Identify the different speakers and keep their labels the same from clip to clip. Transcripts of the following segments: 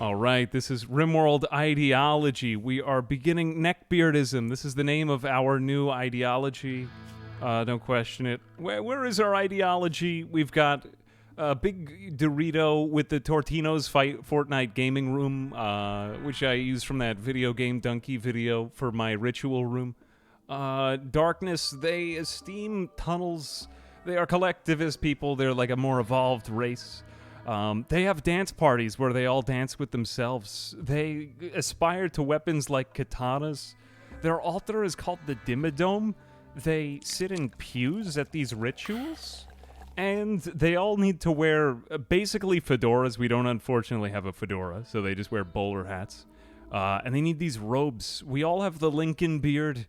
Speaker 1: All right, this is Rimworld Ideology. We are beginning Neckbeardism. This is the name of our new ideology. Don't question it. Where is our ideology? We've got a big Dorito with the Tortino's Fortnite gaming room, which I use from that video game donkey video for my ritual room. Darkness, they esteem tunnels. They are collectivist people. They're like a more evolved race. They have dance parties where they all dance with themselves. They aspire to weapons like katanas. Their altar is called the Dimmadome. They sit in pews at these rituals. And they all need to wear basically fedoras. We don't unfortunately have a fedora, so they just wear bowler hats. And they need these robes. We all have the Lincoln beard.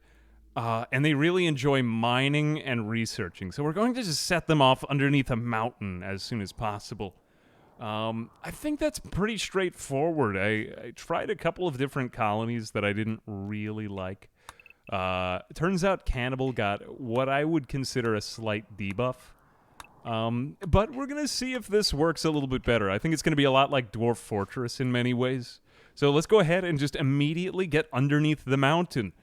Speaker 1: And they really enjoy mining and researching. So we're going to just set them off underneath a mountain as soon as possible. I think that's pretty straightforward. I tried a couple of different colonies that I didn't really like. Turns out Cannibal got what I would consider a slight debuff. But we're going to see if this works a little bit better. I think it's going to be a lot like Dwarf Fortress in many ways. So let's go ahead and just immediately get underneath the mountain.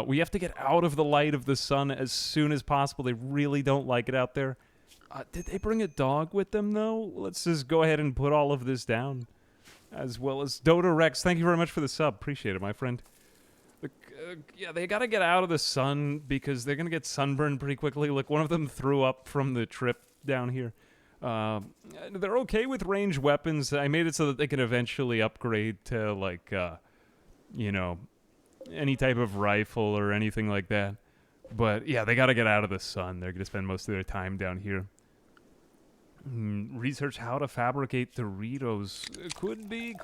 Speaker 1: We have to get out of the light of the sun as soon as possible. They really don't like it out there. Did they bring a dog with them, though? Let's just go ahead and put all of this down. As well as Dodo Rex. Thank you very much for the sub. Appreciate it, my friend. Yeah, they got to get out of the sun because they're going to get sunburned pretty quickly. Look, one of them threw up from the trip down here. They're okay with ranged weapons. I made it so that they can eventually upgrade to, like, you know, any type of rifle or anything like that. But, yeah, they got to get out of the sun. They're going to spend most of their time down here. Research how to fabricate Doritos. Could be.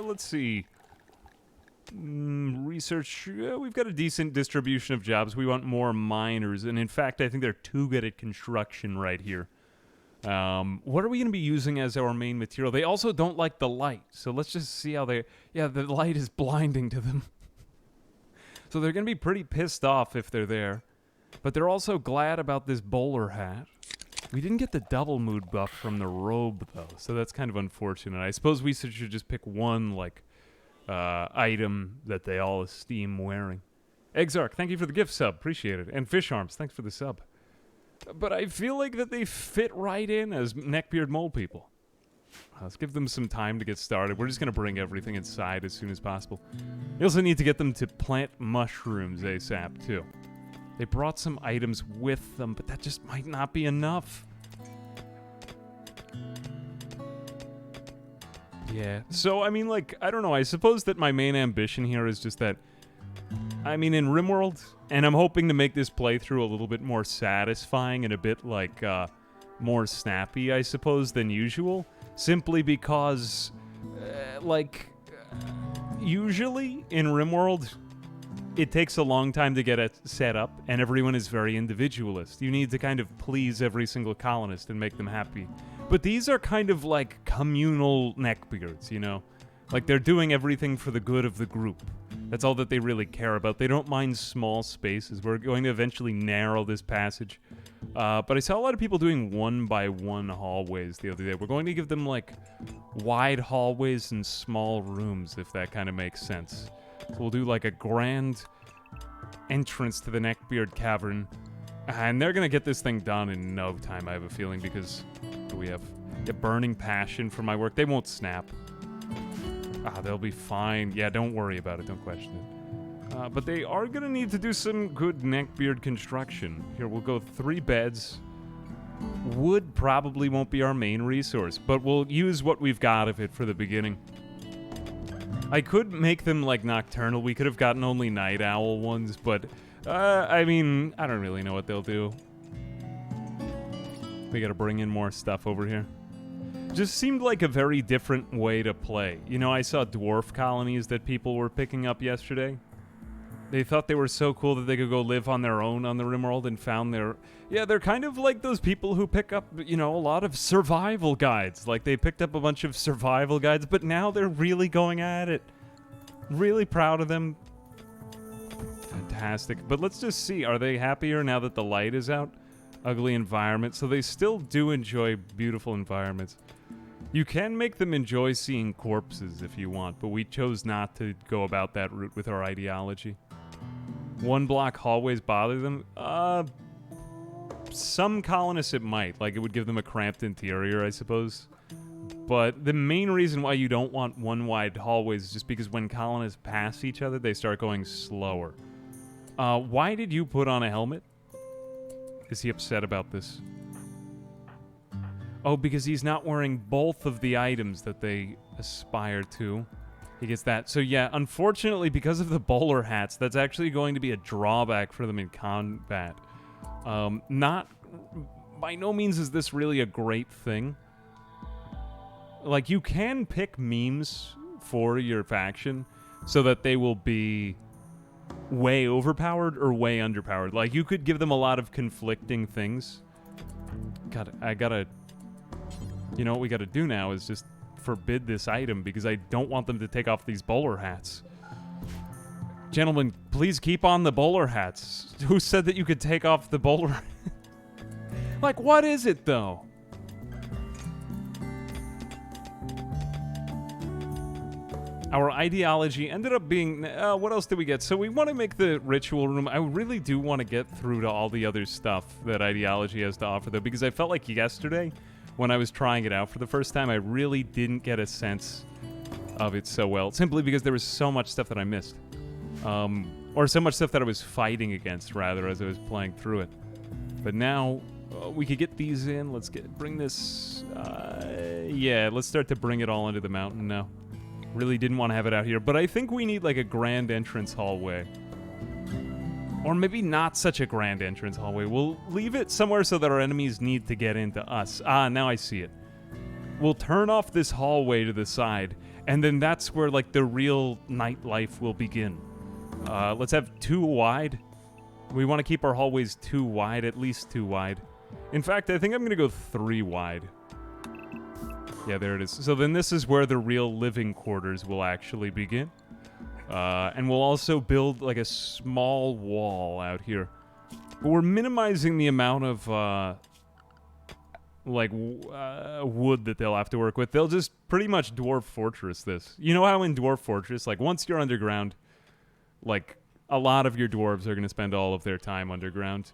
Speaker 1: Let's see. Research. We've got a decent distribution of jobs. We want more miners. And in fact, I think they're too good at construction right here. What are we going to be using as our main material? They also don't like the light. So let's just see how they... Yeah, the light is blinding to them. So they're going to be pretty pissed off if they're there. But they're also glad about this bowler hat. We didn't get the double mood buff from the robe, though, so that's kind of unfortunate. I suppose we should just pick one, like, item that they all esteem wearing. Exarch, thank you for the gift sub. Appreciate it. And Fish Arms, thanks for the sub. But I feel like that they fit right in as neckbeard mole people. Let's give them some time to get started. We're just going to bring everything inside as soon as possible. We also need to get them to plant mushrooms ASAP, too. They brought some items with them, but that just might not be enough. Yeah. So, I mean, like, I don't know. I suppose that my main ambition here is just that, I mean, in Rimworld, and I'm hoping to make this playthrough a little bit more satisfying and a bit, like, more snappy, I suppose, than usual. Simply because, usually in Rimworld, it takes a long time to get it set up, and everyone is very individualist. You need to kind of please every single colonist and make them happy. But these are kind of like communal neckbeards, you know? Like, they're doing everything for the good of the group. That's all that they really care about. They don't mind small spaces. We're going to eventually narrow this passage. But I saw a lot of people doing one-by-one hallways the other day. We're going to give them, like, wide hallways and small rooms, if that kind of makes sense. So we'll do, like, a grand entrance to the Neckbeard Cavern. And they're going to get this thing done in no time, I have a feeling, because we have a burning passion for my work. They won't snap. They'll be fine. Yeah, don't worry about it. Don't question it. But they are going to need to do some good neckbeard construction. Here, we'll go 3 beds. Wood probably won't be our main resource, but we'll use what we've got of it for the beginning. I could make them, like, nocturnal. We could have gotten only night owl ones, but, I mean, I don't really know what they'll do. We gotta bring in more stuff over here. Just seemed like a very different way to play. You know, I saw dwarf colonies that people were picking up yesterday. They thought they were so cool that they could go live on their own on the Rimworld and found their... Yeah, they're kind of like those people who pick up, you know, a lot of survival guides. Like, they picked up a bunch of survival guides, but now they're really going at it. Really proud of them. Fantastic. But let's just see. Are they happier now that the light is out? Ugly environment. So they still do enjoy beautiful environments. You can make them enjoy seeing corpses if you want, but we chose not to go about that route with our ideology. One block hallways bother them? Some colonists it might. Like, it would give them a cramped interior, I suppose. But the main reason why you don't want one wide hallways is just because when colonists pass each other, they start going slower. Why did you put on a helmet? Is he upset about this? Oh, because he's not wearing both of the items that they aspire to. He gets that. So yeah, unfortunately, because of the bowler hats, that's actually going to be a drawback for them in combat. By no means is this really a great thing. Like, you can pick memes for your faction so that they will be way overpowered or way underpowered. Like, you could give them a lot of conflicting things. You know what we gotta do now is just forbid this item because I don't want them to take off these bowler hats. Gentlemen, please keep on the bowler hats. Who said that you could take off the bowler? Like, what is it, though? Our ideology ended up being... what else did we get? So we want to make the ritual room. I really do want to get through to all the other stuff that ideology has to offer, though, because I felt like yesterday, when I was trying it out for the first time, I really didn't get a sense of it so well, simply because there was so much stuff that I missed. Or so much stuff that I was fighting against, rather, as I was playing through it. But now, we could get these in. Let's bring this... yeah, let's start to bring it all into the mountain now. Really didn't want to have it out here, but I think we need like a grand entrance hallway. Or maybe not such a grand entrance hallway. We'll leave it somewhere so that our enemies need to get into us. Ah, now I see it. We'll turn off this hallway to the side, and then that's where like the real nightlife will begin. Let's have 2 wide. We want to keep our hallways 2 wide, at least 2 wide. In fact, I think I'm going to go 3 wide. Yeah, there it is. So then this is where the real living quarters will actually begin. And we'll also build like a small wall out here. But we're minimizing the amount of wood that they'll have to work with. They'll just pretty much dwarf fortress this. You know how in dwarf fortress, like once you're underground, like a lot of your dwarves are going to spend all of their time underground.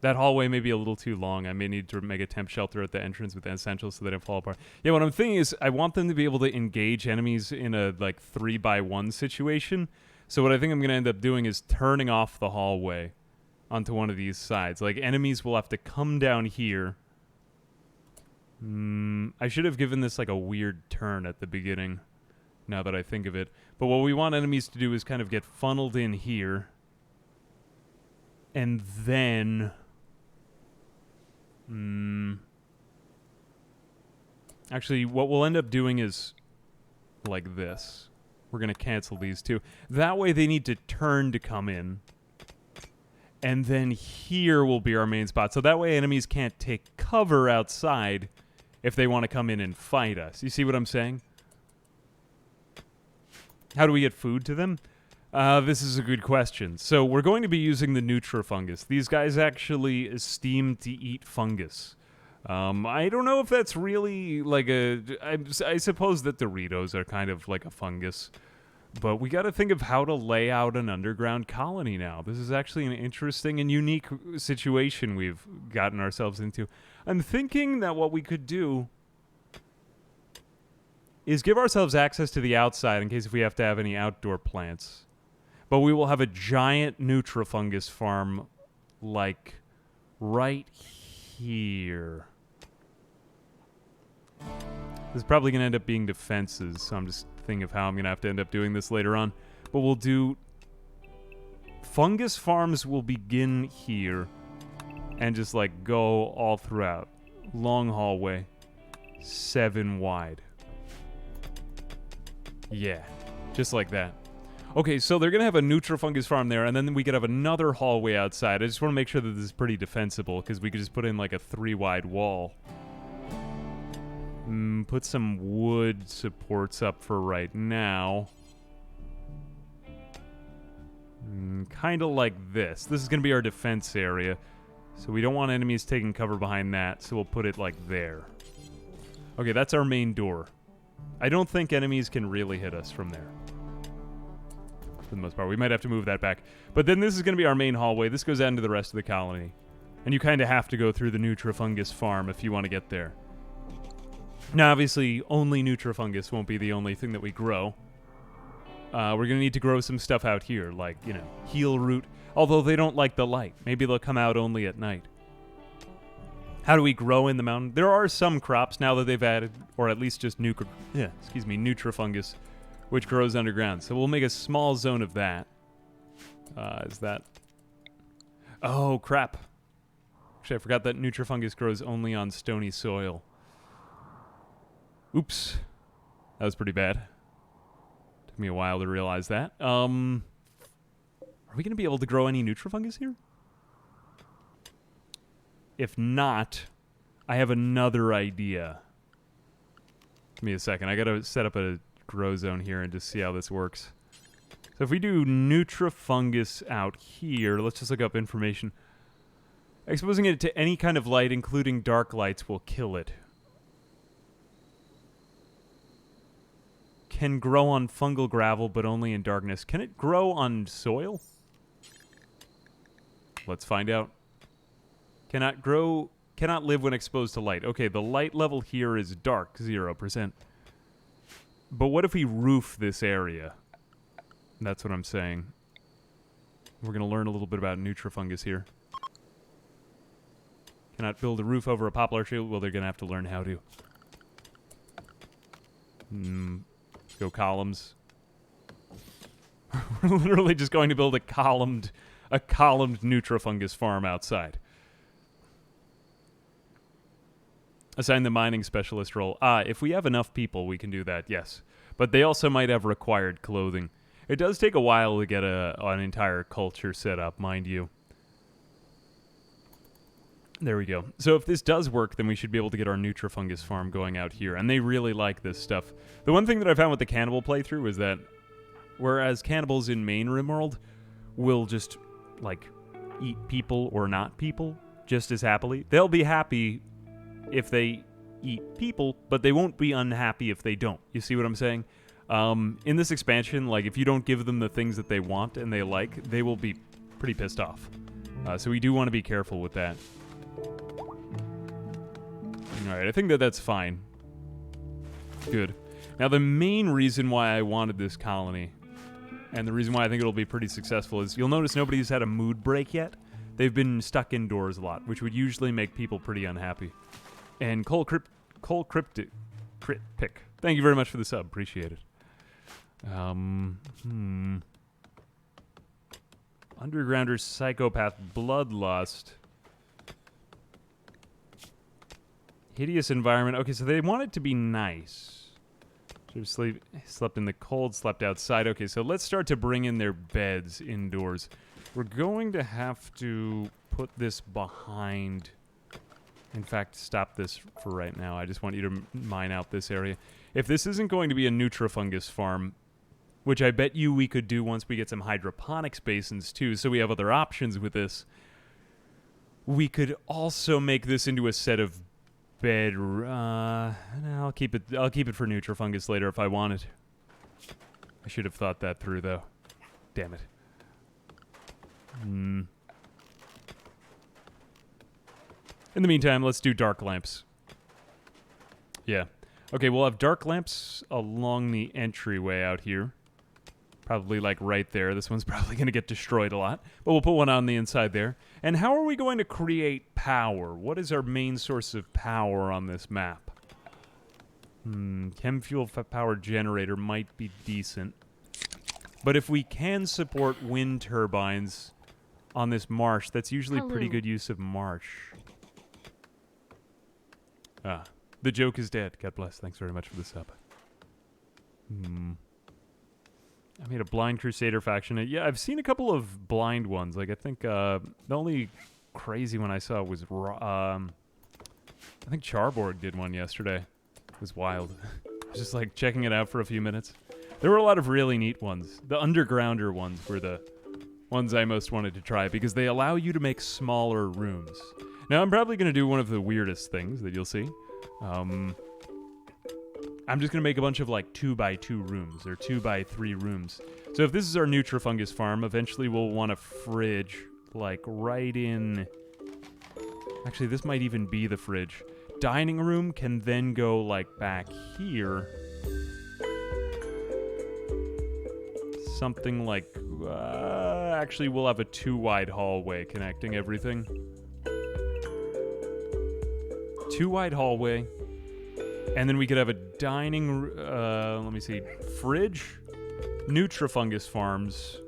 Speaker 1: That hallway may be a little too long. I may need to make a temp shelter at the entrance with the essentials so they don't fall apart. Yeah, what I'm thinking is I want them to be able to engage enemies in a, like, 3-by-1 situation. So what I think I'm going to end up doing is turning off the hallway onto one of these sides. Like, enemies will have to come down here. I should have given this, like, a weird turn at the beginning, now that I think of it. But what we want enemies to do is kind of get funneled in here. And then... Actually, what we'll end up doing is like this. We're going to cancel these two. That way they need to turn to come in. And then here will be our main spot. So that way enemies can't take cover outside if they want to come in and fight us. You see what I'm saying? How do we get food to them? This is a good question. So we're going to be using the Nutrifungus. These guys actually esteem to eat fungus. I don't know if that's really like I suppose that Doritos are kind of like a fungus. But we got to think of how to lay out an underground colony now. This is actually an interesting and unique situation we've gotten ourselves into. I'm thinking that what we could do is give ourselves access to the outside in case if we have to have any outdoor plants. But we will have a giant Nutrifungus farm, like, right here. This is probably going to end up being defenses, so I'm just thinking of how I'm going to have to end up doing this later on. But we'll do... Fungus farms will begin here and just, like, go all throughout. Long hallway. 7 wide. Yeah, just like that. Okay, so they're going to have a Nutrifungus farm there, and then we could have another hallway outside. I just want to make sure that this is pretty defensible, because we could just put in, like, a 3-wide wall. Put some wood supports up for right now. Kind of like this. This is going to be our defense area, so we don't want enemies taking cover behind that, so we'll put it, like, there. Okay, that's our main door. I don't think enemies can really hit us from there. For the most part. We might have to move that back. But then this is going to be our main hallway. This goes out into the rest of the colony. And you kind of have to go through the Nutrifungus farm if you want to get there. Now, obviously, only Nutrifungus won't be the only thing that we grow. We're going to need to grow some stuff out here, like, you know, heel root. Although they don't like the light. Maybe they'll come out only at night. How do we grow in the mountain? There are some crops now that they've added, or at least just Nutrifungus, which grows underground. So we'll make a small zone of that. Is that... Oh, crap. Actually, I forgot that Nutrifungus grows only on stony soil. Oops. That was pretty bad. Took me a while to realize that. Are we going to be able to grow any Nutrifungus here? If not, I have another idea. Give me a second. I got to set up a grow zone here and just see how this works. So if we do Nutrifungus out here, let's just look up information. Exposing it to any kind of light, including dark lights, will kill it. Can grow on fungal gravel, but only in darkness. Can it grow on soil? Let's find out. Cannot live when exposed to light. Okay, the light level here is dark, 0%. But what if we roof this area? That's what I'm saying. We're going to learn a little bit about Nutrifungus here. Cannot build a roof over a poplar tree. Well, they're going to have to learn how to. Let's go columns. We're literally just going to build a columned Nutrifungus farm outside. Assign the mining specialist role. If we have enough people, we can do that, yes. But they also might have required clothing. It does take a while to get an entire culture set up, mind you. There we go. So if this does work, then we should be able to get our Nutrifungus farm going out here. And they really like this stuff. The one thing that I found with the cannibal playthrough is that whereas cannibals in main Rimworld will just, like, eat people or not people just as happily, they'll be happy if they eat people, but they won't be unhappy if they don't. You see what I'm saying? In this expansion, like, if you don't give them the things that they want and they like, they will be pretty pissed off. So we do want to be careful with that. Alright, I think that's fine. Good. Now, the main reason why I wanted this colony, and the reason why I think it'll be pretty successful, is you'll notice nobody's had a mood break yet. They've been stuck indoors a lot, which would usually make people pretty unhappy. And Crit Pick. Thank you very much for the sub. Appreciate it. Undergrounder Psychopath Bloodlust. Hideous environment. Okay, so they want it to be nice. Should have slept in the cold, slept outside. Okay, so let's start to bring in their beds indoors. We're going to have to put this behind... In fact, stop this for right now. I just want you to mine out this area. If this isn't going to be a Nutrifungus farm, which I bet you we could do once we get some hydroponics basins too, so we have other options with this, we could also make this into a set of bed... I'll keep it for Nutrifungus later if I want it. I should have thought that through, though. Damn it. In the meantime, let's do dark lamps. Yeah. Okay, we'll have dark lamps along the entryway out here. Probably, like, right there. This one's probably going to get destroyed a lot. But we'll put one on the inside there. And how are we going to create power? What is our main source of power on this map? Chem fuel power generator might be decent. But if we can support wind turbines on this marsh, that's usually pretty good use of marsh. The joke is dead. God bless. Thanks very much for the sub. I made a blind crusader faction. Yeah, I've seen a couple of blind ones. Like, I think the only crazy one I saw was I think Charborg did one yesterday. It was wild. I was just like checking it out for a few minutes. There were a lot of really neat ones. The undergrounder ones were the ones I most wanted to try because they allow you to make smaller rooms. Now, I'm probably going to do one of the weirdest things that you'll see. I'm just going to make a bunch of like 2x2 rooms or 2x3 rooms. So if this is our Nutrifungus farm, eventually we'll want a fridge like right in... Actually, this might even be the fridge. Dining room can then go like back here. Something like... actually, we'll have a 2-wide hallway connecting everything. 2-wide hallway. And then we could have a dining... let me see. Fridge. Nutrifungus farms.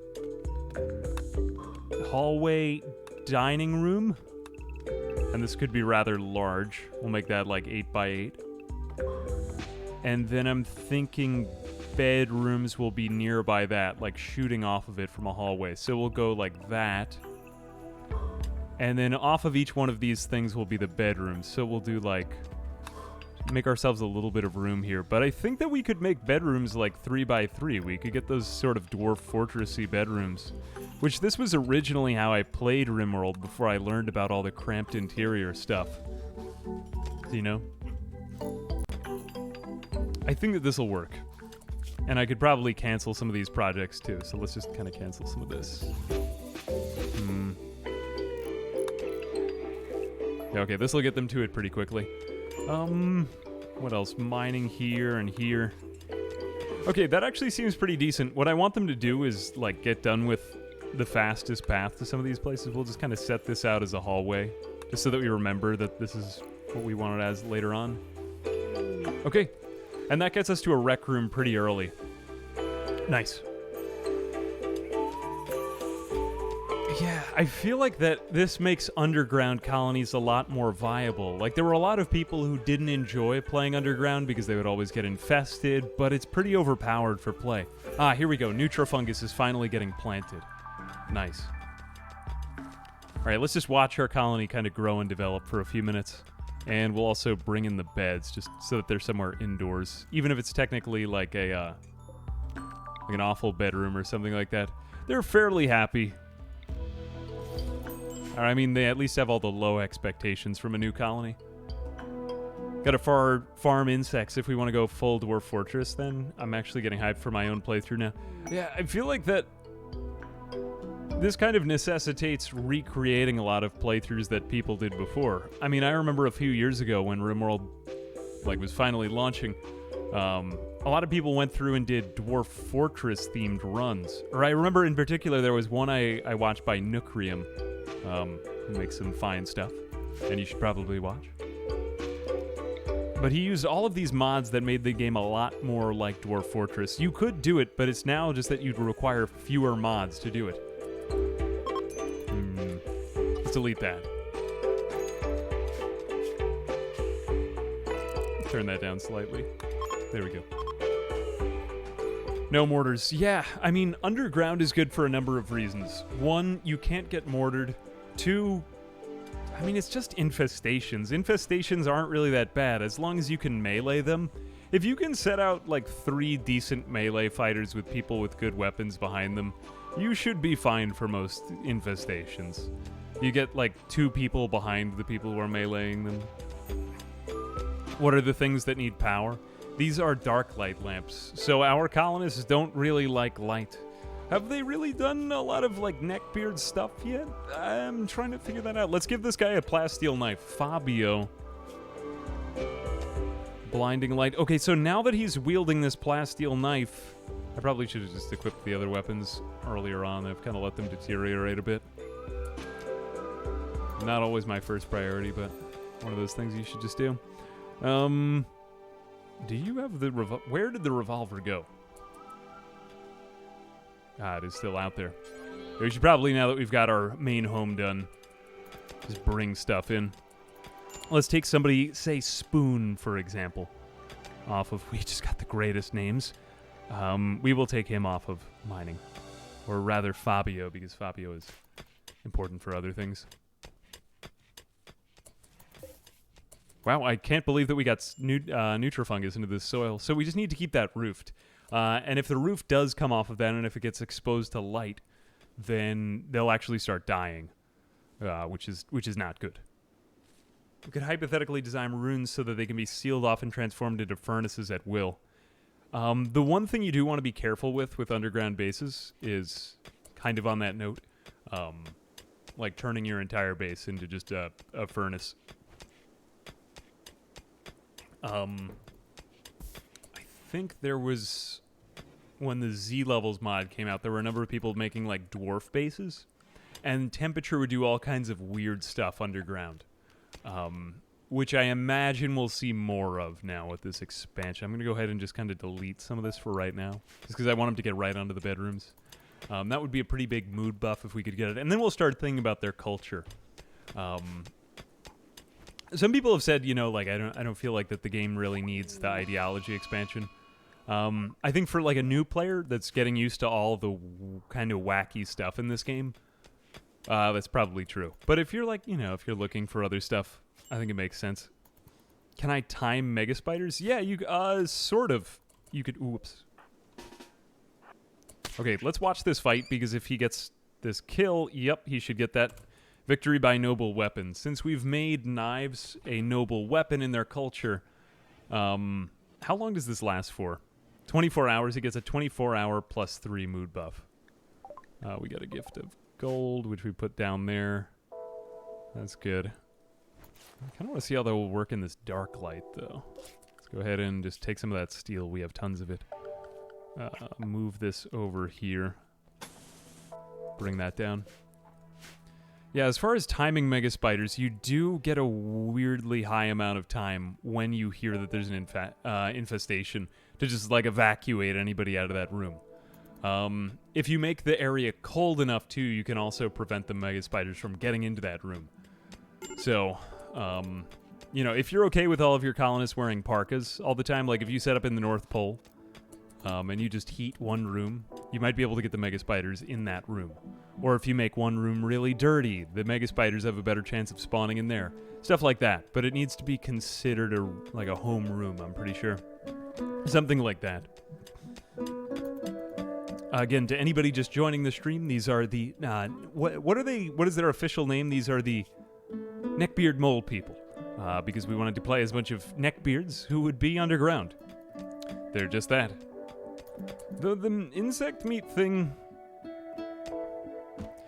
Speaker 1: Hallway. Dining room. And this could be rather large. We'll make that like 8x8. And then I'm thinking bedrooms will be nearby that, like shooting off of it from a hallway. So we'll go like that. And then off of each one of these things will be the bedrooms. So we'll do like... make ourselves a little bit of room here. But I think that we could make bedrooms like 3x3. We could get those sort of dwarf fortressy bedrooms. Which this was originally how I played Rimworld before I learned about all the cramped interior stuff. You know? I think that this will work. And I could probably cancel some of these projects too. So let's just kind of cancel some of this. Yeah, okay, this will get them to it pretty quickly. What else? Mining here and here. Okay, that actually seems pretty decent. What I want them to do is, like, get done with the fastest path to some of these places. We'll just kind of set this out as a hallway, just so that we remember that this is what we want it as later on. Okay, and that gets us to a rec room pretty early. Nice. Yeah, I feel like that this makes underground colonies a lot more viable. Like, there were a lot of people who didn't enjoy playing underground because they would always get infested, but it's pretty overpowered for play. Ah, here we go. Nutrifungus is finally getting planted. Nice. All right, let's just watch our colony kind of grow and develop for a few minutes. And we'll also bring in the beds just so that they're somewhere indoors. Even if it's technically like a, like an awful bedroom or something like that. They're fairly happy. I mean, they at least have all the low expectations from a new colony. Gotta farm insects if we want to go full Dwarf Fortress, then. I'm actually getting hyped for my own playthrough now. Yeah, I feel like that this kind of necessitates recreating a lot of playthroughs that people did before. I mean, I remember a few years ago when Rimworld was finally launching, a lot of people went through and did Dwarf Fortress themed runs. Or I remember in particular there was one I watched by Nutrifungus, who makes some fine stuff, and you should probably watch. But he used all of these mods that made the game a lot more like Dwarf Fortress. You could do it, but it's now just that you'd require fewer mods to do it. Let's delete that. Turn that down slightly. There we go. No mortars. Yeah, I mean, underground is good for a number of reasons. One, you can't get mortared. Two, I mean, it's just infestations. Infestations aren't really that bad, as long as you can melee them. If you can set out, like, 3 decent melee fighters with people with good weapons behind them, you should be fine for most infestations. You get, like, 2 people behind the people who are meleeing them. What are the things that need power? These are dark light lamps, so our colonists don't really like light. Have they really done a lot of, like, neckbeard stuff yet? I'm trying to figure that out. Let's give this guy a plasteel knife. Fabio. Blinding light. Okay, so now that he's wielding this plasteel knife, I probably should have just equipped the other weapons earlier on. I've kind of let them deteriorate a bit. Not always my first priority, but one of those things you should just do. Do you have the where did the revolver go? Ah, it is still out there. We should probably, now that we've got our main home done, just bring stuff in. Let's take somebody, say Spoon, for example, off of... We just got the greatest names. We will take him off of mining. Or rather Fabio, because Fabio is important for other things. Wow, I can't believe that we got Nutrifungus into this soil. So we just need to keep that roofed. And if the roof does come off of that, and if it gets exposed to light, then they'll actually start dying, which is not good. We could hypothetically design runes so that they can be sealed off and transformed into furnaces at will. The one thing you do want to be careful with underground bases is, kind of on that note, like turning your entire base into just a furnace. I think there was, when the Z levels mod came out, there were a number of people making like dwarf bases, and temperature would do all kinds of weird stuff underground, which I imagine we'll see more of now with this expansion. I'm going to go ahead and just kind of delete some of this for right now, just because I want them to get right onto the bedrooms. That would be a pretty big mood buff if we could get it, and then we'll start thinking about their culture. Some people have said, you know, like I don't feel like that the game really needs the ideology expansion. I think for like a new player that's getting used to all the kind of wacky stuff in this game, that's probably true. But if you're like, you know, if you're looking for other stuff, I think it makes sense. Can I time mega spiders? Yeah, you sort of. You could. Oops. Okay, let's watch this fight, because if he gets this kill, yep, he should get that victory by noble weapon. Since we've made knives a noble weapon in their culture, how long does this last for? 24 hours. He gets a 24-hour plus 3 mood buff. We got a gift of gold, which we put down there. That's good. I kind of want to see how that will work in this dark light, though. Let's go ahead and just take some of that steel. We have tons of it. Move this over here. Bring that down. Yeah, as far as timing mega spiders, you do get a weirdly high amount of time when you hear that there's an infestation to just like evacuate anybody out of that room. If you make the area cold enough too, you can also prevent the mega spiders from getting into that room. So, you know, if you're okay with all of your colonists wearing parkas all the time, like if you set up in the North Pole, and you just heat one room, you might be able to get the mega spiders in that room. Or if you make one room really dirty, the mega spiders have a better chance of spawning in there. Stuff like that. But it needs to be considered like a home room, I'm pretty sure. Something like that. Again, to anybody just joining the stream, these are the... what are they? What is their official name? These are the Neckbeard Mole people. Because we wanted to play as a bunch of neckbeards who would be underground. They're just that. The insect meat thing...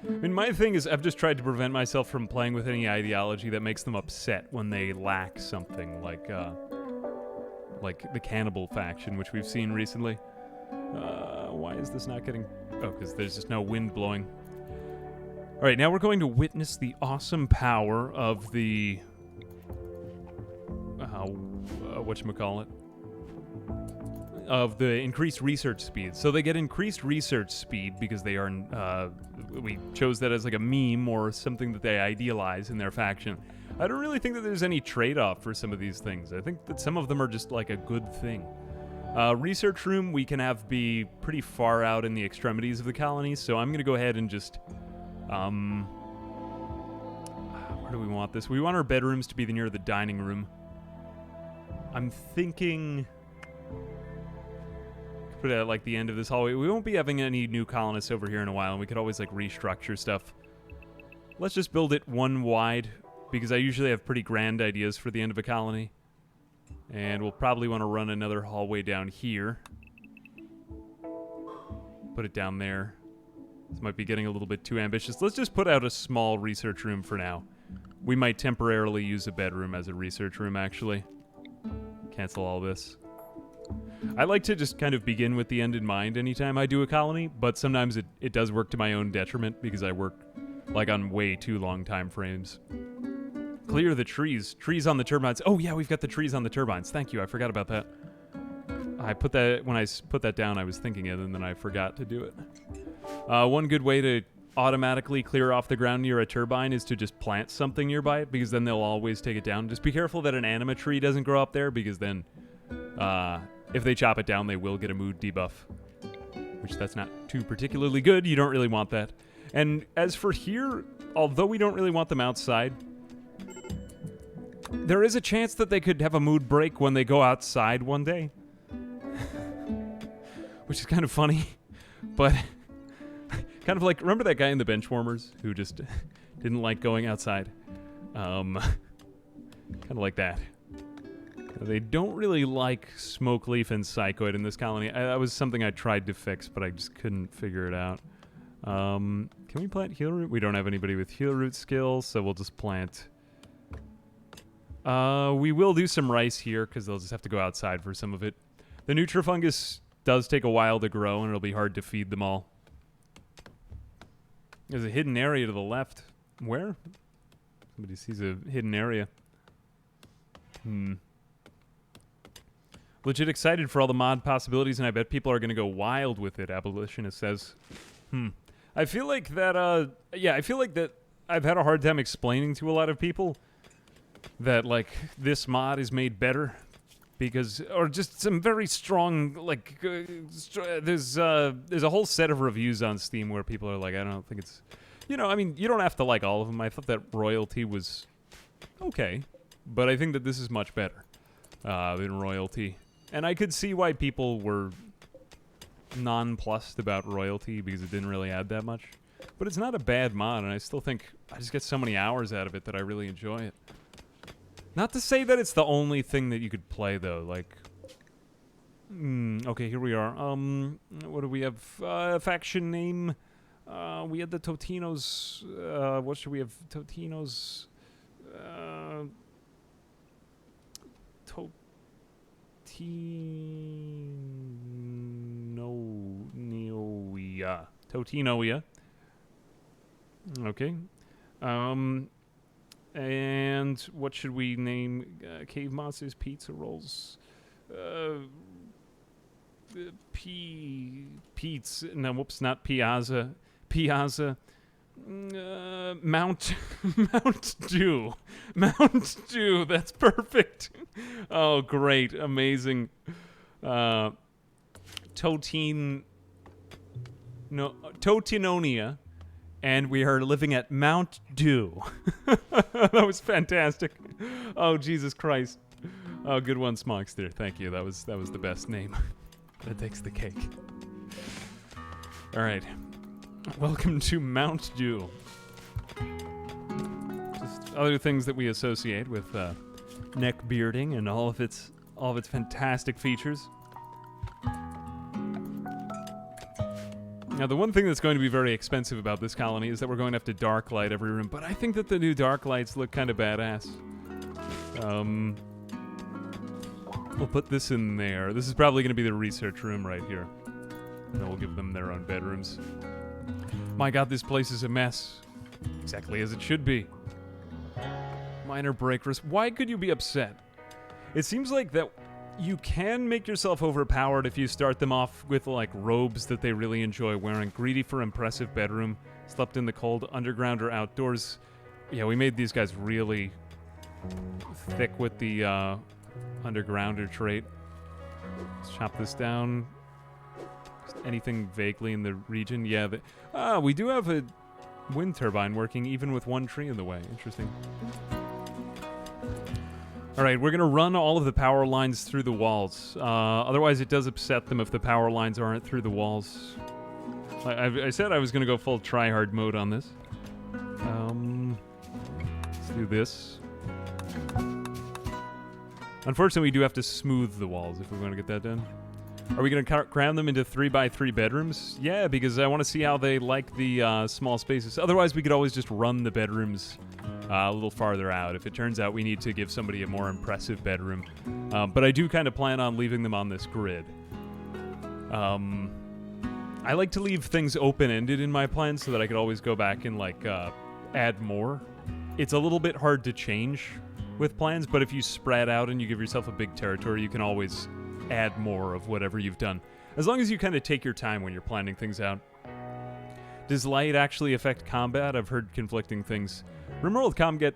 Speaker 1: I mean, my thing is I've just tried to prevent myself from playing with any ideology that makes them upset when they lack something, like the cannibal faction, which we've seen recently. Why is this not getting... Oh, because there's just no wind blowing. Alright, now we're going to witness the awesome power of the... whatchamacallit? Of the increased research speed. So they get increased research speed because they are, we chose that as like a meme or something that they idealize in their faction. I don't really think that there's any trade-off for some of these things. I think that some of them are just like a good thing. Research room we can have be pretty far out in the extremities of the colonies, so I'm going to go ahead and just, where do we want this? We want our bedrooms to be near the dining room. I'm thinking... put it at like the end of this hallway. We won't be having any new colonists over here in a while, and we could always like restructure stuff. Let's just build it one wide, because I usually have pretty grand ideas for the end of a colony. And we'll probably want to run another hallway down here. Put it down there. This might be getting a little bit too ambitious. Let's just put out a small research room for now. We might temporarily use a bedroom as a research room, actually. Cancel all this. I like to just kind of begin with the end in mind anytime I do a colony, but sometimes it does work to my own detriment because I work like on way too long time frames. Clear the trees. Trees on the turbines. Oh yeah, we've got the trees on the turbines. Thank you, I forgot about that. I put that, when I put that down, I was thinking it, and then I forgot to do it. One good way to automatically clear off the ground near a turbine is to just plant something nearby it, because then they'll always take it down. Just be careful that an anima tree doesn't grow up there, because then... if they chop it down, they will get a mood debuff. Which, that's not too particularly good. You don't really want that. And as for here, although we don't really want them outside, there is a chance that they could have a mood break when they go outside one day. Which is kind of funny. But, kind of like, remember that guy in the Benchwarmers who just didn't like going outside? Kind of like that. They don't really like smoke leaf and psychoid in this colony. That was something I tried to fix, but I just couldn't figure it out. Can we plant heal root? We don't have anybody with heal root skills, so we'll just plant. We will do some rice here, because they'll just have to go outside for some of it. The Nutrifungus does take a while to grow, and it'll be hard to feed them all. There's a hidden area to the left. Where? Somebody sees a hidden area. Legit excited for all the mod possibilities, and I bet people are going to go wild with it, Abolitionist says. I feel like that, yeah, I feel like that I've had a hard time explaining to a lot of people that, like, this mod is made better because, or just some very strong, like, there's a whole set of reviews on Steam where people are like, I don't think it's, you know, I mean, you don't have to like all of them. I thought that Royalty was okay, but I think that this is much better than Royalty. And I could see why people were nonplussed about Royalty because it didn't really add that much. But it's not a bad mod, and I still think I just get so many hours out of it that I really enjoy it. Not to say that it's the only thing that you could play, though. Like, okay, here we are. What do we have? Faction name. We had the Totinos. What should we have? Totinos. Totinoia. Okay. And what should we name Cave Monsters Pizza Rolls? Pete's. No, whoops, not Piazza. Piazza. Mount Dew. Mount Dew, that's perfect. Oh, great, amazing. Totinonia, and we are living at Mount Dew. That was fantastic. Oh, Jesus Christ. Oh, good one, Smogster. Thank you. That was the best name. That takes the cake. All right. Welcome to Mount Dew. Just other things that we associate with neck bearding and all of its fantastic features. Now, the one thing that's going to be very expensive about this colony is that we're going to have to dark light every room, but I think that the new dark lights look kind of badass. We'll put this in there. This is probably going to be the research room right here. And then we'll give them their own bedrooms. My god, this place is a mess. Exactly as it should be. Minor break risk. Why could you be upset? It seems like that you can make yourself overpowered if you start them off with, like, robes that they really enjoy wearing. Greedy for impressive bedroom. Slept in the cold, underground or outdoors. Yeah, we made these guys really thick with the undergrounder trait. Let's chop this down. Just anything vaguely in the region. Yeah, we do have a wind turbine working even with one tree in the way. Interesting. All right, we're going to run all of the power lines through the walls. Otherwise, it does upset them if the power lines aren't through the walls. I said I was going to go full tryhard mode on this. Let's do this. Unfortunately, we do have to smooth the walls if we want to get that done. Are we going to cram them into 3x3 bedrooms? Yeah, because I want to see how they like the small spaces. Otherwise, we could always just run the bedrooms a little farther out if it turns out we need to give somebody a more impressive bedroom. But I do kind of plan on leaving them on this grid. I like to leave things open-ended in my plans so that I could always go back and, like, add more. It's a little bit hard to change with plans, but if you spread out and you give yourself a big territory, you can always add more of whatever you've done. As long as you kind of take your time when you're planning things out. Does light actually affect combat? I've heard conflicting things. Rimworld combat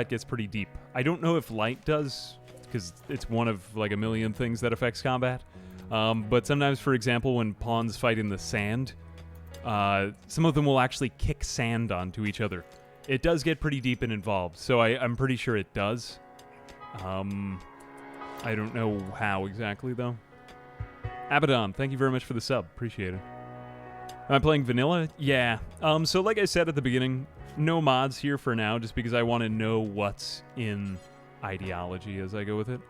Speaker 1: gets pretty deep. I don't know if light does, because it's one of like a million things that affects combat. But sometimes, for example, when pawns fight in the sand, some of them will actually kick sand onto each other. It does get pretty deep and involved, so I'm pretty sure it does. I don't know how exactly, though. Abaddon, thank you very much for the sub. Appreciate it. Am I playing vanilla? Yeah. So like I said at the beginning, no mods here for now, just because I want to know what's in ideology as I go with it.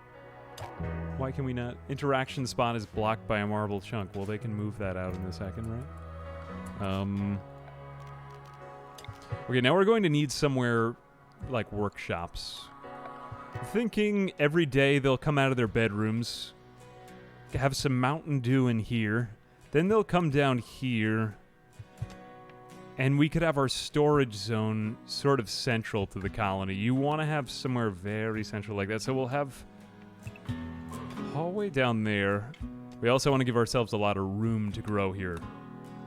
Speaker 1: Why can we not? Interaction spot is blocked by a marble chunk. Well, they can move that out in a second, right? Okay, now we're going to need somewhere like workshops. Thinking every day they'll come out of their bedrooms, have some Mountain Dew in here, then they'll come down here, and we could have our storage zone sort of central to the colony. You want to have somewhere very central like that, so we'll have hallway down there. We also want to give ourselves a lot of room to grow here.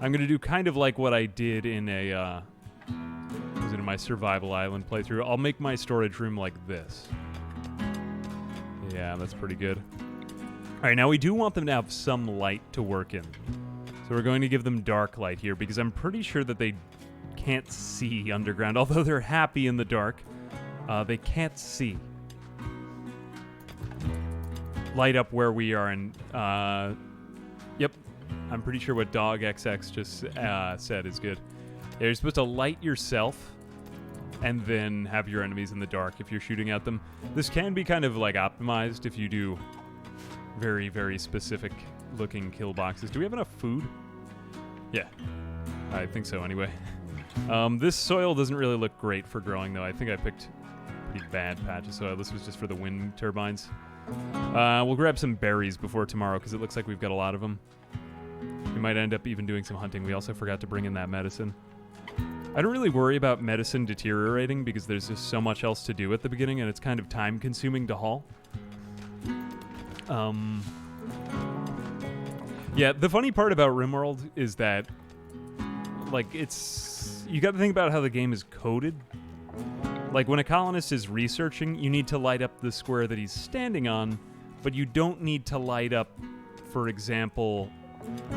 Speaker 1: I'm going to do kind of like what I did in a, was it in my Survival Island playthrough? I'll make my storage room like this. Yeah, that's pretty good. All right, now we do want them to have some light to work in. So we're going to give them dark light here because I'm pretty sure that they can't see underground. Although they're happy in the dark, they can't see. Light up where we are and, yep. I'm pretty sure what Dog XX just said is good. Yeah, you're supposed to light yourself and then have your enemies in the dark if you're shooting at them. This can be kind of like optimized if you do very, very specific looking kill boxes. Do we have enough food? Yeah, I think so anyway. This soil doesn't really look great for growing though. I think I picked a pretty bad patch of soil. This was just for the wind turbines. We'll grab some berries before tomorrow because it looks like we've got a lot of them. We might end up even doing some hunting. We also forgot to bring in that medicine. I don't really worry about medicine deteriorating because there's just so much else to do at the beginning and it's kind of time consuming to haul. Yeah, the funny part about Rimworld is that, like, you gotta think about how the game is coded. Like, when a colonist is researching, you need to light up the square that he's standing on, but you don't need to light up, for example,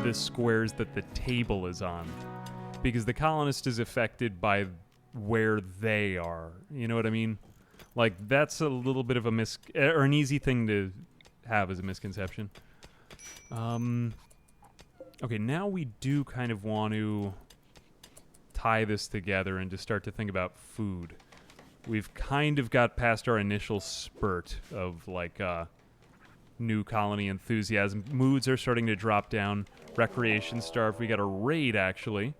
Speaker 1: the squares that the table is on. Because the colonist is affected by where they are. You know what I mean? Like, that's a little bit of a or an easy thing to have as a misconception. Okay, now we do kind of want to tie this together and just start to think about food. We've kind of got past our initial spurt of, like, new colony enthusiasm. Moods are starting to drop down. Recreation starved. We got a raid, actually.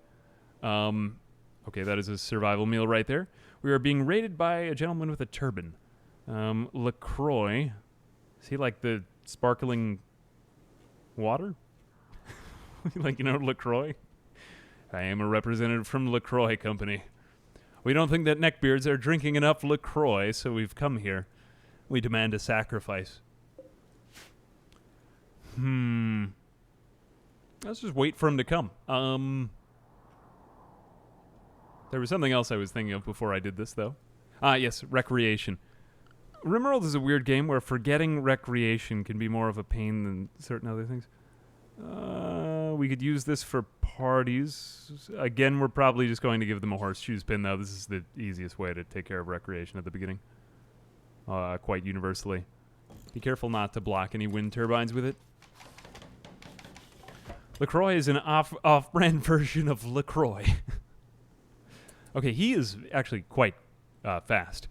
Speaker 1: Okay, that is a survival meal right there. We are being raided by a gentleman with a turban. LaCroix. Is he like the sparkling water? Like, you know, LaCroix? I am a representative from LaCroix Company. We don't think that neckbeards are drinking enough LaCroix, so we've come here. We demand a sacrifice. Let's just wait for him to come. There was something else I was thinking of before I did this, though. Yes, recreation. Rimworld is a weird game where forgetting recreation can be more of a pain than certain other things. We could use this for parties. Again, we're probably just going to give them a horseshoes pin, though. This is the easiest way to take care of recreation at the beginning. Quite universally. Be careful not to block any wind turbines with it. LaCroix is an off-brand version of LaCroix. Okay, he is actually quite fast.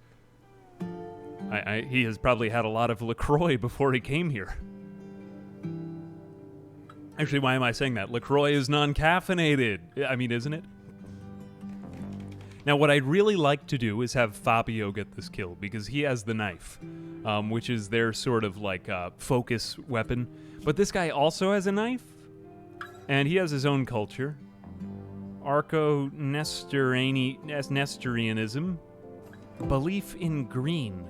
Speaker 1: He has probably had a lot of LaCroix before he came here. Actually, why am I saying that? LaCroix is non-caffeinated. I mean, isn't it? Now, what I'd really like to do is have Fabio get this kill, because he has the knife, which is their sort of, like, focus weapon. But this guy also has a knife, and he has his own culture. Nestorianism. Belief in green.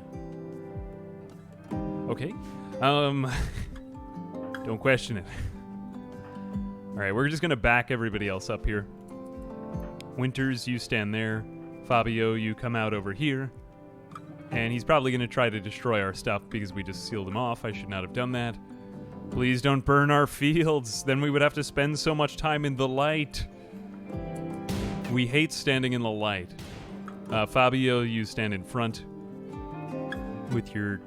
Speaker 1: Okay. Don't question it. Alright, we're just gonna back everybody else up here. Winters, you stand there. Fabio, you come out over here. And he's probably gonna try to destroy our stuff because we just sealed him off. I should not have done that. Please don't burn our fields. Then we would have to spend so much time in the light. We hate standing in the light. Fabio, you stand in front with your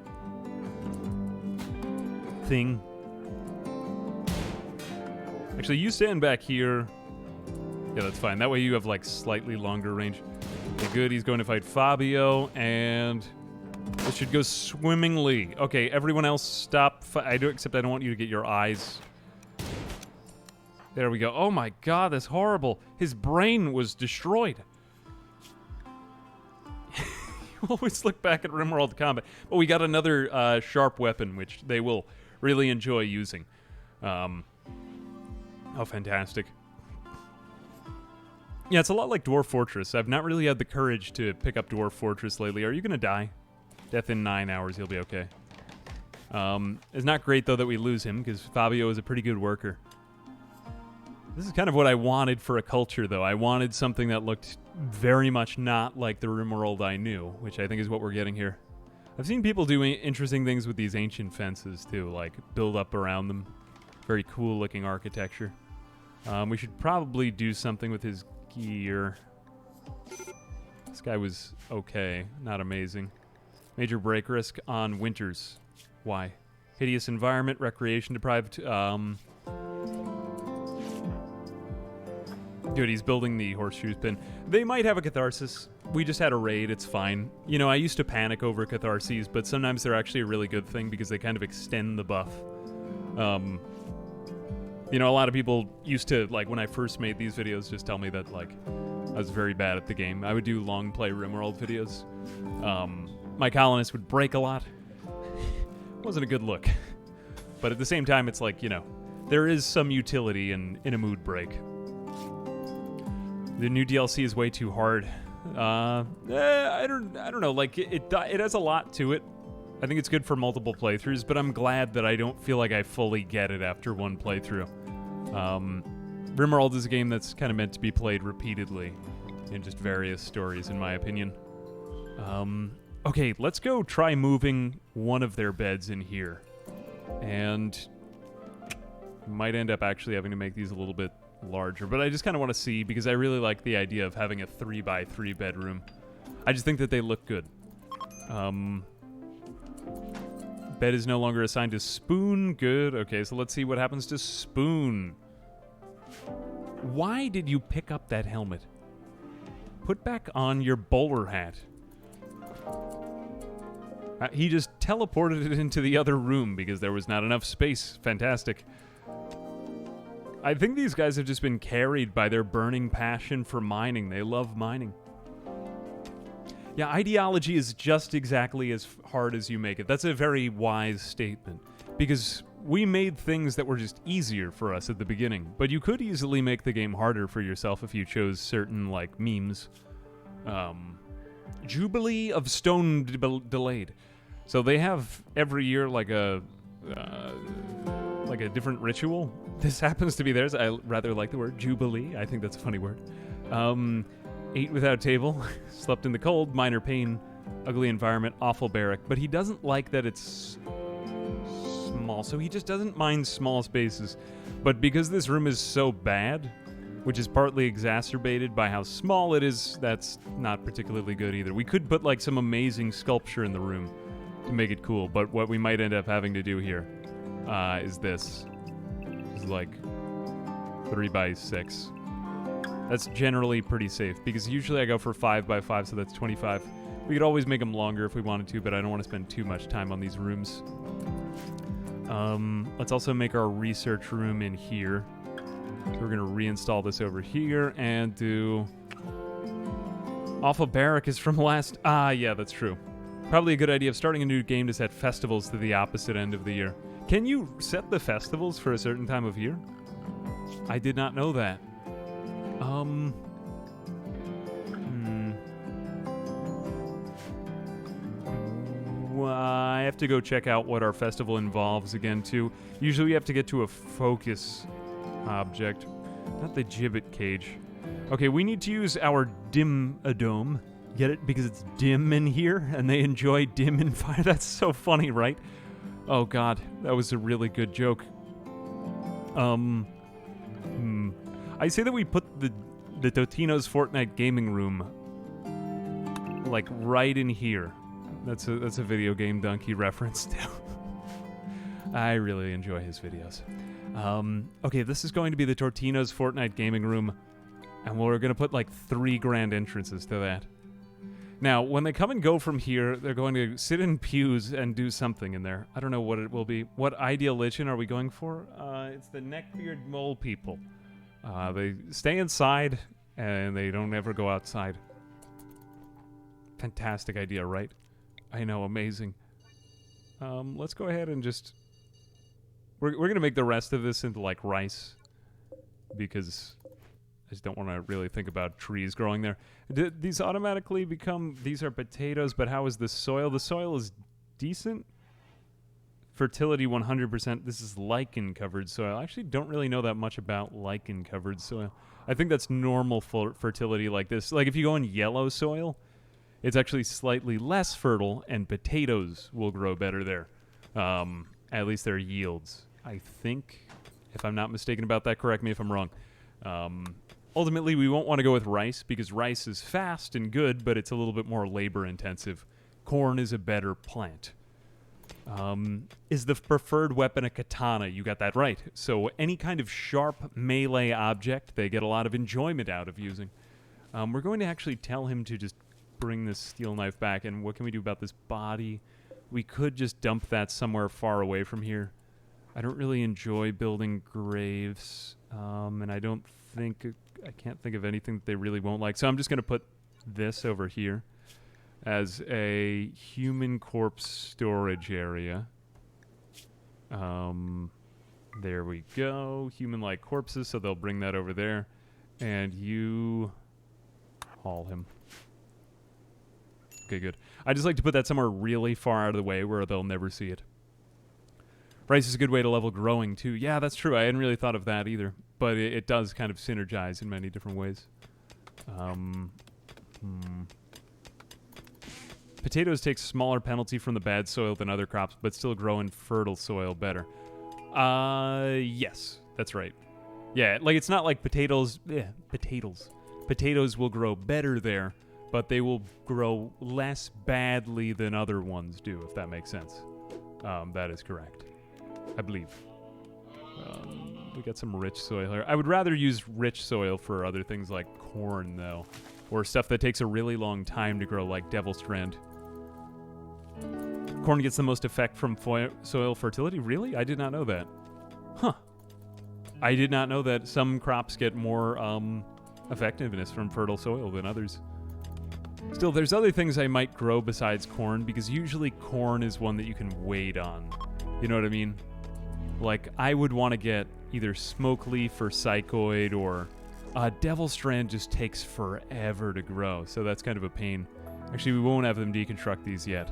Speaker 1: thing. Actually, you stand back here. Yeah, that's fine. That way you have, like, slightly longer range. Okay, good. He's going to fight Fabio, and this should go swimmingly. Okay, everyone else stop. Except I don't want you to get your eyes. There we go. Oh my god, that's horrible. His brain was destroyed. You always look back at Rimworld combat. But we got another sharp weapon, which they will really enjoy using. Oh, fantastic. Yeah, it's a lot like Dwarf Fortress. I've not really had the courage to pick up Dwarf Fortress lately. Are you going to die? Death in 9 hours, he'll be okay. It's not great, though, that we lose him, because Fabio is a pretty good worker. This is kind of what I wanted for a culture, though. I wanted something that looked very much not like the Rimworld I knew, which I think is what we're getting here. I've seen people do interesting things with these ancient fences, too, like build up around them. Very cool-looking architecture. We should probably do something with his gear. This guy was okay, not amazing. Major break risk on winters. Why? Hideous environment, recreation deprived. Dude, he's building the horseshoe pin. They might have a catharsis. We just had a raid, it's fine. You know, I used to panic over catharses, but sometimes they're actually a really good thing because they kind of extend the buff. You know, a lot of people used to, like, when I first made these videos, just tell me that, like, I was very bad at the game. I would do long play Rimworld videos. My Colonist would break a lot. Wasn't a good look. But at the same time, it's like, you know, there is some utility in a mood break. The new DLC is way too hard. I don't know. Like, it has a lot to it. I think it's good for multiple playthroughs, but I'm glad that I don't feel like I fully get it after one playthrough. Rimworld is a game that's kind of meant to be played repeatedly in just various stories, in my opinion. Okay, let's go try moving one of their beds in here. And might end up actually having to make these a little bit larger, but I just kind of want to see, because I really like the idea of having a 3x3 bedroom. I just think that they look good. Bed is no longer assigned to Spoon. Good. Okay, so let's see what happens to Spoon. Why did you pick up that helmet? Put back on your bowler hat. He just teleported it into the other room because there was not enough space. Fantastic. I think these guys have just been carried by their burning passion for mining. They love mining. Yeah, ideology is just exactly as hard as you make it. That's a very wise statement. Because we made things that were just easier for us at the beginning. But you could easily make the game harder for yourself if you chose certain, like, memes. Jubilee of Stone Delayed. So they have every year, like a different ritual. This happens to be theirs. I rather like the word Jubilee. I think that's a funny word. Ate without table, slept in the cold, minor pain, ugly environment, awful barrack. But he doesn't like that it's small, so he just doesn't mind small spaces. But because this room is so bad, which is partly exacerbated by how small it is, that's not particularly good either. We could put, like, some amazing sculpture in the room to make it cool, but what we might end up having to do here is this. This is like 3x6. That's generally pretty safe, because usually I go for 5x5, so that's 25. We could always make them longer if we wanted to, but I don't want to spend too much time on these rooms. Let's also make our research room in here. So we're going to reinstall this over here and do... Awful Barrack is from last... Ah, yeah, that's true. Probably a good idea of starting a new game to set festivals to the opposite end of the year. Can you set the festivals for a certain time of year? I did not know that. I have to go check out what our festival involves again, too. Usually we have to get to a focus object, not the gibbet cage. Okay, we need to use our dim dome. Get it? Because it's dim in here, and they enjoy dim and fire. That's so funny, right? Oh, God. That was a really good joke. I say that we put the Totino's Fortnite gaming room, like, right in here. That's a video game donkey reference, too. I really enjoy his videos. Okay, this is going to be the Tortino's Fortnite gaming room And we're going to put like 3 grand entrances to that. Now, when they come and go from here, they're going to sit in pews and do something in there. I don't know what it will be. What ideologian are we going for? It's the neckbeard mole people. They stay inside, and they don't ever go outside. Fantastic idea, right? I know, amazing. Let's go ahead and just... We're going to make the rest of this into, like, rice. Because I just don't want to really think about trees growing there. These automatically become... These are potatoes, but how is the soil? The soil is decent. Fertility 100%. This is lichen-covered soil. I actually don't really know that much about lichen-covered soil. I think that's normal fertility like this. Like, if you go in yellow soil... It's actually slightly less fertile, and potatoes will grow better there. At least their yields. I think, if I'm not mistaken about that, correct me if I'm wrong. Ultimately, we won't want to go with rice, because rice is fast and good, but it's a little bit more labor-intensive. Corn is a better plant. Is the preferred weapon a katana? You got that right. So any kind of sharp melee object, they get a lot of enjoyment out of using. We're going to actually tell him to just... bring this steel knife back, and what can we do about this body? We could just dump that somewhere far away from here. I don't really enjoy building graves, and I don't think... I can't think of anything that they really won't like, so I'm just going to put this over here as a human corpse storage area. There we go. Human-like corpses, so they'll bring that over there. And you... haul him. Okay, good. I just like to put that somewhere really far out of the way where they'll never see it. Rice is a good way to level growing, too. Yeah, that's true. I hadn't really thought of that either. But it does kind of synergize in many different ways. Potatoes take smaller penalty from the bad soil than other crops, but still grow in fertile soil better. Yes, that's right. Yeah, like it's not like potatoes... potatoes. Potatoes will grow better there, but they will grow less badly than other ones do, if that makes sense. That is correct. I believe. We got some rich soil here. I would rather use rich soil for other things like corn, though. Or stuff that takes a really long time to grow, like Devil Strand. Corn gets the most effect from soil fertility? Really? I did not know that. Huh. I did not know that some crops get more effectiveness from fertile soil than others. Still, there's other things I might grow besides corn, because usually corn is one that you can wait on. You know what I mean? Like, I would want to get either smoke leaf or psychoid, or Devil Strand just takes forever to grow, so that's kind of a pain. Actually, we won't have them deconstruct these yet.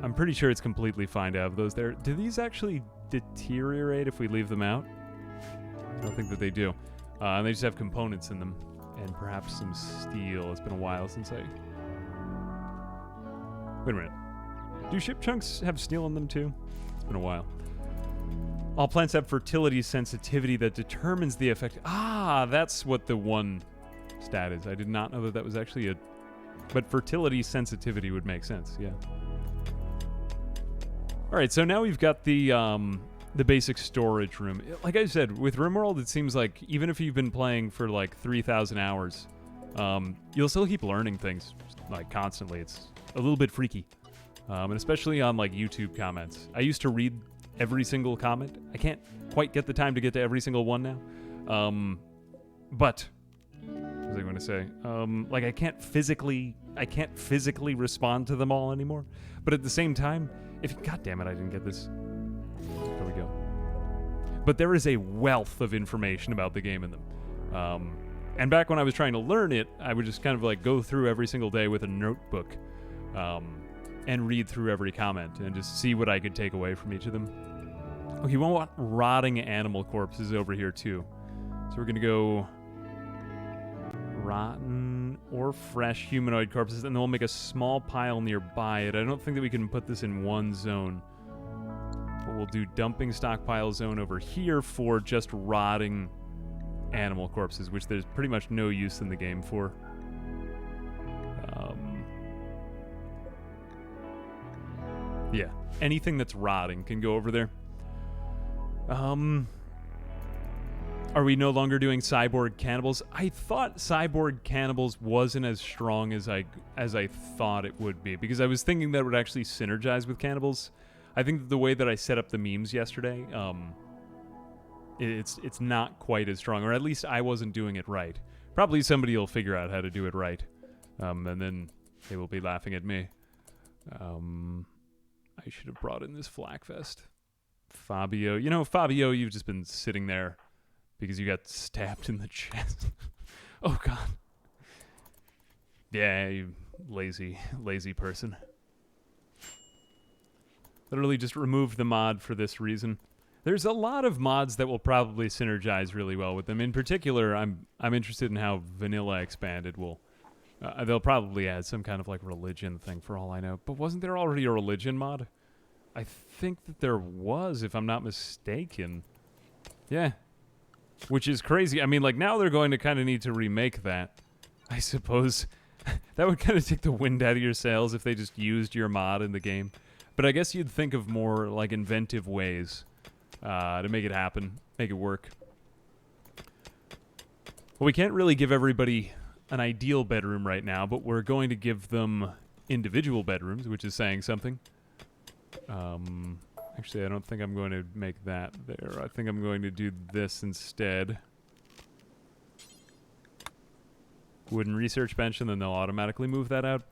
Speaker 1: I'm pretty sure it's completely fine to have those there. Do these actually deteriorate if we leave them out? I don't think that they do. And they just have components in them. And perhaps some steel. It's been a while since I... Wait a minute. Do ship chunks have steel in them too? It's been a while. All plants have fertility sensitivity that determines the effect. Ah, that's what the one stat is. I did not know that that was actually a... But fertility sensitivity would make sense, yeah. Alright, so now we've got the basic storage room. Like I said, with Rimworld, it seems like even if you've been playing for like 3,000 hours, you'll still keep learning things, like constantly. It's a little bit freaky, and especially on like YouTube comments. I used to read every single comment. I can't quite get the time to get to every single one now. But what was I going to say? Like I can't physically respond to them all anymore. But at the same time, God damn it, I didn't get this. There we go. But there is a wealth of information about the game in them. And back when I was trying to learn it, I would just kind of like go through every single day with a notebook and read through every comment and just see what I could take away from each of them. Okay, we want rotting animal corpses over here too. So we're going to go rotten or fresh humanoid corpses, and then we'll make a small pile nearby it. I don't think that we can put this in one zone. But we'll do dumping stockpile zone over here for just rotting animal corpses, which there's pretty much no use in the game for. Yeah, anything that's rotting can go over there. Are we no longer doing cyborg cannibals? I thought cyborg cannibals wasn't as strong as I thought it would be, because I was thinking that it would actually synergize with cannibals. I think that the way that I set up the memes yesterday, it's not quite as strong, or at least I wasn't doing it right. Probably somebody will figure out how to do it right, and then they will be laughing at me. I should have brought in this flak vest. Fabio, Fabio, you've just been sitting there because you got stabbed in the chest. Oh, God. Yeah, you lazy person. Literally just removed the mod for this reason. There's a lot of mods that will probably synergize really well with them. In particular, I'm interested in how Vanilla Expanded will... they'll probably add some kind of, like, religion thing for all I know. But wasn't there already a religion mod? I think that there was, if I'm not mistaken. Yeah. Which is crazy. I mean, like, now they're going to kind of need to remake that, I suppose. That would kind of take the wind out of your sails if they just used your mod in the game. But I guess you'd think of more, like, inventive ways to make it happen, make it work. Well, we can't really give everybody an ideal bedroom right now, but we're going to give them individual bedrooms, which is saying something. Actually, I don't think I'm going to make that there. I think I'm going to do this instead. Wooden research bench, and then they'll automatically move that out.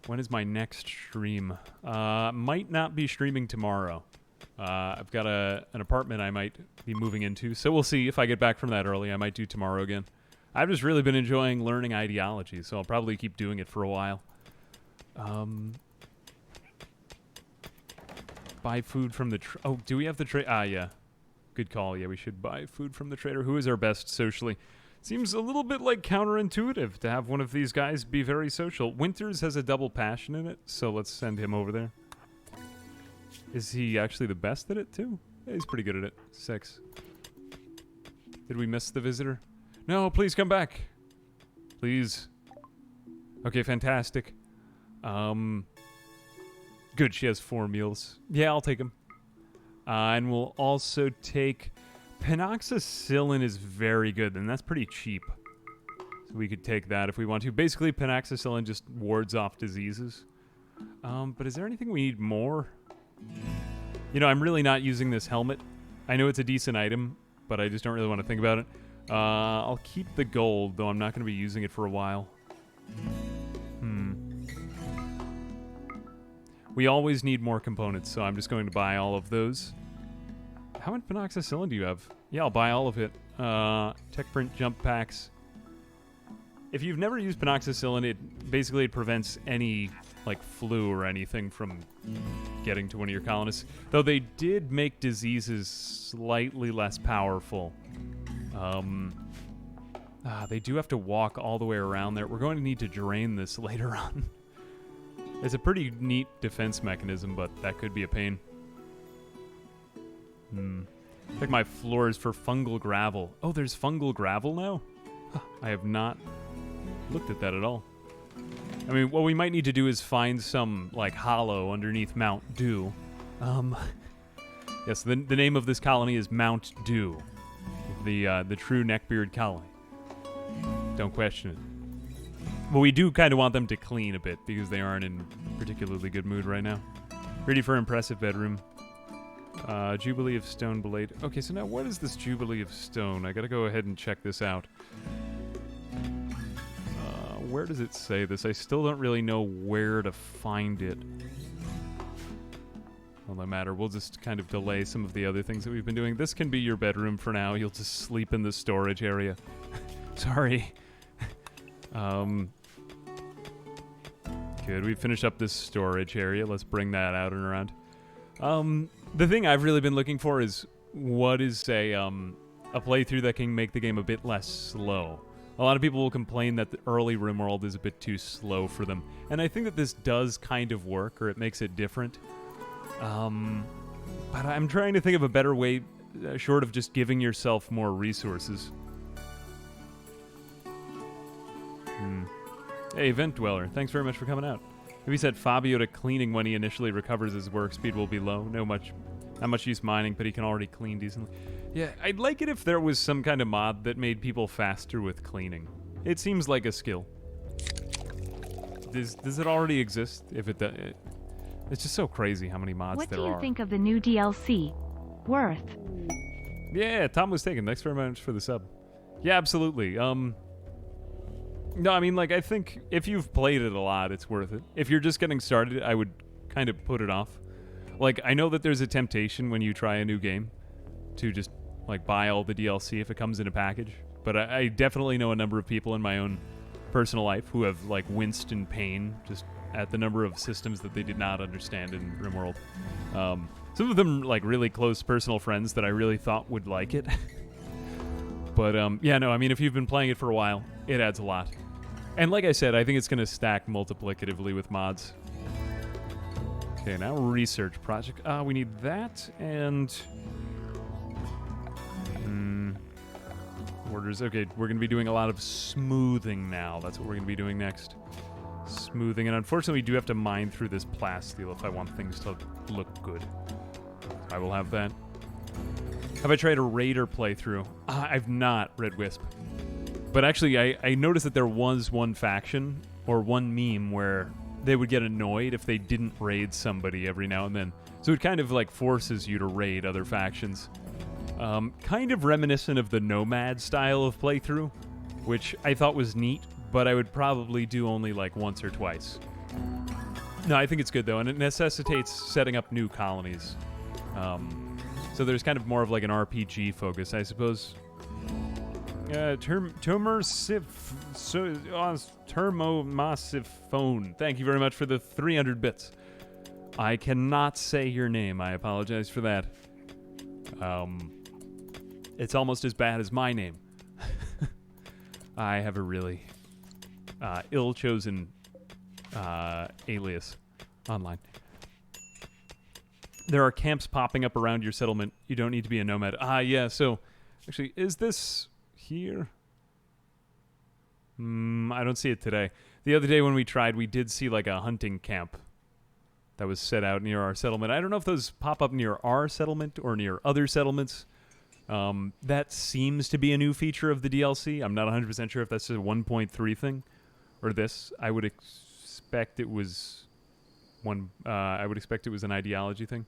Speaker 1: When is my next stream? Might not be streaming tomorrow. I've got an apartment I might be moving into, so we'll see. If I get back from that early, I might do tomorrow again. I've just really been enjoying learning ideology, so I'll probably keep doing it for a while. Buy food from the... Oh, do we have the trade? Ah, yeah. Good call. Yeah, we should buy food from the trader. Who is our best socially? Seems a little bit, like, counterintuitive to have one of these guys be very social. Winters has a double passion in it, so let's send him over there. Is he actually the best at it, too? Yeah, he's pretty good at it. 6. Did we miss the visitor? No, please come back. Please. Okay, fantastic. Good, she has 4 meals. Yeah, I'll take them. And we'll also take... Penoxycillin is very good, and that's pretty cheap. So we could take that if we want to. Basically, penoxycillin just wards off diseases. But is there anything we need more? You know, I'm really not using this helmet. I know it's a decent item, but I just don't really want to think about it. I'll keep the gold, though I'm not going to be using it for a while. We always need more components, so I'm just going to buy all of those. How much penoxycillin do you have? Yeah, I'll buy all of it. Tech print jump packs. If you've never used penoxycillin, it prevents any, like, flu or anything from getting to one of your colonists. Though they did make diseases slightly less powerful. They do have to walk all the way around there. We're going to need to drain this later on. It's a pretty neat defense mechanism, but that could be a pain. Check my floors for fungal gravel. Oh, there's fungal gravel now? Huh, I have not looked at that at all. I mean, what we might need to do is find some, like, hollow underneath Mount Dew. Yes, the name of this colony is Mount Dew. The true neckbeard colony. Don't question it. But we do kind of want them to clean a bit, because they aren't in particularly good mood right now. Ready for impressive bedroom. Jubilee of Stone Blade. Okay, so now what is this Jubilee of Stone? I gotta go ahead and check this out. Where does it say this? I still don't really know where to find it. Well, no matter. We'll just kind of delay some of the other things that we've been doing. This can be your bedroom for now. You'll just sleep in the storage area. Sorry. Good. We finished up this storage area. Let's bring that out and around. The thing I've really been looking for is what is a playthrough that can make the game a bit less slow. A lot of people will complain that the early Rimworld is a bit too slow for them, and I think that this does kind of work, or it makes it different. But I'm trying to think of a better way, short of just giving yourself more resources. Hey, Vent Dweller, thanks very much for coming out. If he said Fabio to cleaning when he initially recovers his work speed will be low. No Not much use mining, but he can already clean decently. Yeah, I'd like it if there was some kind of mod that made people faster with cleaning. It seems like a skill. Does it already exist? If it does, it's just so crazy how many mods there are.
Speaker 2: What do you think of the new DLC? Worth.
Speaker 1: Yeah, Tom was taken. Thanks very much for the sub. Yeah, absolutely. No, I mean, like, I think if you've played it a lot, it's worth it. If you're just getting started, I would kind of put it off. Like, I know that there's a temptation when you try a new game to just, like, buy all the DLC if it comes in a package. But I definitely know a number of people in my own personal life who have, like, winced in pain just at the number of systems that they did not understand in Rimworld. Some of them, like, really close personal friends that I really thought would like it. But, yeah, no, I mean, if you've been playing it for a while, it adds a lot. And like I said, I think it's going to stack multiplicatively with mods. Okay, now research project. We need that, and... orders. Okay, we're going to be doing a lot of smoothing now. That's what we're going to be doing next. Smoothing, and unfortunately we do have to mine through this plasteel if I want things to look good. I will have that. Have I tried a Raider playthrough? I've not, Red Wisp. But actually, I noticed that there was one faction, or one meme, where they would get annoyed if they didn't raid somebody every now and then. So it kind of like forces you to raid other factions. Kind of reminiscent of the Nomad style of playthrough, which I thought was neat, but I would probably do only like once or twice. No, I think it's good though, and it necessitates setting up new colonies. So there's kind of more of like an RPG focus, I suppose. Termomassiphone. Thank you very much for the 300 bits. I cannot say your name. I apologize for that. It's almost as bad as my name. I have a really ill-chosen alias online. There are camps popping up around your settlement. You don't need to be a nomad. Yeah, so... Actually, is this here? I don't see it today. The other day when we tried, we did see like a hunting camp that was set out near our settlement. I don't know if those pop up near our settlement or near other settlements. That seems to be a new feature of the DLC. I'm not 100% sure if that's a 1.3 thing or this. I would expect it was I would expect it was an ideology thing.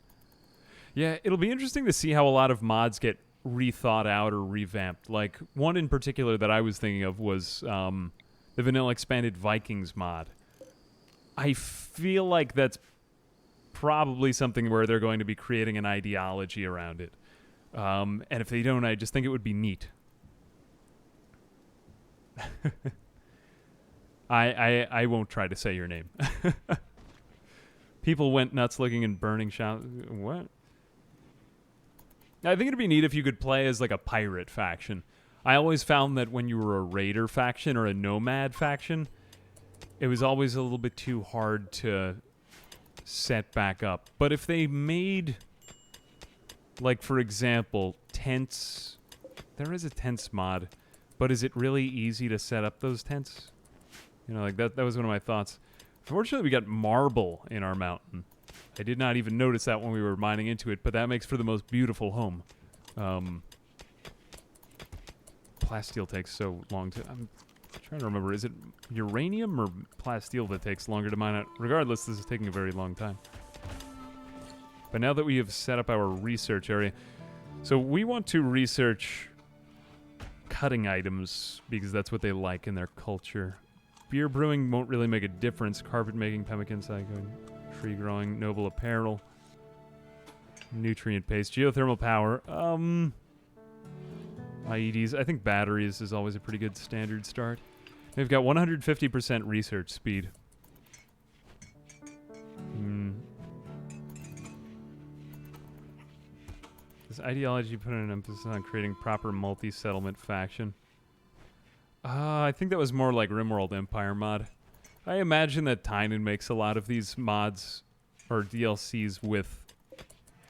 Speaker 1: Yeah, it'll be interesting to see how a lot of mods get rethought out or revamped. Like, one in particular that I was thinking of was the Vanilla Expanded Vikings mod. I feel like that's probably something where they're going to be creating an ideology around it. And if they don't, I just think it would be neat. I won't try to say your name. People went nuts looking and burning shouts. What? I think it'd be neat if you could play as like a pirate faction. I always found that when you were a raider faction or a nomad faction, it was always a little bit too hard to set back up. But if they made, like, for example, tents... There is a tents mod, but is it really easy to set up those tents? You know, like, that was one of my thoughts. Fortunately, we got marble in our mountain. I did not even notice that when we were mining into it, but that makes for the most beautiful home. Plasteel takes so long to... I'm trying to remember, is it uranium or plasteel that takes longer to mine out? Regardless, this is taking a very long time. But now that we have set up our research area... So we want to research cutting items, because that's what they like in their culture. Beer brewing won't really make a difference. Carpet making, pemmican cycling, tree growing, noble apparel, nutrient paste, geothermal power. IEDs. I think batteries is always a pretty good standard start. They've got 150% research speed. This ideology put an emphasis on creating proper multi-settlement faction. I think that was more like Rimworld Empire mod. I imagine that Tynan makes a lot of these mods or DLCs with...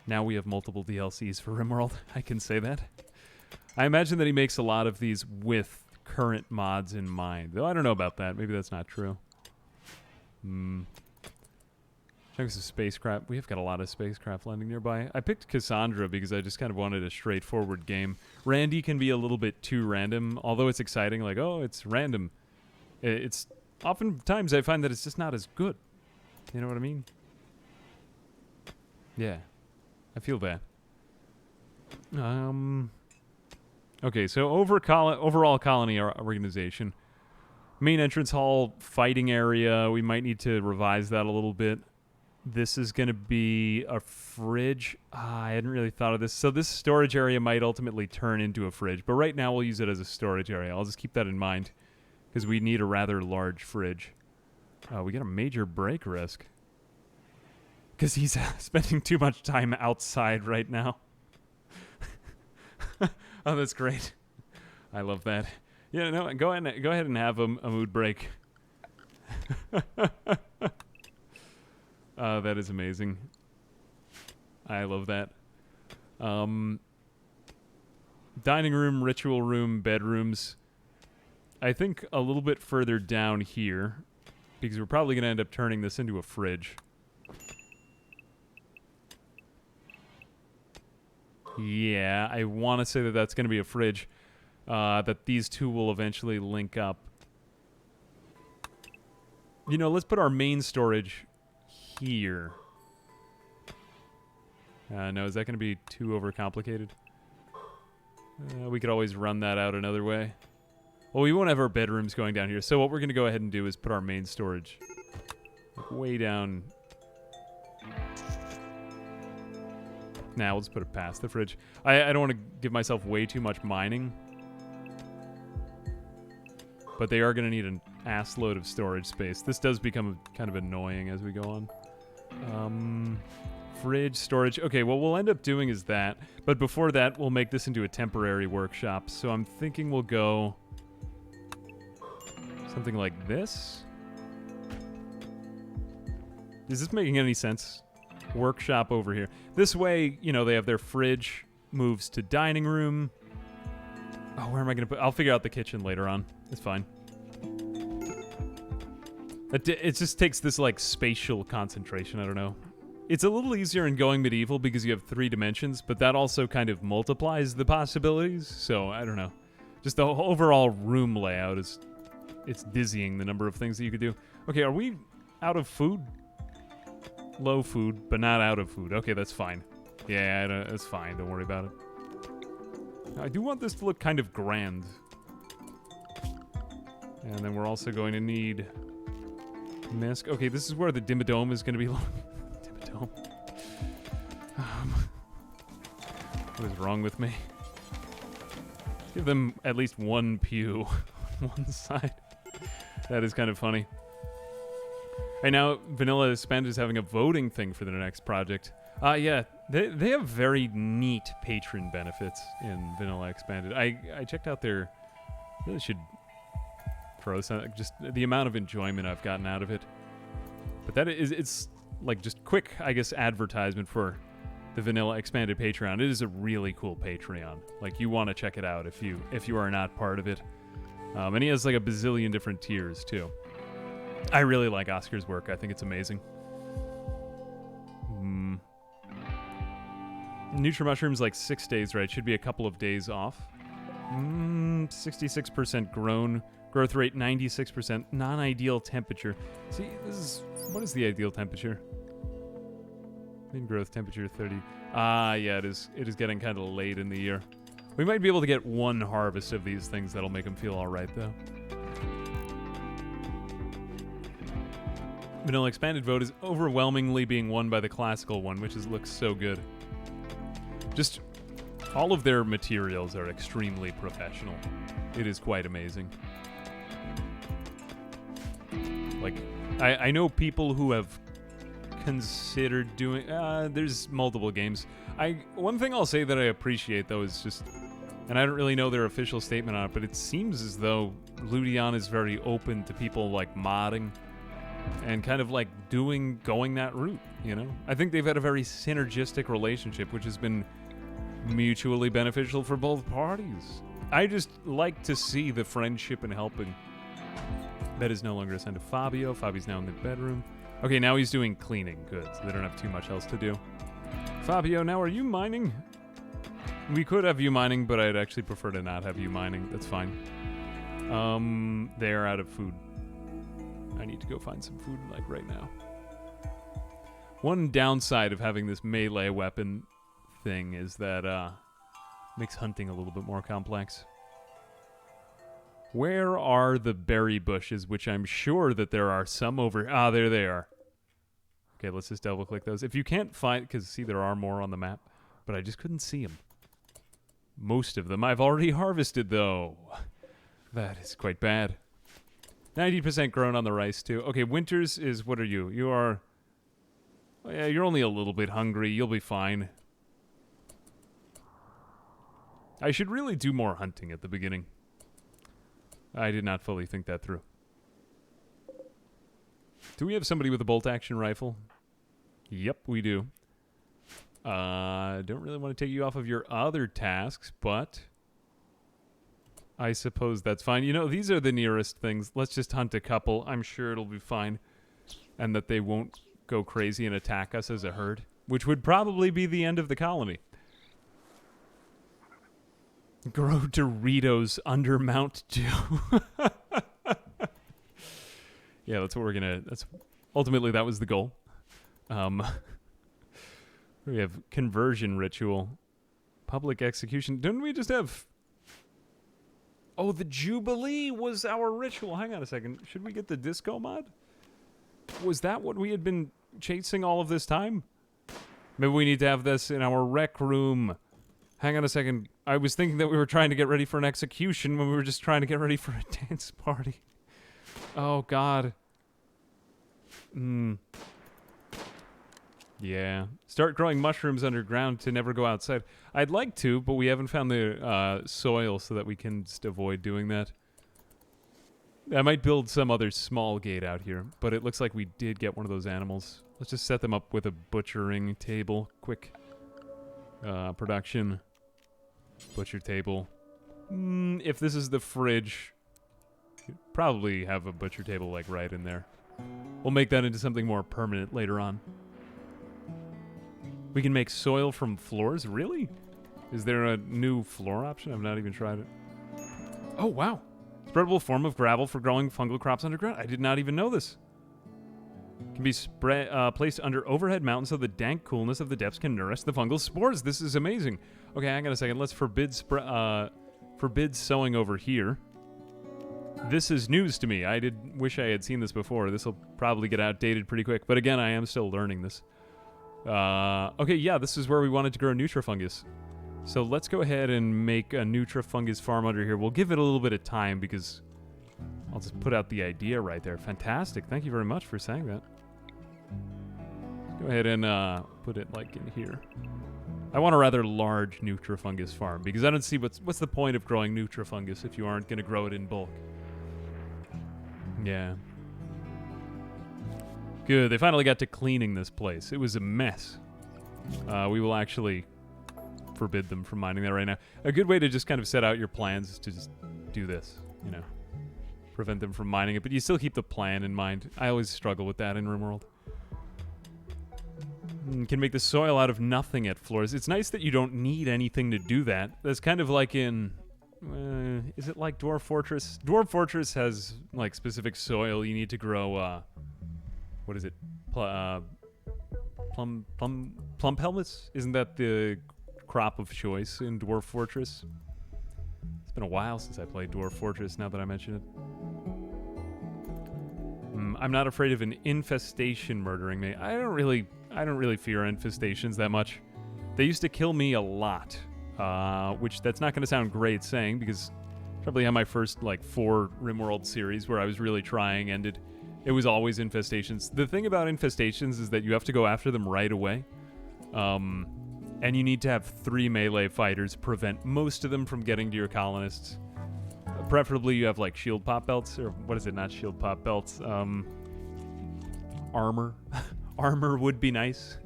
Speaker 1: Now we have multiple DLCs for Rimworld. I can say that. I imagine that he makes a lot of these with current mods in mind. Though I don't know about that. Maybe that's not true. Chunks of spacecraft. We have got a lot of spacecraft landing nearby. I picked Cassandra because I just kind of wanted a straightforward game. Randy can be a little bit too random, although it's exciting. Like, oh, it's random. It's oftentimes I find that it's just not as good. You know what I mean? Yeah, I feel that. Okay, so overall colony organization. Main entrance hall, fighting area. We might need to revise that a little bit. This is going to be a fridge. I hadn't really thought of this. So this storage area might ultimately turn into a fridge. But right now we'll use it as a storage area. I'll just keep that in mind. Because we need a rather large fridge. We got a major break risk. Because he's spending too much time outside right now. Oh, that's great. I love that. Yeah, no, go ahead and have a mood break. That is amazing. I love that. Dining room, ritual room, bedrooms. I think a little bit further down here, because we're probably going to end up turning this into a fridge. Yeah, I want to say that that's going to be a fridge. That these two will eventually link up. You know, let's put our main storage here. No, is that going to be too overcomplicated? We could always run that out another way. Well, we won't have our bedrooms going down here. So what we're going to go ahead and do is put our main storage like way down. Now we'll just put it past the fridge. I don't want to give myself way too much mining. But they are going to need an ass load of storage space. This does become kind of annoying as we go on. Fridge, storage. Okay, what we'll end up doing is that. But before that, we'll make this into a temporary workshop. So I'm thinking we'll go something like this. Is this making any sense? Workshop over here. This way, you know, they have their fridge, moves to dining room. Oh, where am I going to put... I'll figure out the kitchen later on. It's fine. It just takes this, like, spatial concentration. I don't know. It's a little easier in going medieval because you have 3 dimensions, but that also kind of multiplies the possibilities. So, I don't know. Just the overall room layout is... It's dizzying, the number of things that you could do. Okay, are we out of food? Low food, but not out of food. Okay, that's fine. Yeah, that's fine. Don't worry about it. I do want this to look kind of grand. And then we're also going to need Misk. Okay, this is where the Dimmadome is going to be. Dimmadome. What is wrong with me? Give them at least one pew on one side. That is kind of funny. Right now, Vanilla Expanded is having a voting thing for their next project. Yeah, they have very neat patron benefits in Vanilla Expanded. I checked out their... Really should throw some... Just the amount of enjoyment I've gotten out of it. But that is... It's like just quick, I guess, advertisement for the Vanilla Expanded Patreon. It is a really cool Patreon. Like, you want to check it out if you are not part of it. And he has like a bazillion different tiers, too. I really like Oscar's work. I think it's amazing. Nutrimushrooms like 6 days, right? Should be a couple of days off. 66% grown. Growth rate 96%. Non-ideal temperature. See, what is the ideal temperature? Mean growth temperature 30. Yeah, it is getting kind of late in the year. We might be able to get one harvest of these things that'll make them feel all right, though. Vanilla Expanded vote is overwhelmingly being won by the classical one, which looks so good. Just all of their materials are extremely professional. It is quite amazing. Like, I know people who have considered doing... there's multiple games. One thing I'll say that I appreciate, though, is just... And I don't really know their official statement on it, but it seems as though Ludion is very open to people, like, modding and kind of, like, going that route, you know? I think they've had a very synergistic relationship, which has been mutually beneficial for both parties. I just like to see the friendship and helping. That is no longer assigned to Fabio. Fabio's now in the bedroom. Okay, now he's doing cleaning. Good, so they don't have too much else to do. Fabio, now are you mining? We could have you mining, but I'd actually prefer to not have you mining. That's fine. They're out of food. I need to go find some food, like, right now. One downside of having this melee weapon thing is that, makes hunting a little bit more complex. Where are the berry bushes, which I'm sure that there are some over... Ah, there they are. Okay, let's just double-click those. If you can't find... Because, see, there are more on the map, but I just couldn't see them. Most of them I've already harvested, though. That is quite bad. 90% grown on the rice, too. Okay, Winters is... What are you? You are... Oh, yeah, you're only a little bit hungry. You'll be fine. I should really do more hunting at the beginning. I did not fully think that through. Do we have somebody with a bolt-action rifle? Yep, we do. Don't really want to take you off of your other tasks, but I suppose that's fine. You know, these are the nearest things. Let's just hunt a couple. I'm sure it'll be fine. And that they won't go crazy and attack us as a herd, which would probably be the end of the colony. Grow Doritos under Mount Dew. Yeah, that's what we're gonna... Ultimately, that was the goal. We have conversion ritual. Public execution. Didn't we just have... Oh, the Jubilee was our ritual. Hang on a second. Should we get the disco mod? Was that what we had been chasing all of this time? Maybe we need to have this in our rec room. Hang on a second. I was thinking that we were trying to get ready for an execution when we were just trying to get ready for a dance party. Oh, God. Yeah. Start growing mushrooms underground to never go outside. I'd like to, but we haven't found the soil so that we can just avoid doing that. I might build some other small gate out here, but it looks like we did get one of those animals. Let's just set them up with a butchering table. Quick. Production. Butcher table. If this is the fridge, probably have a butcher table like right in there. We'll make that into something more permanent later on. We can make soil from floors? Really? Is there a new floor option? I've not even tried it. Oh, wow. Spreadable form of gravel for growing fungal crops underground. I did not even know this. Can be placed under overhead mountains so the dank coolness of the depths can nourish the fungal spores. This is amazing. Okay, hang on a second. Let's forbid sowing over here. This is news to me. I did wish I had seen this before. This will probably get outdated pretty quick. But again, I am still learning this. Okay, yeah, this is where we wanted to grow Nutrifungus. So let's go ahead and make a Nutrifungus farm under here. We'll give it a little bit of time because I'll just put out the idea right there. Fantastic. Thank you very much for saying that. Go ahead and put it like in here. I want a rather large Nutrifungus farm because I don't see what's the point of growing Nutrifungus if you aren't going to grow it in bulk. Yeah. Good. They finally got to cleaning this place. It was a mess. We will actually forbid them from mining that right now. A good way to just kind of set out your plans is to just do this, you know. Prevent them from mining it, but you still keep the plan in mind. I always struggle with that in Rimworld. Can make the soil out of nothing at floors. It's nice that you don't need anything to do that. That's kind of like in... is it like Dwarf Fortress? Dwarf Fortress has, like, specific soil you need to grow, what is it? Plum helmets? Isn't that the crop of choice in Dwarf Fortress? It's been a while since I played Dwarf Fortress, now that I mention it. I'm not afraid of an infestation murdering me. I don't really fear infestations that much. They used to kill me a lot, which that's not going to sound great saying because probably how my first, like, 4 Rimworld series where I was really trying ended. It was always infestations. The thing about infestations is that you have to go after them right away. And you need to have 3 melee fighters prevent most of them from getting to your colonists. Preferably you have, like, shield pop belts, or what is it, not shield pop belts, armor. Armor would be nice.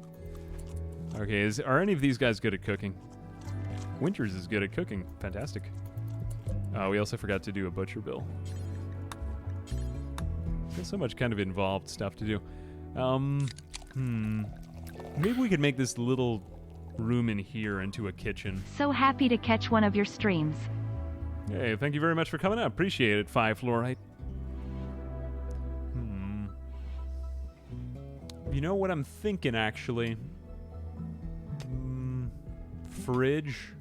Speaker 1: Okay, are any of these guys good at cooking? Winters is good at cooking. Fantastic. We also forgot to do a butcher bill. There's so much kind of involved stuff to do. Maybe we could make this little room in here into a kitchen.
Speaker 2: So happy to catch one of your streams.
Speaker 1: Hey, thank you very much for coming out. Appreciate it, 5 Fluorite. You know what I'm thinking, actually? Fridge.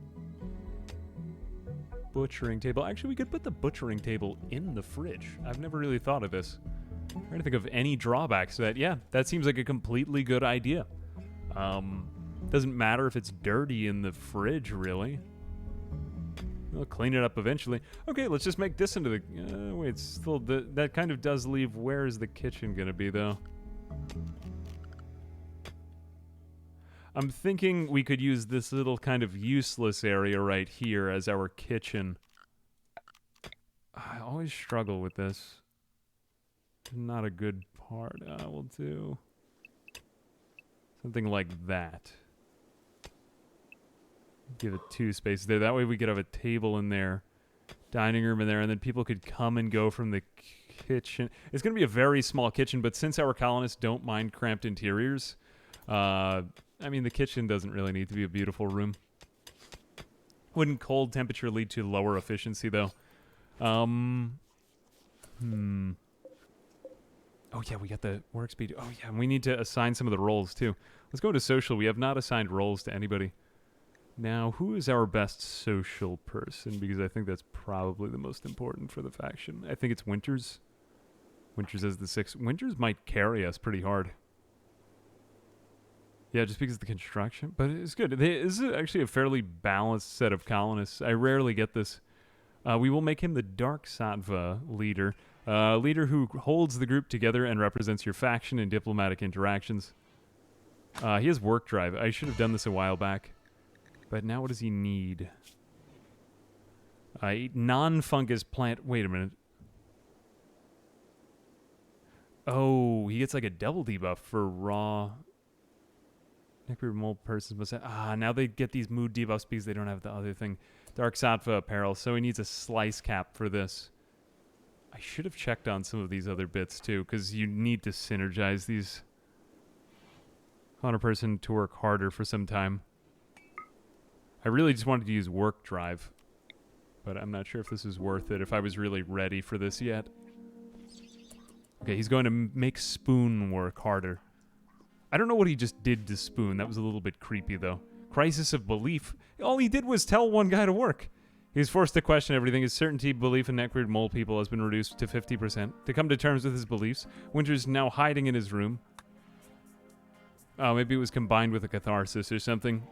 Speaker 1: Butchering table. Actually, we could put the butchering table in the fridge. I've never really thought of this. I'm trying to think of any drawbacks to that. Yeah, that seems like a completely good idea. Doesn't matter if it's dirty in the fridge, really. We'll clean it up eventually. Okay, let's just make this into the... wait, still... that kind of does leave... Where is the kitchen going to be, though? I'm thinking we could use this little kind of useless area right here as our kitchen. I always struggle with this. Not a good part. We'll do something like that. Give it 2 spaces there. That way we could have a table in there, dining room in there, and then people could come and go from the kitchen. It's going to be a very small kitchen, but since our colonists don't mind cramped interiors, I mean, the kitchen doesn't really need to be a beautiful room. Wouldn't cold temperature lead to lower efficiency, though? Oh, yeah, we got the work speed. Oh, yeah, and we need to assign some of the roles, too. Let's go to social. We have not assigned roles to anybody. Now, who is our best social person? Because I think that's probably the most important for the faction. I think it's Winters. Winters as the 6th. Winters might carry us pretty hard. Yeah, just because of the construction. But it's good. This is actually a fairly balanced set of colonists. I rarely get this. We will make him the Dark Sattva leader. Leader who holds the group together and represents your faction in diplomatic interactions. He has work drive. I should have done this a while back. But now what does he need? Non-fungus plant... Wait a minute. Oh, he gets like a double debuff for raw... Neckbeard mold persons must have... now they get these mood debuffs because they don't have the other thing. Dark Sattva apparel, so he needs a slice cap for this. I should have checked on some of these other bits too, because you need to synergize these. I want a person to work harder for some time. I really just wanted to use work drive, but I'm not sure if this is worth it, if I was really ready for this yet. Okay, he's going to make Spoon work harder. I don't know what he just did to Spoon. That was a little bit creepy, though. Crisis of belief. All he did was tell one guy to work. He was forced to question everything. His certainty belief in Neckbeard mole people has been reduced to 50%. To come to terms with his beliefs, Winter's now hiding in his room. Oh, maybe it was combined with a catharsis or something.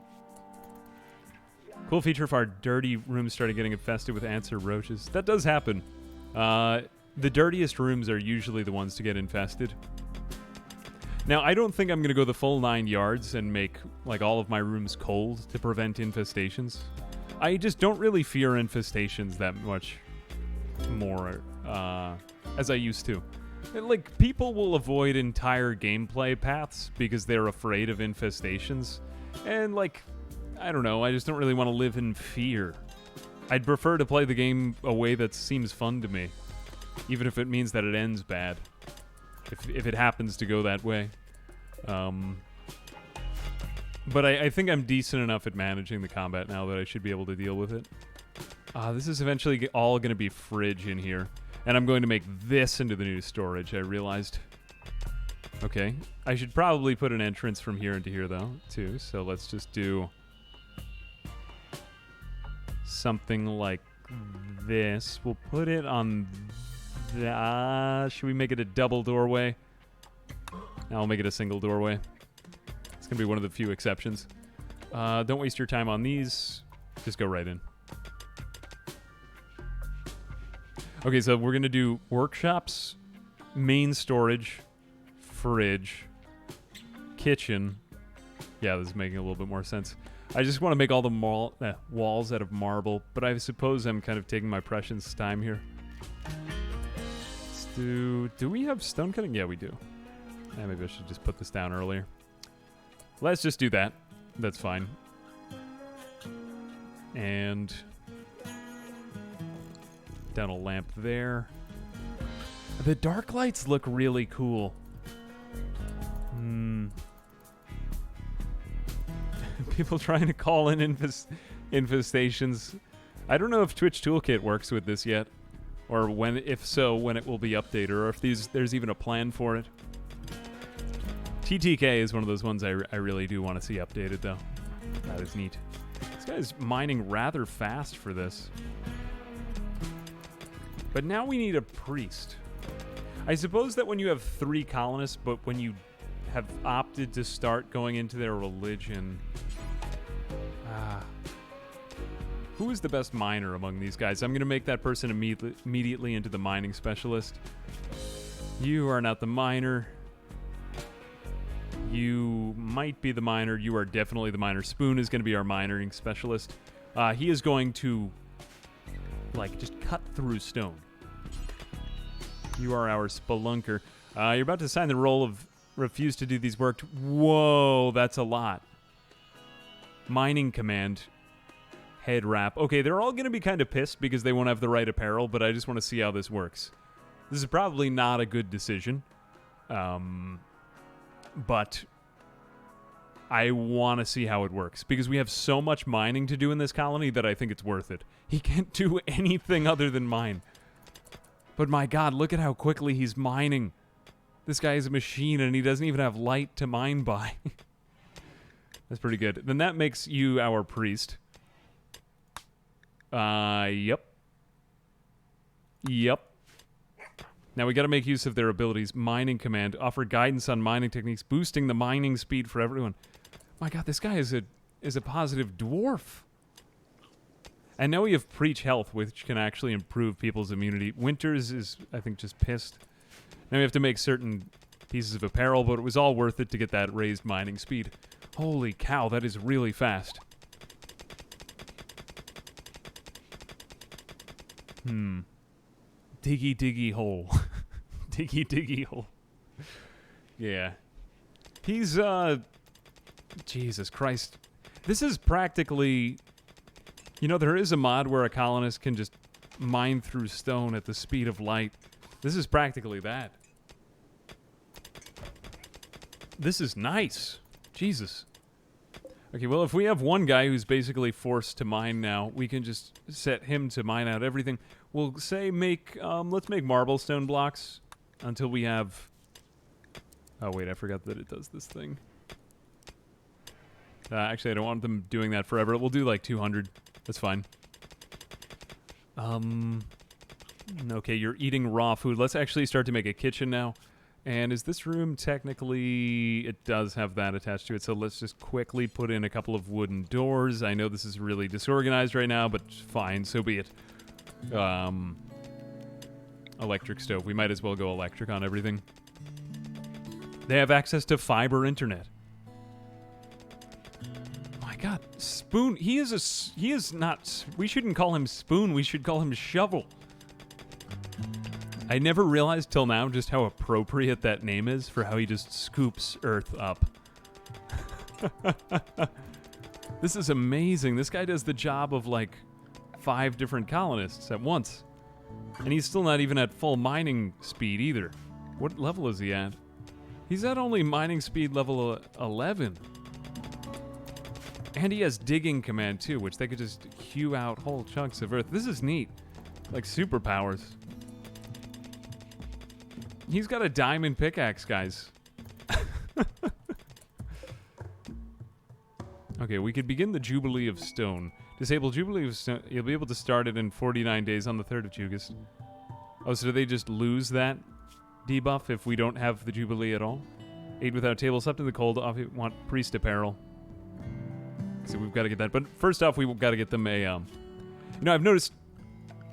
Speaker 1: Cool feature if our dirty rooms started getting infested with ants or roaches. That does happen. The dirtiest rooms are usually the ones to get infested. Now, I don't think I'm going to go the full 9 yards and make, like, all of my rooms cold to prevent infestations. I just don't really fear infestations that much more as I used to. Like, people will avoid entire gameplay paths because they're afraid of infestations. And, like, I don't know, I just don't really want to live in fear. I'd prefer to play the game a way that seems fun to me, even if it means that it ends bad. If it happens to go that way. But I think I'm decent enough at managing the combat now that I should be able to deal with it. This is eventually all going to be fridge in here. And I'm going to make this into the new storage, I realized. Okay. I should probably put an entrance from here into here, though, too. So let's just do something like this. We'll put it on... should we make it a double doorway? I'll make it a single doorway. It's going to be one of the few exceptions. Don't waste your time on these. Just go right in. Okay, so we're going to do workshops, main storage, fridge, kitchen. Yeah, this is making a little bit more sense. I just want to make all the walls out of marble, but I suppose I'm kind of taking my precious time here. Do we have stone cutting? Yeah, we do. Maybe I should just put this down earlier. Let's just do that. That's fine. And down a lamp there. The dark lights look really cool. People trying to call in infestations. I don't know if Twitch Toolkit works with this yet, or when, if so, when it will be updated, or if there's even a plan for it. TTK is one of those ones I really do want to see updated, though. That is neat. This guy's mining rather fast for this. But now we need a priest. I suppose that when you have 3 colonists, but when you have opted to start going into their religion... who is the best miner among these guys? I'm going to make that person immediately into the mining specialist. You are not the miner. You might be the miner. You are definitely the miner. Spoon is going to be our mining specialist. He is going to, like, just cut through stone. You are our spelunker. You're about to sign the role of refuse to do these work. Whoa, that's a lot. Mining command. Head wrap. Okay, they're all going to be kind of pissed because they won't have the right apparel, but I just want to see how this works. This is probably not a good decision. But I want to see how it works because we have so much mining to do in this colony that I think it's worth it. He can't do anything other than mine. But my God, look at how quickly he's mining. This guy is a machine and he doesn't even have light to mine by. That's pretty good. Then that makes you our priest. Yep. Now we got to make use of their abilities. Mining command. Offer guidance on mining techniques. Boosting the mining speed for everyone. My God, this guy is a positive dwarf. And now we have Preach Health, which can actually improve people's immunity. Winters is, I think, just pissed. Now we have to make certain pieces of apparel, but it was all worth it to get that raised mining speed. Holy cow, that is really fast. Diggy hole. diggy hole. Yeah. He's, Jesus Christ. This is practically... You know, there is a mod where a colonist can just mine through stone at the speed of light. This is practically that. This is nice. Jesus. Okay, well, if we have one guy who's basically forced to mine now, we can just set him to mine out everything. We'll say let's make marble stone blocks until we have... Oh, wait, I forgot that it does this thing. Actually, I don't want them doing that forever. We'll do like 200. That's fine. Okay, you're eating raw food. Let's actually start to make a kitchen now. And is this room technically... It does have that attached to it, so let's just quickly put in a couple of wooden doors. I know this is really disorganized right now, but fine, so be it. Electric stove. We might as well go electric on everything. They have access to fiber internet. My God, Spoon. He is not... We shouldn't call him Spoon. We should call him Shovel. I never realized till now just how appropriate that name is for how he just scoops earth up. This is amazing. This guy does the job of like 5 different colonists at once. And he's still not even at full mining speed either. What level is he at? He's at only mining speed level 11. And he has digging command too, which they could just hew out whole chunks of earth. This is neat. Like superpowers. He's got a diamond pickaxe, guys. Okay, we could begin the Jubilee of Stone. Disable Jubilee of Stone. You'll be able to start it in 49 days on the 3rd of August. Oh, so do they just lose that debuff if we don't have the Jubilee at all? Aid without table, slept in the cold. Off, you want priest apparel. So we've got to get that. But first off, we've got to get them a... You know, I've noticed...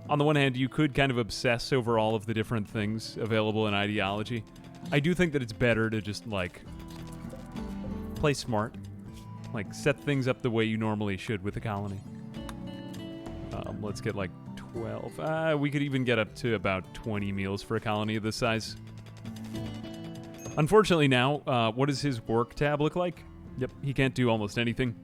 Speaker 1: On the one hand, you could kind of obsess over all of the different things available in ideology. I do think that it's better to just, like, play smart. Like, set things up the way you normally should with a colony. Let's get, like, 12. We could even get up to about 20 meals for a colony of this size. Unfortunately now, what does his work tab look like? Yep, he can't do almost anything.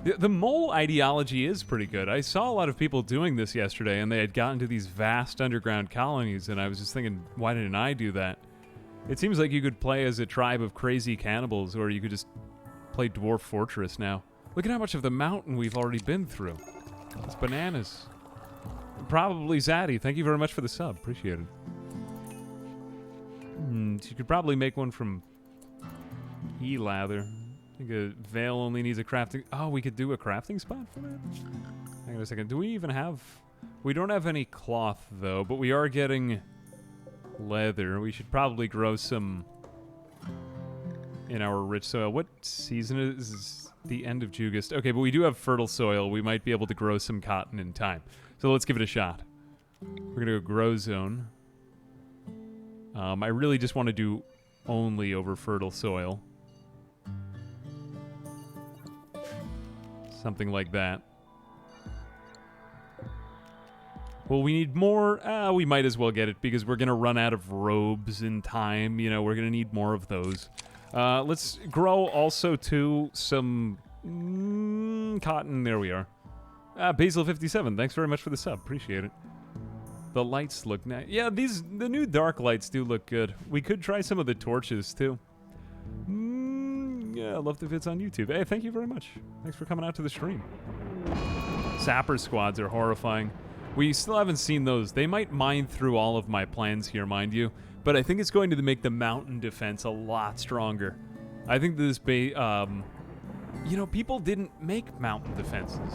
Speaker 1: The mole ideology is pretty good. I saw a lot of people doing this yesterday, and they had gotten to these vast underground colonies, and I was just thinking, why didn't I do that? It seems like you could play as a tribe of crazy cannibals, or you could just play Dwarf Fortress now. Look at how much of the mountain we've already been through. It's bananas. Probably Zaddy. Thank you very much for the sub. Appreciate it. So you could probably make one from E-lather. I think a veil only needs a crafting... Oh, we could do a crafting spot for that? Hang on a second. Do we even have... We don't have any cloth, though, but we are getting leather. We should probably grow some in our rich soil. What season is the end of Jugust? Okay, but we do have fertile soil. We might be able to grow some cotton in time. So let's give it a shot. We're going to go grow zone. I really just want to do only over fertile soil. Something like that. Well, we need more. We might as well get it because we're going to run out of robes in time. You know, we're going to need more of those. Let's grow also, too, some cotton. There we are. Basil57, thanks very much for the sub. Appreciate it. The lights look nice. Yeah, the new dark lights do look good. We could try some of the torches, too. Yeah, I love if it's on YouTube. Hey, thank you very much. Thanks for coming out to the stream. Sapper squads are horrifying. We still haven't seen those. They might mine through all of my plans here, mind you. But I think it's going to make the mountain defense a lot stronger. I think this you know, people didn't make mountain defenses.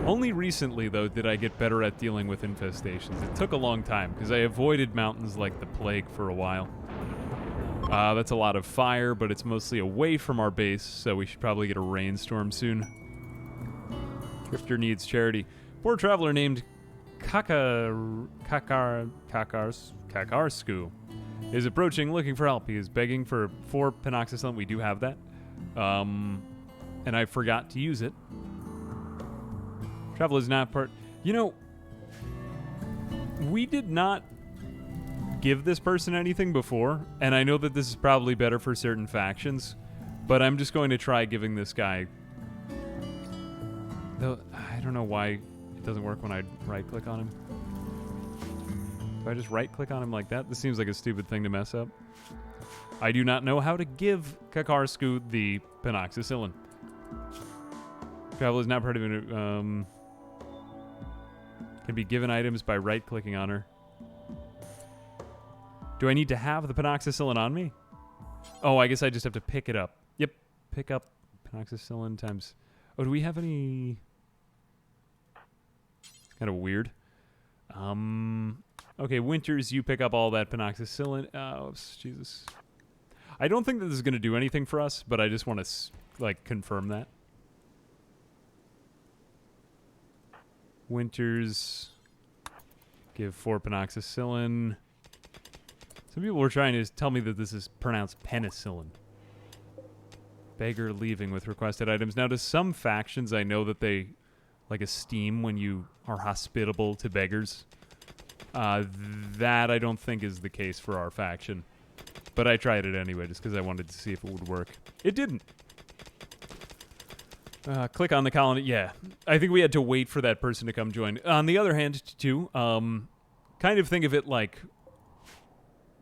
Speaker 1: Only recently, though, did I get better at dealing with infestations. It took a long time, because I avoided mountains like the plague for a while. That's a lot of fire, but it's mostly away from our base, so we should probably get a rainstorm soon. Drifter needs charity. Poor traveler named Kakarsku is approaching looking for help. He is begging for 4 penoxycyllin. We do have that. And I forgot to use it. Travel is not part... You know, we did not give this person anything before, and I know that this is probably better for certain factions, but I'm just going to try giving this guy... Though, I don't know why it doesn't work when I right-click on him. Do I just right-click on him like that? This seems like a stupid thing to mess up. I do not know how to give Kakarsku the penoxycyllin. Travel is not part of it. Can be given items by right-clicking on her. Do I need to have the penoxycyllin on me? Oh, I guess I just have to pick it up. Yep, pick up penoxycyllin times... Oh, do we have any... Kind of weird. Okay, Winters, you pick up all that penoxycyllin. Oh, Jesus. I don't think that this is going to do anything for us, but I just want to, like, confirm that. Winters, give 4 penoxycyllin. Some people were trying to tell me that this is pronounced penicillin. Beggar leaving with requested items. Now, to some factions, I know that they, like, esteem when you are hospitable to beggars. That I don't think is the case for our faction. But I tried it anyway, just because I wanted to see if it would work. It didn't. Click on the colony. Yeah, I think we had to wait for that person to come join. On the other hand, too, kind of think of it like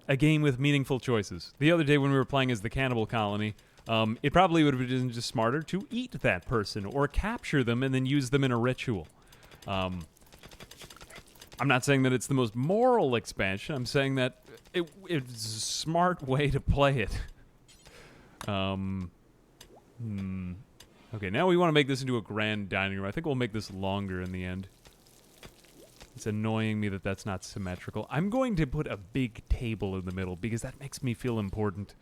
Speaker 1: a game with meaningful choices. The other day when we were playing as the cannibal colony, it probably would have been just smarter to eat that person or capture them and then use them in a ritual. I'm not saying that it's the most moral expansion. I'm saying that it's a smart way to play it. Okay, now we want to make this into a grand dining room. I think we'll make this longer in the end. It's annoying me that that's not symmetrical. I'm going to put a big table in the middle because that makes me feel important.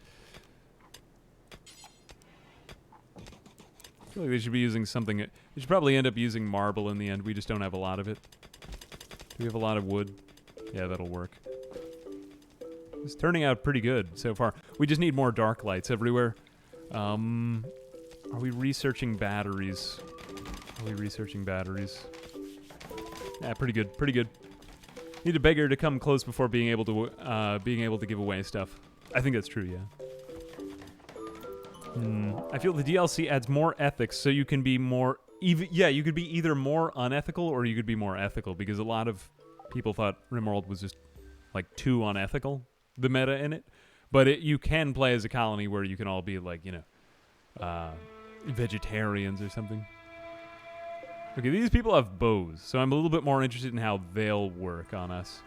Speaker 1: I feel like they should be using something... They should probably end up using marble in the end. We just don't have a lot of it. Do we have a lot of wood? Yeah, that'll work. It's turning out pretty good so far. We just need more dark lights everywhere. Are we researching batteries? Are we researching batteries? Yeah, pretty good, pretty good. Need a beggar to come close before being able to give away stuff. I think that's true, yeah. I feel the DLC adds more ethics, so you can be more... Yeah, you could be either more unethical or you could be more ethical, because a lot of people thought Rimworld was just, like, too unethical, the meta in it. But you can play as a colony where you can all be, like, you know, vegetarians or something. Okay, these people have bows, so I'm a little bit more interested in how they'll work on us.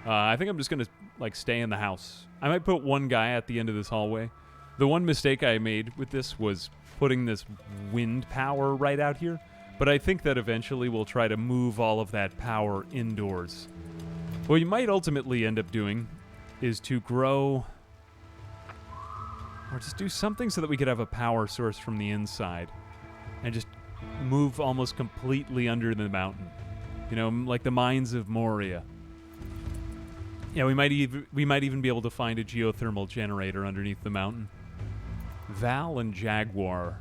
Speaker 1: I think I'm just gonna like stay in the house. I might put one guy at the end of this hallway. The one mistake I made with this was putting this wind power right out here, but I think that eventually we'll try to move all of that power indoors. What you might ultimately end up doing is to grow, or just do something so that we could have a power source from the inside and just move almost completely under the mountain. You know, like the mines of Moria. Yeah, we might even be able to find a geothermal generator underneath the mountain. Val and Jaguar.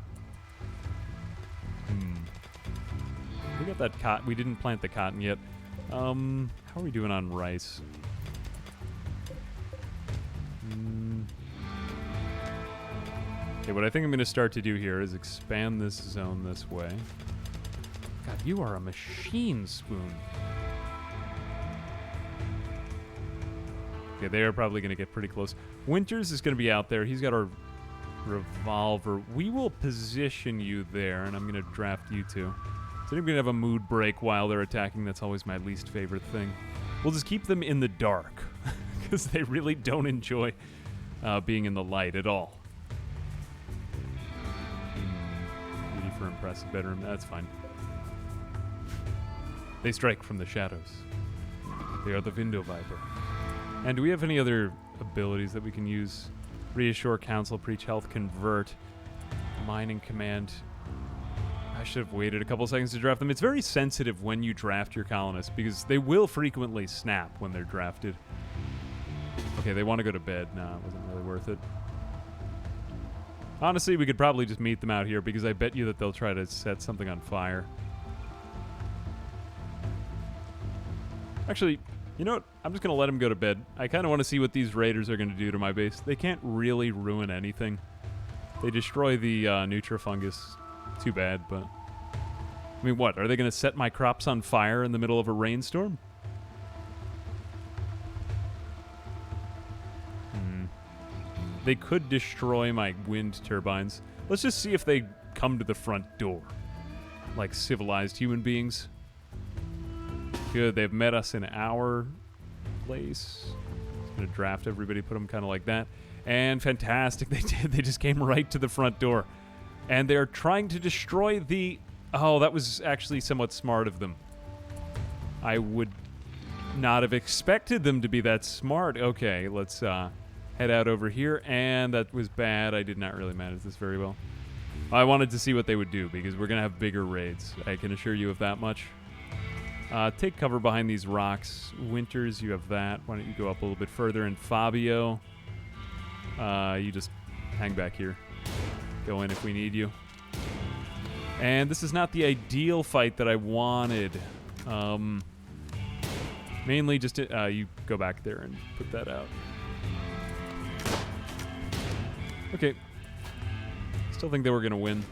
Speaker 1: We got that cotton. We didn't plant the cotton yet. How are we doing on rice? Okay, what I think I'm going to start to do here is expand this zone this way. God, you are a machine, Spoon. Okay, they are probably going to get pretty close. Winters is going to be out there. He's got a revolver. We will position you there, and I'm going to draft you two. So I'm going to have a mood break while they're attacking. That's always my least favorite thing. We'll just keep them in the dark, because they really don't enjoy being in the light at all. Ready for impressive bedroom. That's fine. They strike from the shadows. They are the window viper. And do we have any other abilities that we can use? Reassure, counsel, preach, health, convert, mining command. I should have waited a couple seconds to draft them. It's very sensitive when you draft your colonists because they will frequently snap when they're drafted. Okay, they want to go to bed. Nah, it wasn't really worth it. Honestly, we could probably just meet them out here because I bet you that they'll try to set something on fire. Actually, you know what? I'm just going to let them go to bed. I kind of want to see what these raiders are going to do to my base. They can't really ruin anything. They destroy the Nutrifungus. Too bad, but... I mean, what? Are they going to set my crops on fire in the middle of a rainstorm? They could destroy my wind turbines. Let's just see if they come to the front door. Like civilized human beings. Good, they've met us in our place. Just going to draft everybody, put them kind of like that. And fantastic, they did. They just came right to the front door. And they're trying to destroy the... Oh, that was actually somewhat smart of them. I would not have expected them to be that smart. Okay, let's head out over here. And that was bad. I did not really manage this very well. I wanted to see what they would do because we're going to have bigger raids. I can assure you of that much. Take cover behind these rocks. Winters, you have that. Why don't you go up a little bit further? And Fabio, you just hang back here. Go in if we need you. And this is not the ideal fight that I wanted. Mainly just to, you go back there and put that out. Okay. Still think they were going to win.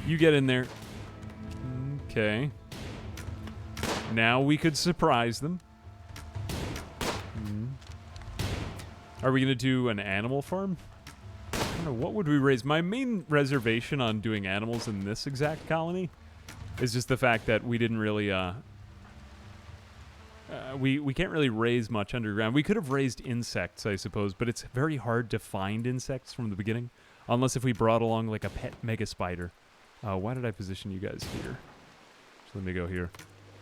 Speaker 1: You get in there. Okay. Now we could surprise them. Are we going to do an animal farm? I don't know. What would we raise? My main reservation on doing animals in this exact colony is just the fact that we didn't really... we can't really raise much underground. We could have raised insects, I suppose, but it's very hard to find insects from the beginning. Unless if we brought along like a pet mega spider. Why did I position you guys here? So let me go here.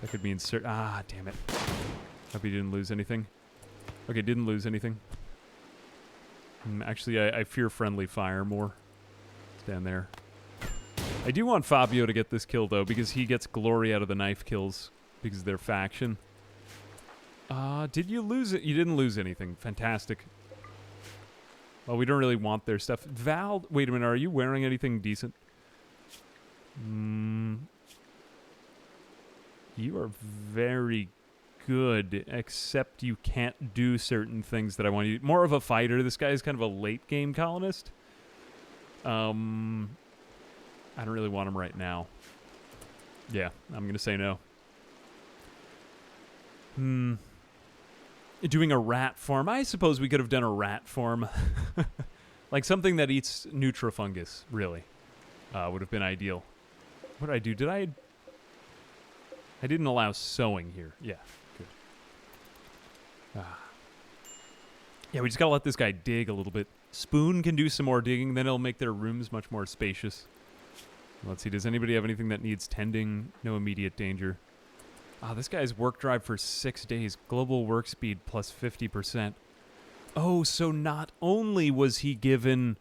Speaker 1: That could mean... Ah, damn it. Hope you didn't lose anything. Okay, didn't lose anything. Actually, I fear friendly fire more. Stand there. I do want Fabio to get this kill, though, because he gets glory out of the knife kills because of their faction. Did you lose it? You didn't lose anything. Fantastic. Well, we don't really want their stuff. Val, wait a minute. Are you wearing anything decent? You are very good, except you can't do certain things that I want you to. More of a fighter. This guy is kind of a late game colonist. I don't really want him right now. Yeah, I'm going to say no. Doing a rat farm. I suppose we could have done a rat farm. Like something that eats Nutrifungus, really, would have been ideal. What did I do? I didn't allow sowing here. Yeah, good. Yeah, we just gotta let this guy dig a little bit. Spoon can do some more digging, then it'll make their rooms much more spacious. Let's see, does anybody have anything that needs tending? No immediate danger. This guy's work drive for 6 days. Global work speed plus 50%. Oh, so not only was he given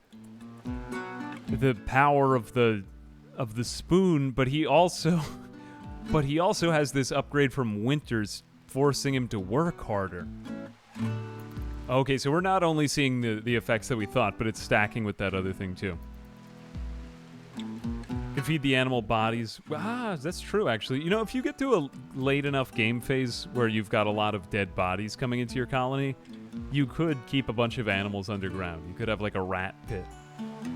Speaker 1: the power of the spoon, but he also has this upgrade from Winters, forcing him to work harder. Okay, so we're not only seeing the effects that we thought, but it's stacking with that other thing too. Can feed the animal bodies. That's true, actually. You know, if you get to a late enough game phase where you've got a lot of dead bodies coming into your colony, you could keep a bunch of animals underground. You could have like a rat pit.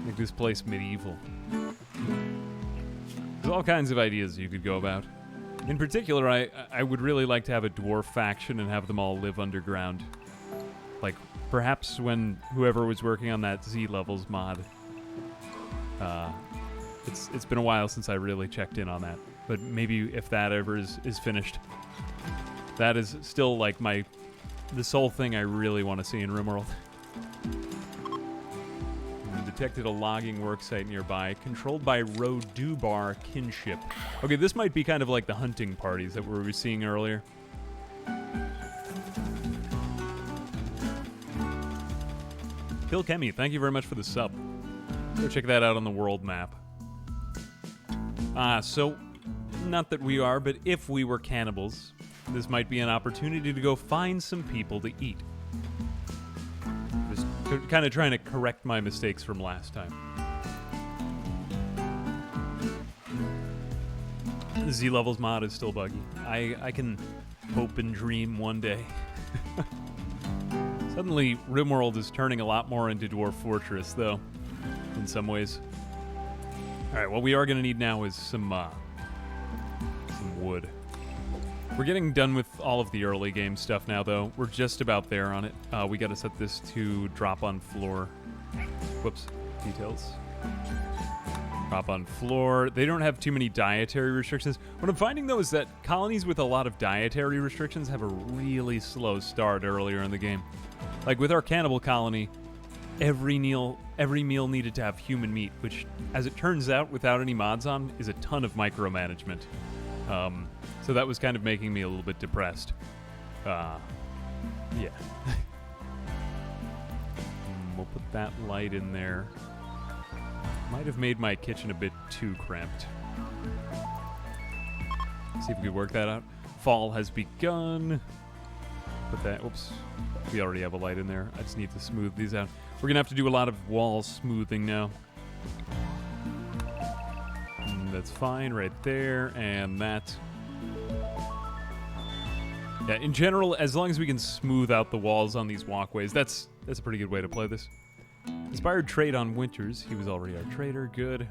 Speaker 1: Make this place medieval. There's all kinds of ideas you could go about. In particular, I would really like to have a dwarf faction and have them all live underground. Like, perhaps when whoever was working on that Z levels mod, it's been a while since I really checked in on that. But maybe if that ever is finished, that is still like the sole thing I really want to see in Rimworld. Detected a logging worksite nearby, controlled by Rodubar kinship. Okay, this might be kind of like the hunting parties that we were seeing earlier. Kilkemi, thank you very much for the sub. Go check that out on the world map. So, not that we are, but if we were cannibals, this might be an opportunity to go find some people to eat. Just kind of trying to correct my mistakes from last time. The Z levels mod is still buggy. I can hope and dream one day. Suddenly, Rimworld is turning a lot more into Dwarf Fortress, though, in some ways. All right, what we are going to need now is some wood. We're getting done with all of the early game stuff now, though. We're just about there on it. We got to set this to drop on floor. Whoops, details. Drop on floor. They don't have too many dietary restrictions. What I'm finding, though, is that colonies with a lot of dietary restrictions have a really slow start earlier in the game. Like with our cannibal colony, every meal needed to have human meat, which, as it turns out, without any mods on, is a ton of micromanagement. So that was kind of making me a little bit depressed. Yeah. We'll put that light in there. Might have made my kitchen a bit too cramped. See if we can work that out. Fall has begun. Put that, oops. We already have a light in there. I just need to smooth these out. We're going to have to do a lot of wall smoothing now. That's fine right there, and that. Yeah, in general, as long as we can smooth out the walls on these walkways, that's a pretty good way to play this. Inspired trade on Winters. He was already our trader. Good.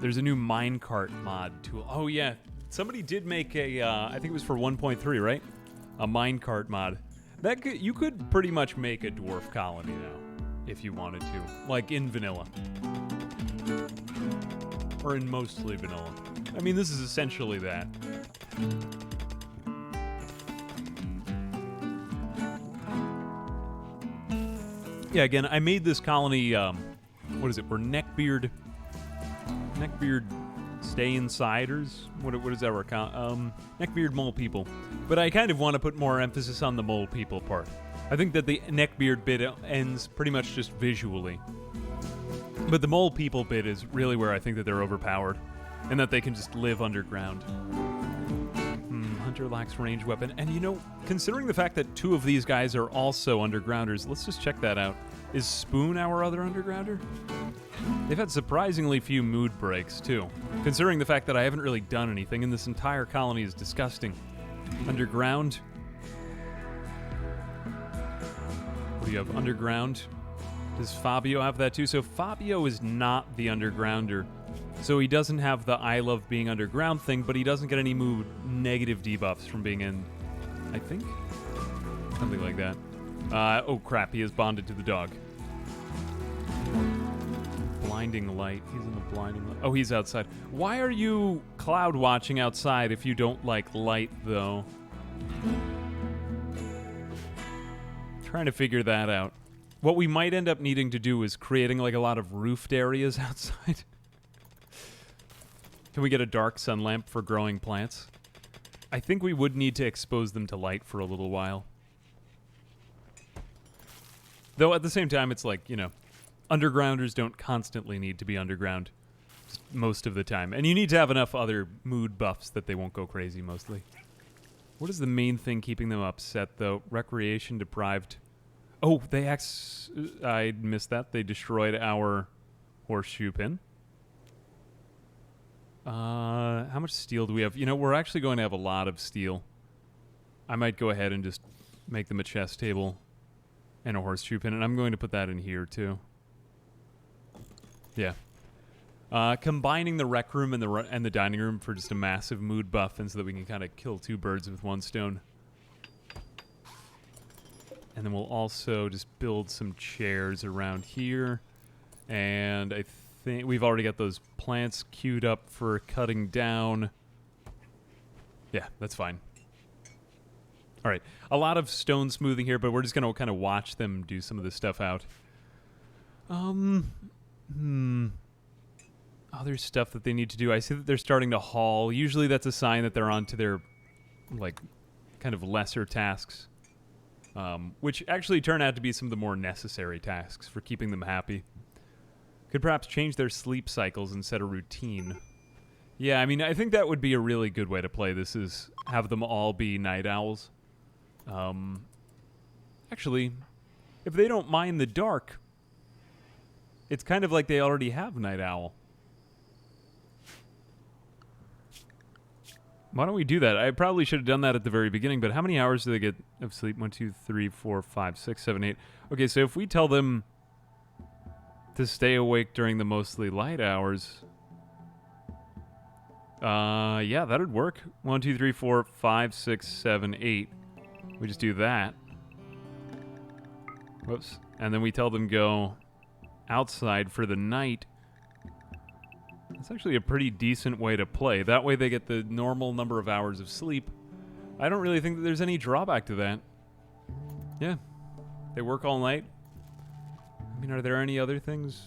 Speaker 1: There's a new minecart mod tool. Oh, yeah. Somebody did make a, I think it was for 1.3, right? A minecart mod. You could pretty much make a dwarf colony now, if you wanted to. Like in vanilla. Or in mostly vanilla. I mean, this is essentially that. Yeah, again, I made this colony, what is it? We're Neckbeard stay insiders? What is that we're Neckbeard mole people. But I kind of want to put more emphasis on the mole people part. I think that the Neckbeard bit ends pretty much just visually. But the mole people bit is really where I think that they're overpowered. And that they can just live underground. Hunter lacks range weapon. And you know, considering the fact that 2 of these guys are also undergrounders, let's just check that out. Is Spoon our other undergrounder? They've had surprisingly few mood breaks, too. Considering the fact that I haven't really done anything, and this entire colony is disgusting. Underground. What do you have? Underground. Does Fabio have that, too? So Fabio is not the undergrounder. So he doesn't have the I love being underground thing, but he doesn't get any mood negative debuffs from being in, I think? Something like that. Oh crap, he is bonded to the dog. Blinding light. He's in the blinding light. Oh, he's outside. Why are you cloud watching outside if you don't like light, though? Trying to figure that out. What we might end up needing to do is creating like a lot of roofed areas outside. Can we get a dark sun lamp for growing plants? I think we would need to expose them to light for a little while. Though at the same time, it's like, you know, undergrounders don't constantly need to be underground just most of the time. And you need to have enough other mood buffs that they won't go crazy mostly. What is the main thing keeping them upset, though? Recreation deprived. Oh, I missed that. They destroyed our horseshoe pin. How much steel do we have? You know, we're actually going to have a lot of steel. I might go ahead and just make them a chest table and a horseshoe pin, and I'm going to put that in here, too. Yeah. Combining the rec room and the dining room for just a massive mood buff, and so that we can kind of kill two birds with one stone. And then we'll also just build some chairs around here. And I think we've already got those plants queued up for cutting down. Yeah, that's fine. All right. A lot of stone smoothing here, but we're just going to kind of watch them do some of this stuff out. Other stuff that they need to do. I see that they're starting to haul. Usually that's a sign that they're on to their, like, kind of lesser tasks. Which actually turn out to be some of the more necessary tasks for keeping them happy. Could perhaps change their sleep cycles and set a routine. Yeah, I mean, I think that would be a really good way to play this, is have them all be night owls. Actually, if they don't mind the dark, it's kind of like they already have night owl. Why don't we do that? I probably should have done that at the very beginning, but how many hours do they get of sleep? 1, 2, 3, 4, 5, 6, 7, 8. Okay, so if we tell them to stay awake during the mostly light hours, yeah, that'd work. 1, 2, 3, 4, 5, 6, 7, 8. We just do that. Whoops. And then we tell them go outside for the night. It's actually a pretty decent way to play. That way they get the normal number of hours of sleep. I don't really think that there's any drawback to that. Yeah. They work all night. I mean, are there any other things?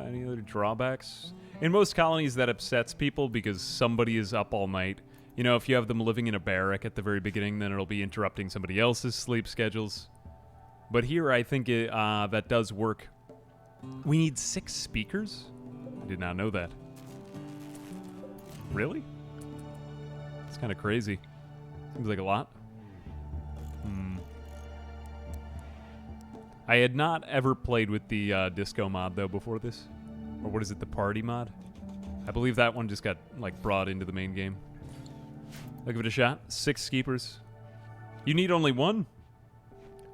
Speaker 1: Any other drawbacks? In most colonies, that upsets people because somebody is up all night. You know, if you have them living in a barrack at the very beginning, then it'll be interrupting somebody else's sleep schedules. But here, I think that does work. We need 6 speakers? I did not know that. Really? It's kind of crazy. Seems like a lot. I had not ever played with the disco mod, though, before this. Or what is it, the party mod? I believe that one just got, like, brought into the main game. I'll give it a shot. 6 keepers. You need only 1?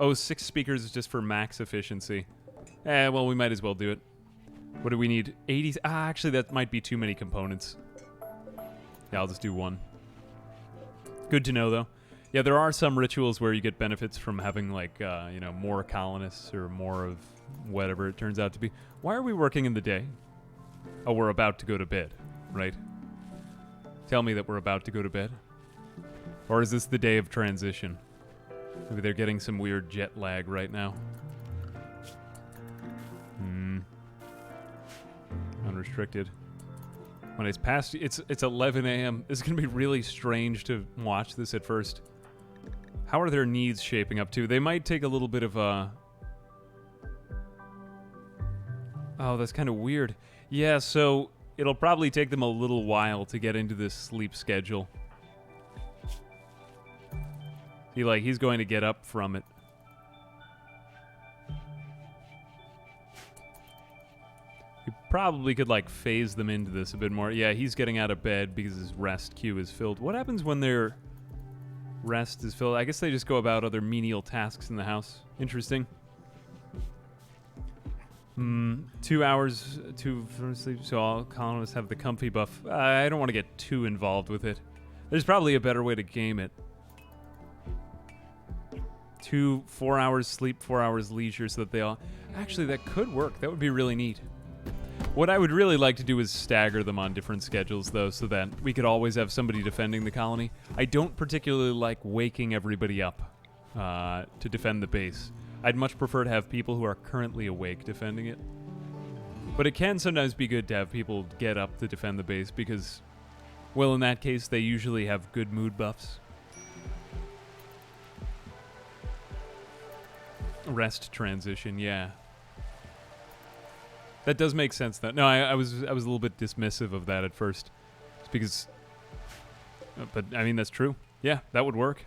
Speaker 1: Oh, 6 speakers is just for max efficiency. Well, we might as well do it. What do we need? 80? Actually, that might be too many components. Yeah, I'll just do 1. Good to know, though. Yeah, there are some rituals where you get benefits from having, like, you know, more colonists or more of whatever it turns out to be. Why are we working in the day? Oh, we're about to go to bed, right? Tell me that we're about to go to bed. Or is this the day of transition? Maybe they're getting some weird jet lag right now. Unrestricted. When it's past, it's 11 a.m. It's going to be really strange to watch this at first. How are their needs shaping up to? They might take a little bit of a... Oh, that's kind of weird. Yeah, so it'll probably take them a little while to get into this sleep schedule. He's going to get up from it. We probably could, like, phase them into this a bit more. Yeah, he's getting out of bed because his rest queue is filled. What happens when their rest is filled? I guess they just go about other menial tasks in the house. Interesting. 2 hours for sleep, so all colonists have the comfy buff. I don't want to get too involved with it. There's probably a better way to game it. 2 4 hours sleep, 4 hours leisure, so that they all... Actually, that could work. That would be really neat. What I would really like to do is stagger them on different schedules, though, so that we could always have somebody defending the colony. I don't particularly like waking everybody up to defend the base. I'd much prefer to have people who are currently awake defending it. But it can sometimes be good to have people get up to defend the base because, well, in that case, they usually have good mood buffs. Rest transition, yeah. That does make sense, though. No, I was a little bit dismissive of that at first. It's because... But, I mean, that's true. Yeah, that would work.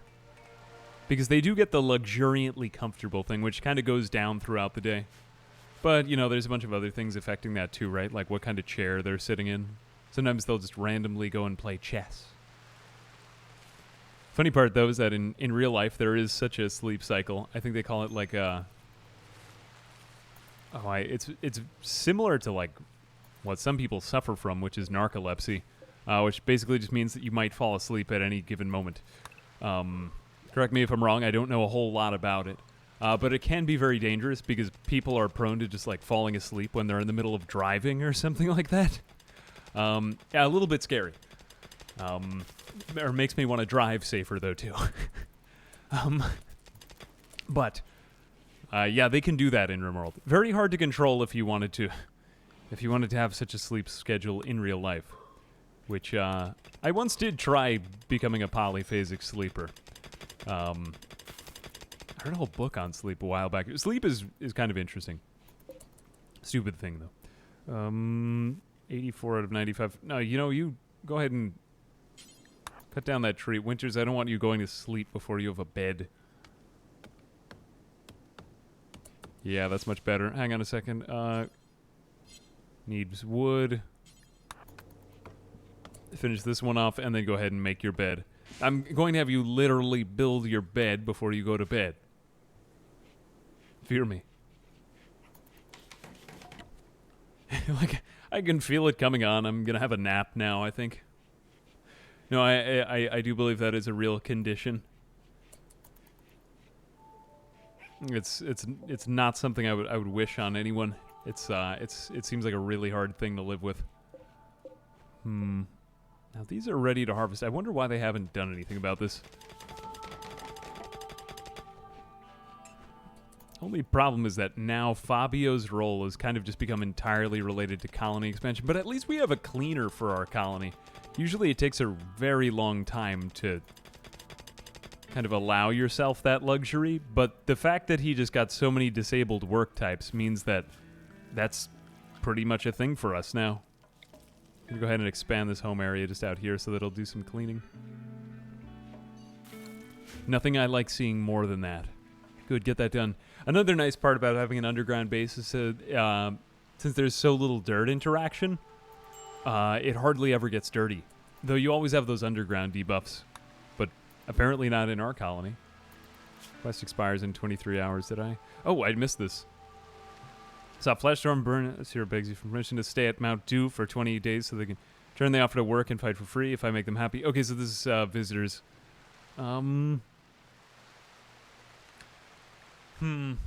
Speaker 1: Because they do get the luxuriantly comfortable thing, which kind of goes down throughout the day. But, you know, there's a bunch of other things affecting that too, right? Like what kind of chair they're sitting in. Sometimes they'll just randomly go and play chess. Funny part, though, is that in real life, there is such a sleep cycle. I think they call it like a... it's similar to like what some people suffer from, which is narcolepsy, which basically just means that you might fall asleep at any given moment. Correct me if I'm wrong. I don't know a whole lot about it, but it can be very dangerous because people are prone to just like falling asleep when they're in the middle of driving or something like that. Yeah, a little bit scary. Or makes me want to drive safer though too. But. Yeah, they can do that in Rimworld. Very hard to control if you wanted to have such a sleep schedule in real life. Which, I once did try becoming a polyphasic sleeper. I read a whole book on sleep a while back. Sleep is kind of interesting. Stupid thing, though. 84 out of 95. No, you go ahead and cut down that tree. Winters, I don't want you going to sleep before you have a bed. Yeah, that's much better. Hang on a second. Needs wood. Finish this one off, and then go ahead and make your bed. I'm going to have you literally build your bed before you go to bed. Fear me. Like, I can feel it coming on. I'm going to have a nap now, I think. No, I do believe that is a real condition. It's not something I would wish on anyone. It seems like a really hard thing to live with. Now these are ready to harvest. I wonder why they haven't done anything about this. Only problem is that now Fabio's role has kind of just become entirely related to colony expansion, but at least we have a cleaner for our colony. Usually it takes a very long time to kind of allow yourself that luxury, but the fact that he just got so many disabled work types means that that's pretty much a thing for us now. I'm gonna go ahead and expand this home area just out here so that it'll do some cleaning. Nothing I like seeing more than that. Good, get that done. Another nice part about having an underground base is since there's so little dirt interaction, it hardly ever gets dirty. Though you always have those underground debuffs. Apparently not in our colony. Quest expires in 23 hours, did I? Oh, I missed this. Saw Fleshstorm burn. Sierra begs you for permission to stay at Mount Dew for 20 days so they can turn the offer to work and fight for free if I make them happy. Okay, so this is visitors. I don't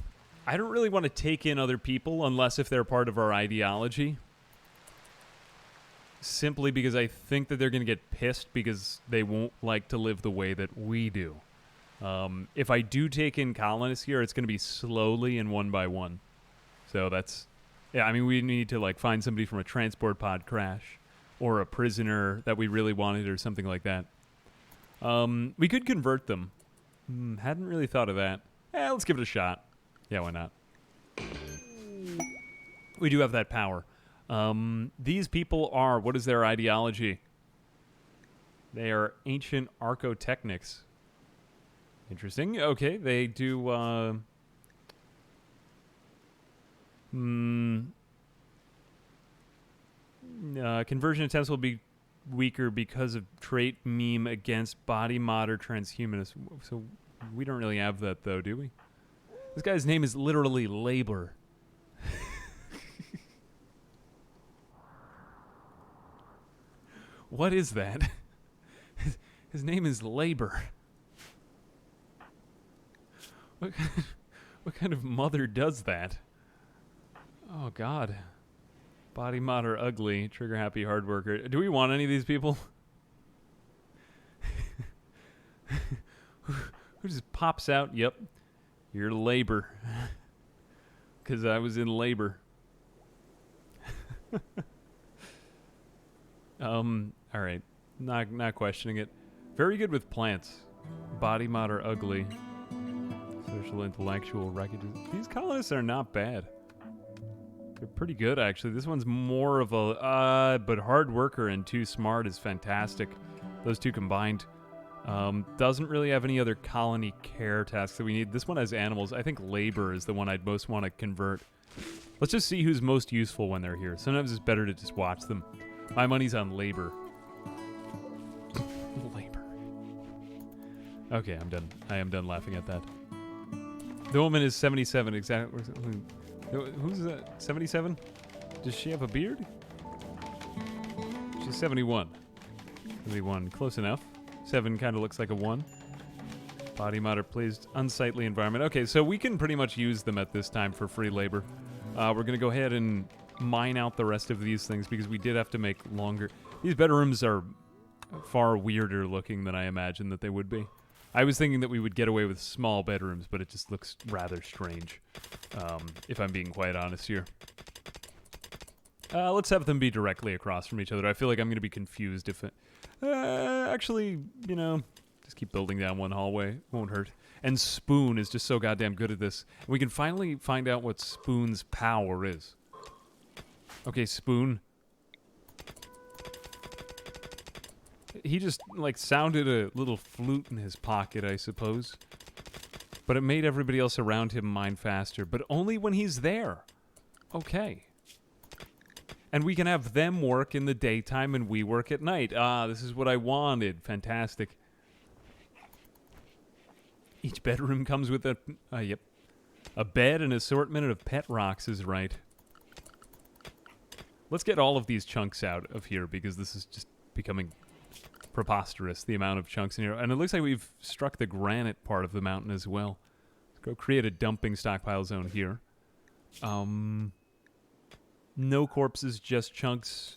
Speaker 1: really want to take in other people unless if they're part of our ideology. Simply because I think that they're going to get pissed because they won't like to live the way that we do. If I do take in colonists here, it's going to be slowly and one by one. So that's... Yeah, I mean, we need to like find somebody from a transport pod crash or a prisoner that we really wanted or something like that. We could convert them. Hadn't really thought of that. Let's give it a shot. Yeah, why not? We do have that power. These people are, what is their ideology? They are ancient archotechnics. Interesting. Okay, they do, conversion attempts will be weaker because of trait meme against body mod or transhumanist. So we don't really have that, though, do we? This guy's name is literally Labor. What is that? His name is Labor. What, what kind of mother does that? Oh, God. Body mod or ugly, trigger happy, hard worker. Do we want any of these people? Who just pops out? Yep. You're labor. Because I was in labor. Alright. Not questioning it. Very good with plants. Body mod or ugly. Social, intellectual, recognition. These colonists are not bad. They're pretty good, actually. This one's more of a... but hard worker and too smart is fantastic. Those two combined. Doesn't really have any other colony care tasks that we need. This one has animals. I think labor is the one I'd most want to convert. Let's just see who's most useful when they're here. Sometimes it's better to just watch them. My money's on labor. Labor. Okay, I'm done. I am done laughing at that. The woman is 77. Exactly. Who's that? 77? Does she have a beard? She's 71. 71. Close enough. 7 kind of looks like a 1. Body mod or pleased. Unsightly environment. Okay, so we can pretty much use them at this time for free labor. We're going to go ahead and mine out the rest of these things because we did have to make longer. These bedrooms are far weirder looking than I imagined that they would be. I was thinking that we would get away with small bedrooms, but it just looks rather strange, if I'm being quite honest here. Let's have them be directly across from each other. I feel like I'm going to be confused if it... actually, you know, just keep building down one hallway. Won't hurt. And Spoon is just so goddamn good at this. We can finally find out what Spoon's power is. Okay, Spoon. He just, like, sounded a little flute in his pocket, I suppose. But it made everybody else around him mine faster. But only when he's there. Okay. And we can have them work in the daytime and we work at night. Ah, this is what I wanted. Fantastic. Each bedroom comes with a... yep. A bed and assortment of pet rocks is right. Let's get all of these chunks out of here because this is just becoming preposterous, the amount of chunks in here. And it looks like we've struck the granite part of the mountain as well. Let's go create a dumping stockpile zone here. No corpses, just chunks.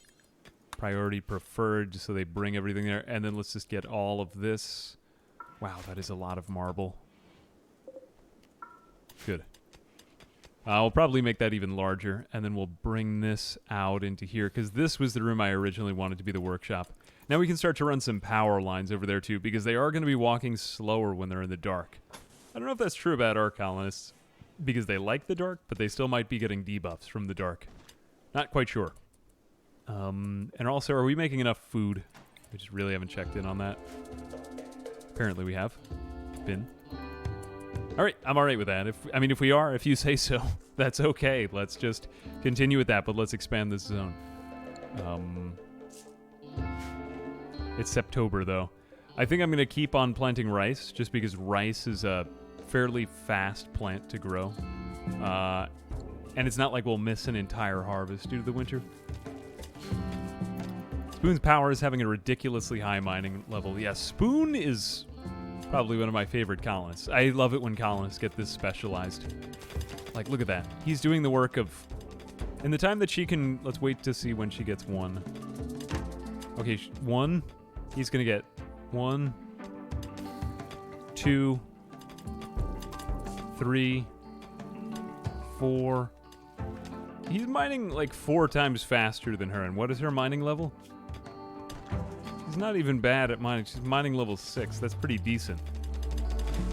Speaker 1: Priority preferred, just so they bring everything there. And then let's just get all of this. Wow, that is a lot of marble. Good. We'll probably make that even larger, and then we'll bring this out into here, because this was the room I originally wanted to be the workshop. Now we can start to run some power lines over there, too, because they are going to be walking slower when they're in the dark. I don't know if that's true about our colonists, because they like the dark, but they still might be getting debuffs from the dark. Not quite sure. And also, are we making enough food? We just really haven't checked in on that. Apparently we have. Been. Alright, I'm alright with that. If we are, if you say so, that's okay. Let's just continue with that, but let's expand this zone. It's September, though. I think I'm going to keep on planting rice, just because rice is a fairly fast plant to grow. And it's not like we'll miss an entire harvest due to the winter. Spoon's power is having a ridiculously high mining level. Yeah, Spoon is probably one of my favorite colonists. I love it when colonists get this specialized. Like, look at that. He's doing the work of... In the time that she can... Let's wait to see when she gets 1. Okay, 1. He's going to get 1, 2, 3, 4... He's mining like 4 times faster than her. And what is her mining level? She's not even bad at mining. She's mining level 6. That's pretty decent.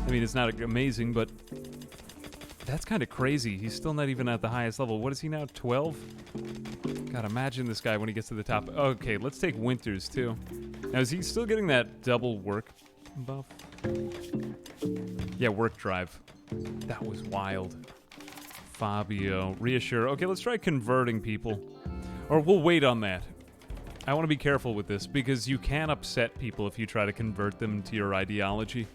Speaker 1: I mean, it's not amazing, but that's kind of crazy. He's still not even at the highest level. What is he now? 12? God, imagine this guy when he gets to the top. Okay, let's take Winters, too. Now, is he still getting that double work buff? Yeah, work drive. That was wild. Fabio, reassure. Okay, let's try converting people. Or we'll wait on that. I want to be careful with this, because you can upset people if you try to convert them to your ideology.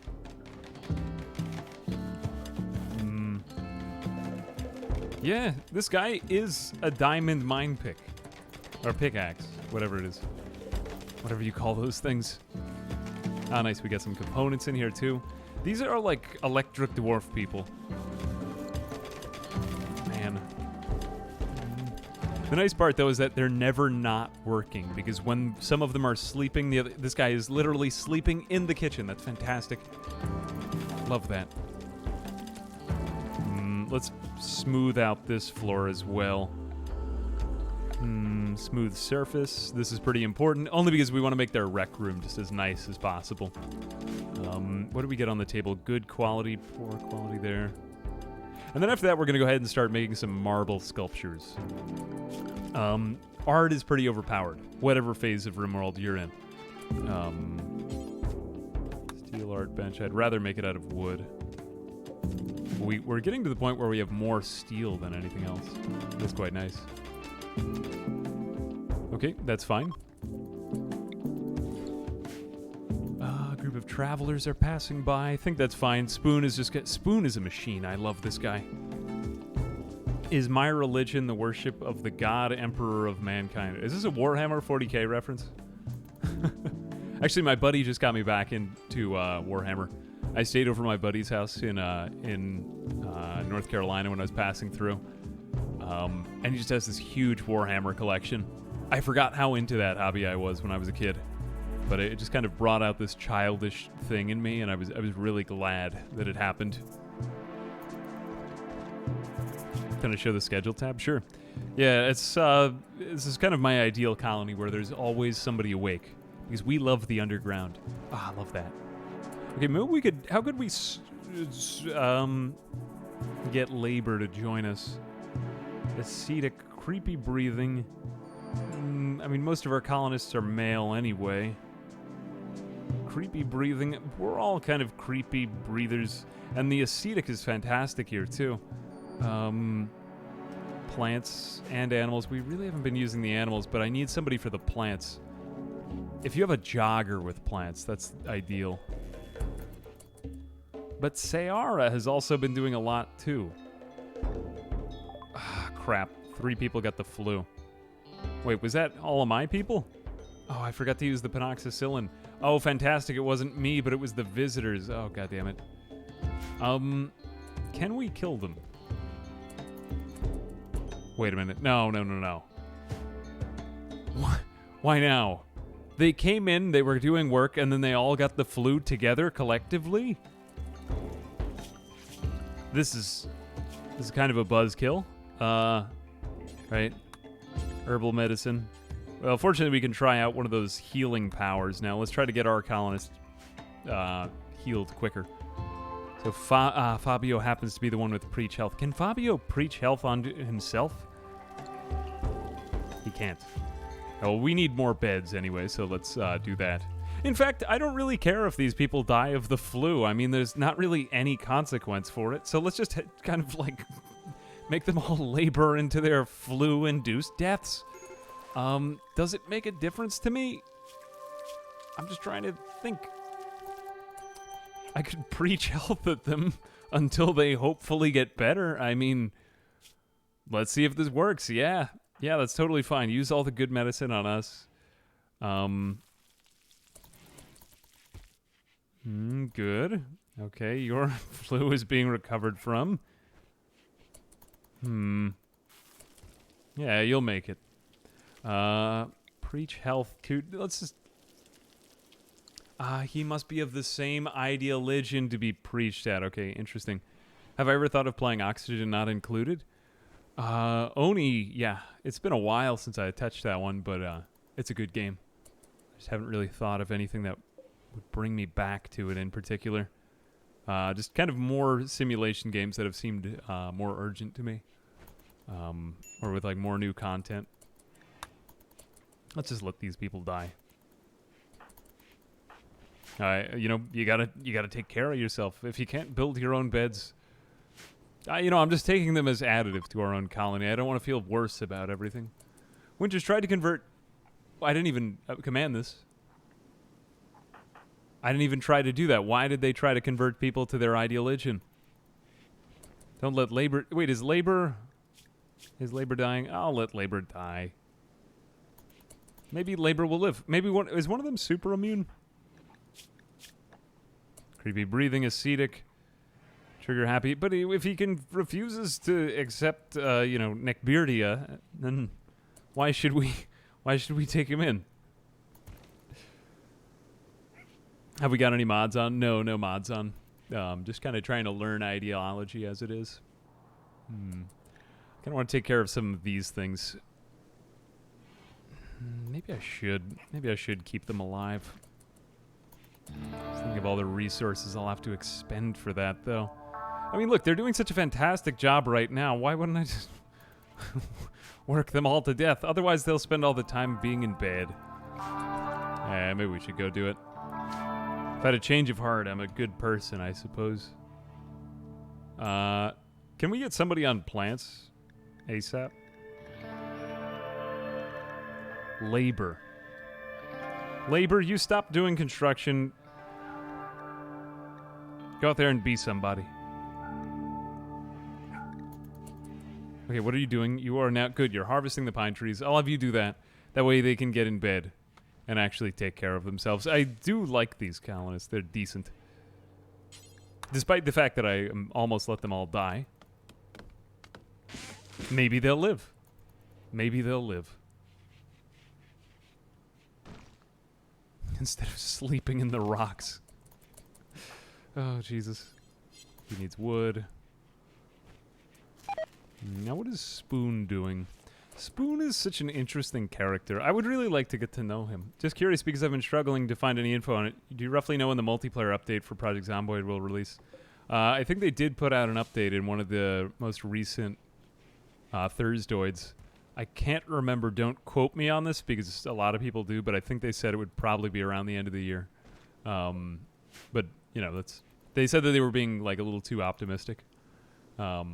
Speaker 1: Yeah, this guy is a diamond mine pick. Or pickaxe, whatever it is. Whatever you call those things. Ah, nice, we got some components in here, too. These are like electric dwarf people. Man. The nice part, though, is that they're never not working, because when some of them are sleeping, this guy is literally sleeping in the kitchen. That's fantastic. Love that. Let's smooth out this floor as well. Smooth surface. This is pretty important, only because we want to make their rec room just as nice as possible. What do we get on the table? Good quality, poor quality there. And then after that, we're going to go ahead and start making some marble sculptures. Art is pretty overpowered, whatever phase of Rimworld you're in. Steel art bench. I'd rather make it out of wood. We're getting to the point where we have more steel than anything else. That's quite nice. Okay, that's fine. A group of travelers are passing by. I think that's fine. Spoon is a machine. I love this guy. Is my religion the worship of the God Emperor of mankind? Is this a Warhammer 40k reference? Actually, my buddy just got me back into Warhammer. I stayed over my buddy's house in North Carolina when I was passing through. And he just has this huge Warhammer collection. I forgot how into that hobby I was when I was a kid. But it just kind of brought out this childish thing in me, and I was really glad that it happened. Can I show the schedule tab? Sure. Yeah, this is kind of my ideal colony where there's always somebody awake, because we love the underground. I love that. Okay, maybe we could. How could we get labor to join us? Ascetic, creepy breathing. I mean, most of our colonists are male anyway. Creepy breathing. We're all kind of creepy breathers, and the ascetic is fantastic here too. Plants and animals. We really haven't been using the animals, but I need somebody for the plants. If you have a jogger with plants, that's ideal. But Sayara has also been doing a lot too. Crap. 3 people got the flu. Wait, was that all of my people? Oh, I forgot to use the penoxycyllin. Oh, fantastic. It wasn't me, but it was the visitors. Oh, goddammit. Can we kill them? Wait a minute. No. Why now? They came in, they were doing work, and then they all got the flu together collectively? This is kind of a buzzkill. Right? Herbal medicine. Well, fortunately, we can try out one of those healing powers now. Let's try to get our colonist healed quicker. So Fabio happens to be the one with preach health. Can Fabio preach health on himself? He can't. Oh, we need more beds anyway, so let's do that. In fact, I don't really care if these people die of the flu. I mean, there's not really any consequence for it, so let's just kind of like make them all labor into their flu-induced deaths. Does it make a difference to me? I'm just trying to think. I could preach health at them until they hopefully get better. I mean, let's see if this works. Yeah, that's totally fine. Use all the good medicine on us. Good. Okay, your flu is being recovered from. Yeah, you'll make it. Preach health to... Let's just... he must be of the same ideologian to be preached at. Okay, interesting. Have I ever thought of playing Oxygen Not Included? Oni, yeah. It's been a while since I touched that one, but it's a good game. I just haven't really thought of anything that would bring me back to it in particular. Just kind of more simulation games that have seemed more urgent to me. Or with like more new content. Let's just let these people die. You gotta take care of yourself. If you can't build your own beds, I'm just taking them as additive to our own colony. I don't want to feel worse about everything. Winters tried to convert. I didn't even command this. I didn't even try to do that. Why did they try to convert people to their ideologian? Don't let labor... Wait, is labor dying? I'll let labor die. Maybe labor will live. Maybe is one of them super immune? Creepy breathing, ascetic, trigger happy. But if he refuses to accept, Neckbeardia, then why should we take him in? Have we got any mods on? No mods on. Just kind of trying to learn ideology as it is. I kind of want to take care of some of these things. Maybe I should keep them alive. Think of all the resources I'll have to expend for that, though. I mean, look, they're doing such a fantastic job right now. Why wouldn't I just work them all to death? Otherwise, they'll spend all the time being in bed. Maybe we should go do it. If I had a change of heart, I'm a good person, I suppose. Can we get somebody on plants ASAP? Labor. Labor, you stop doing construction. Go out there and be somebody. Okay, what are you doing? You are now... Good, you're harvesting the pine trees. I'll have you do that. That way they can get in bed and actually take care of themselves. I do like these colonists. They're decent. Despite the fact that I almost let them all die. Maybe they'll live. Maybe they'll live. Instead of sleeping in the rocks. Oh, Jesus. He needs wood. Now what is Spoon doing? Spoon is such an interesting character. I would really like to get to know him. Just curious because I've been struggling to find any info on it. Do you roughly know when the multiplayer update for Project Zomboid will release? I think they did put out an update in one of the most recent Thursdoids. I can't remember. Don't quote me on this because a lot of people do, but I think they said it would probably be around the end of the year. But, you know, they said that they were being, like, a little too optimistic. Yep,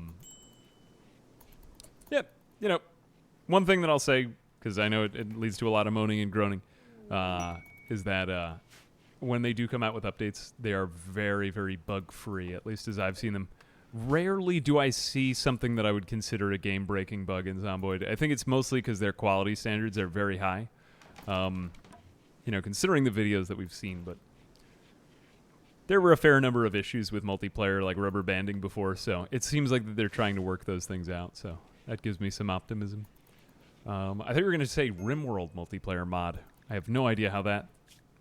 Speaker 1: you know, one thing that I'll say, because I know it leads to a lot of moaning and groaning, is that when they do come out with updates, they are very, very bug-free, at least as I've seen them. Rarely do I see something that I would consider a game-breaking bug in Zomboid. I think it's mostly because their quality standards are very high, you know, considering the videos that we've seen, but there were a fair number of issues with multiplayer, like rubber banding before, so it seems like that they're trying to work those things out, so that gives me some optimism. I think we were going to say Rimworld multiplayer mod. I have no idea how that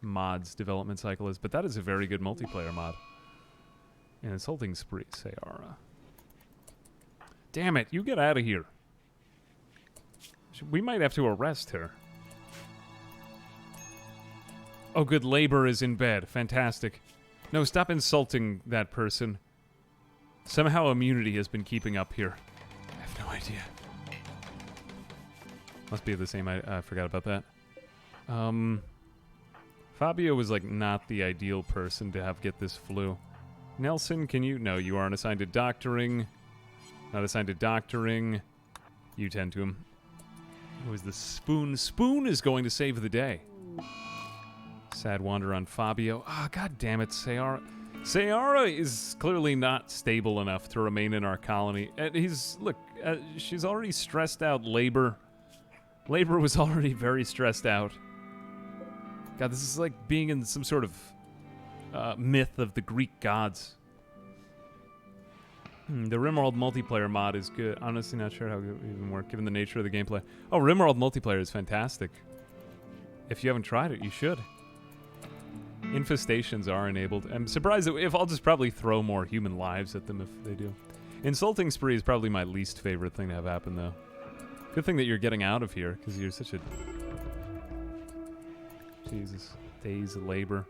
Speaker 1: mod's development cycle is, but that is a very good multiplayer mod. An insulting spree, Sayara. Damn it, you get out of here. We might have to arrest her. Oh, good, Labor is in bed. Fantastic. No, stop insulting that person. Somehow immunity has been keeping up here. I have no idea. Must be the same. I forgot about that. Fabio was like not the ideal person to have get this flu. Nelson, can you? No, you aren't assigned to doctoring. Not assigned to doctoring. You tend to him. Who is the Spoon? Spoon is going to save the day. Sad wander on Fabio. Ah, god damn it, Sayara. Sayara is clearly not stable enough to remain in our colony. Look, she's already stressed out. Labor was already very stressed out. God, this is like being in some sort of myth of the Greek gods. The Rimworld multiplayer mod is good. Honestly, not sure how it would even work, given the nature of the gameplay. Oh, Rimworld multiplayer is fantastic. If you haven't tried it, you should. Infestations are enabled. I'm surprised that if I'll just probably throw more human lives at them if they do. Insulting spree is probably my least favorite thing to have happen, though. Good thing that you're getting out of here, because you're such a... Jesus. Days of labor.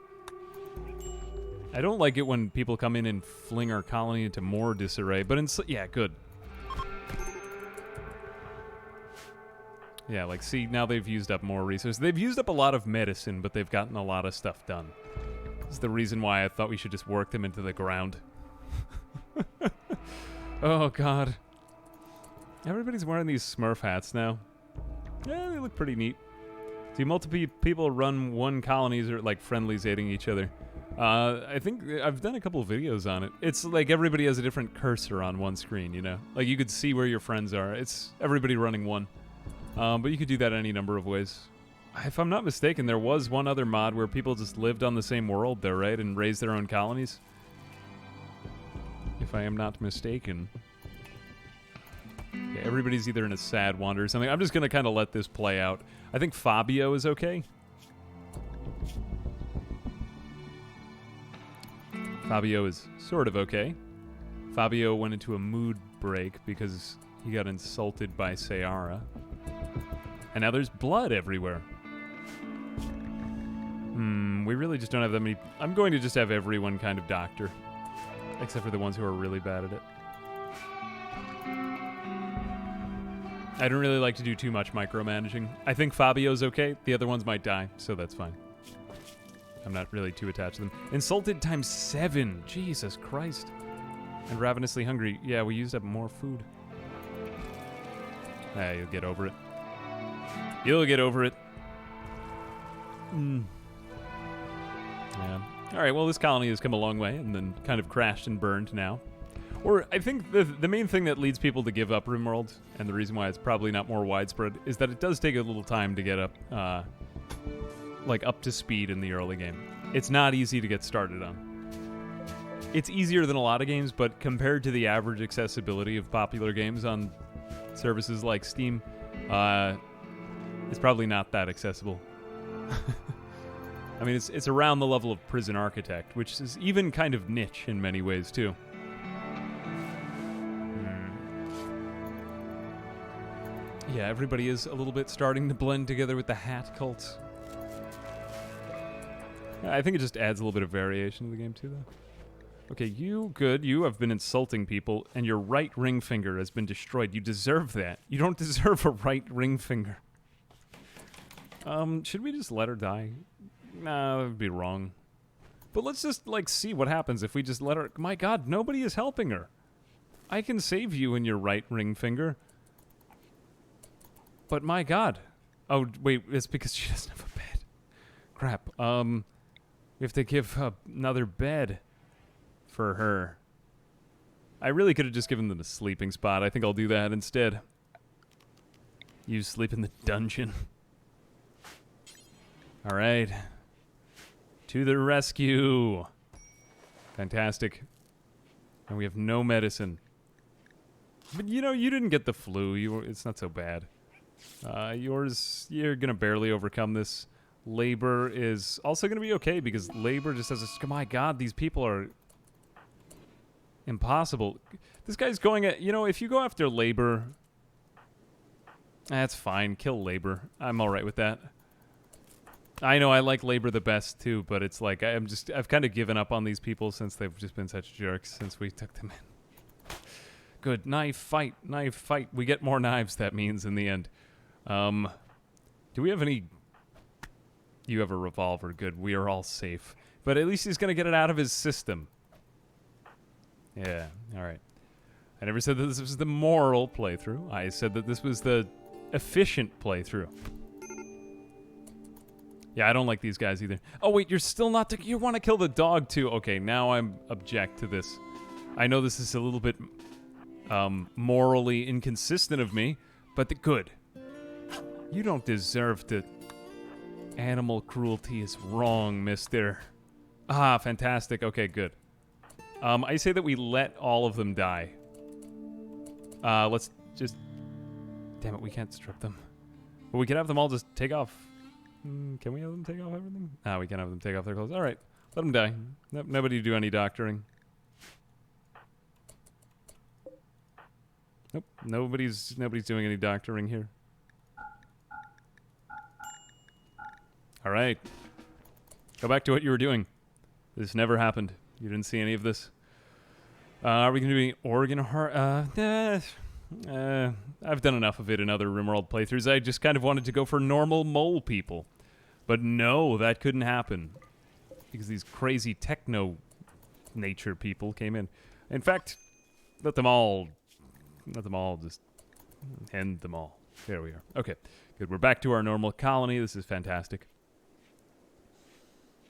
Speaker 1: I don't like it when people come in and fling our colony into more disarray, but yeah, good. Yeah, like, see, now they've used up more resources. They've used up a lot of medicine, but they've gotten a lot of stuff done. This is the reason why I thought we should just work them into the ground. Oh, God. Everybody's wearing these Smurf hats now. Yeah, they look pretty neat. Do multiple people run one colonies or like friendlies aiding each other? I think I've done a couple of videos on it. It's like everybody has a different cursor on one screen, you know? Like you could see where your friends are. It's everybody running one. But you could do that any number of ways. If I'm not mistaken, there was one other mod where people just lived on the same world, though, right? And raised their own colonies. If I am not mistaken. Yeah, everybody's either in a sad wander or something. I'm just going to kind of let this play out. I think Fabio is okay. Fabio is sort of okay. Fabio went into a mood break because he got insulted by Sayara. And now there's blood everywhere. We really just don't have that many. I'm going to just have everyone kind of doctor. Except for the ones who are really bad at it. I don't really like to do too much micromanaging. I think Fabio's okay. The other ones might die, so that's fine. I'm not really too attached to them. Insulted times 7. Jesus Christ. And ravenously hungry. Yeah, we used up more food. You'll get over it. You'll get over it. Yeah. Alright, well, this colony has come a long way and then kind of crashed and burned now. Or I think the main thing that leads people to give up Rimworld, and the reason why it's probably not more widespread, is that it does take a little time to get up to speed in the early game. It's not easy to get started on. It's easier than a lot of games, but compared to the average accessibility of popular games on services like Steam, it's probably not that accessible. I mean, it's around the level of Prison Architect, which is even kind of niche in many ways, too. Yeah, everybody is a little bit starting to blend together with the hat cult. I think it just adds a little bit of variation to the game, too, though. Okay, you have been insulting people, and your right ring finger has been destroyed. You deserve that. You don't deserve a right ring finger. Should we just let her die? Nah, that would be wrong. But let's just, see what happens if we just let her... My God, nobody is helping her. I can save you in your right ring finger. But my God. Oh, wait, it's because she doesn't have a bed. Crap. We have to give another bed for her. I really could have just given them a sleeping spot. I think I'll do that instead. You sleep in the dungeon. All right. To the rescue. Fantastic. And we have no medicine. But, you didn't get the flu. It's not so bad. You're going to barely overcome this. Labor is also going to be okay because labor just has a... My God, these people are impossible. This guy's going at... if you go after labor... That's fine. Kill labor. I'm all right with that. I know I like labor the best too, but it's like I've kind of given up on these people since they've just been such jerks since we took them in. Good. Knife fight. Knife fight. We get more knives, that means, in the end. Do we have any... You have a revolver. Good. We are all safe. But at least he's going to get it out of his system. Yeah. All right. I never said that this was the moral playthrough. I said that this was the efficient playthrough. Yeah, I don't like these guys either. Oh, wait, you're still not... You want to kill the dog, too. Okay, now I'm object to this. I know this is a little bit morally inconsistent of me, but good. You don't deserve to... Animal cruelty is wrong, mister. Ah, fantastic. Okay, good. I say that we let all of them die. Let's just... Damn it, we can't strip them. But we can have them all just take off... Can we have them take off everything? Ah, we can't have them take off their clothes. All right, let them die. Nobody do any doctoring. Nope, nobody's doing any doctoring here. All right, go back to what you were doing. This never happened. You didn't see any of this. Are we going to do any organ I've done enough of it in other Rimworld playthroughs. I just kind of wanted to go for normal mole people. But no, that couldn't happen. Because these crazy techno nature people came in. In fact, let them all just end them all. There we are. Okay, good. We're back to our normal colony. This is fantastic.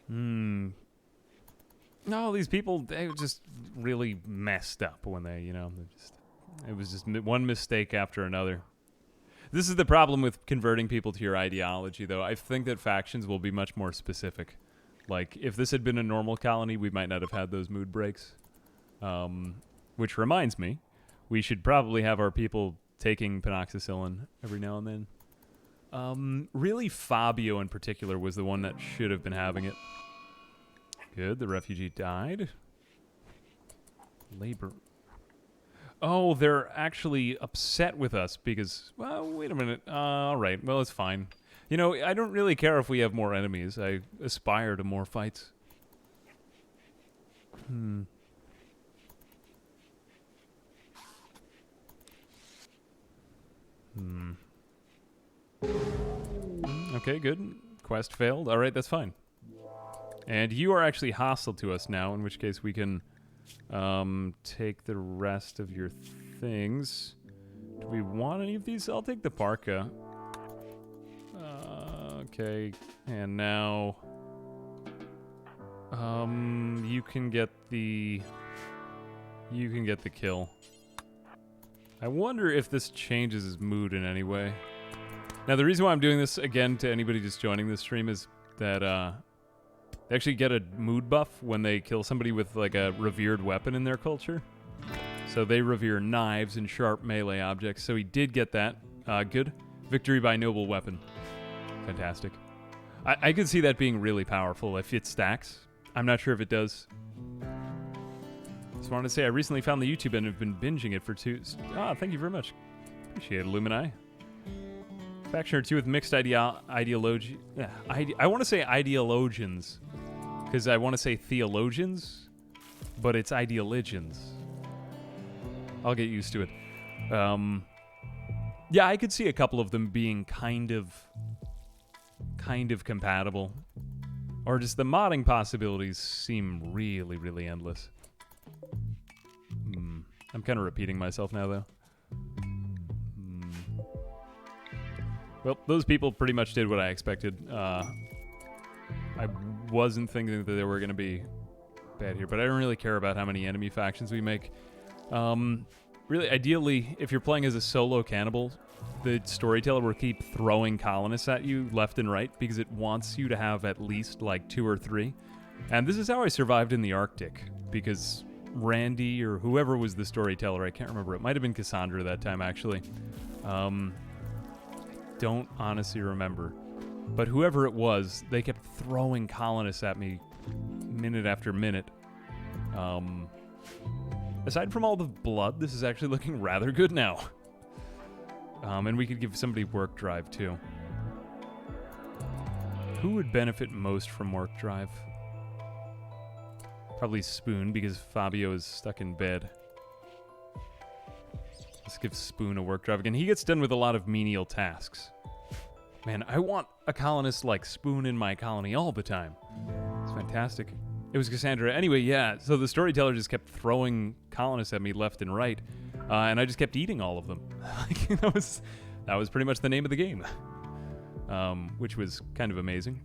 Speaker 1: No, these people, they were just really messed up when they, it was just one mistake after another. This is the problem with converting people to your ideology, though. I think that factions will be much more specific. Like, if this had been a normal colony, we might not have had those mood breaks. Which reminds me, we should probably have our people taking penoxycillin every now and then. Really, Fabio in particular was the one that should have been having it. Good, the refugee died. Labor. Oh, they're actually upset with us because, well, wait a minute. All right, well, it's fine. You know, I don't really care if we have more enemies. I aspire to more fights. Okay, good. Quest failed. All right, that's fine. And you are actually hostile to us now, in which case we can take the rest of your things. Do we want any of these? I'll take the parka. Okay, and now you can get the kill. I wonder if this changes his mood in any way. Now, the reason why I'm doing this, again, to anybody just joining this stream, is that they actually get a mood buff when they kill somebody with, like, a revered weapon in their culture. So they revere knives and sharp melee objects. So he did get that. Good. Victory by noble weapon. Fantastic. I could see that being really powerful if it stacks. I'm not sure if it does. Just wanted to say I recently found the YouTube and have been binging it for 2... thank you very much. Appreciate it, Lumini. Faction or two with mixed ideology. I want to say ideologians, because I want to say theologians, but it's ideologians. I'll get used to it. Yeah, I could see a couple of them being kind of compatible, or just the modding possibilities seem really, really endless. I'm kind of repeating myself now, though. Well, those people pretty much did what I expected. I wasn't thinking that they were going to be bad here, but I don't really care about how many enemy factions we make. Really, ideally, if you're playing as a solo cannibal, the storyteller will keep throwing colonists at you left and right because it wants you to have at least, like, 2 or 3. And this is how I survived in the Arctic, because Randy or whoever was the storyteller, I can't remember. It might have been Cassandra that time, actually. Don't honestly remember, but whoever it was, they kept throwing colonists at me minute after minute. Aside from all the blood, this is actually looking rather good now. And we could give somebody work drive too. Who would benefit most from work drive? Probably Spoon, because Fabio is stuck in bed. Let's give Spoon a work drive again. He gets done with a lot of menial tasks. Man, I want a colonist like Spoon in my colony all the time. It's fantastic. It was Cassandra. Anyway, yeah, so the storyteller just kept throwing colonists at me left and right, and I just kept eating all of them. that was pretty much the name of the game, which was kind of amazing.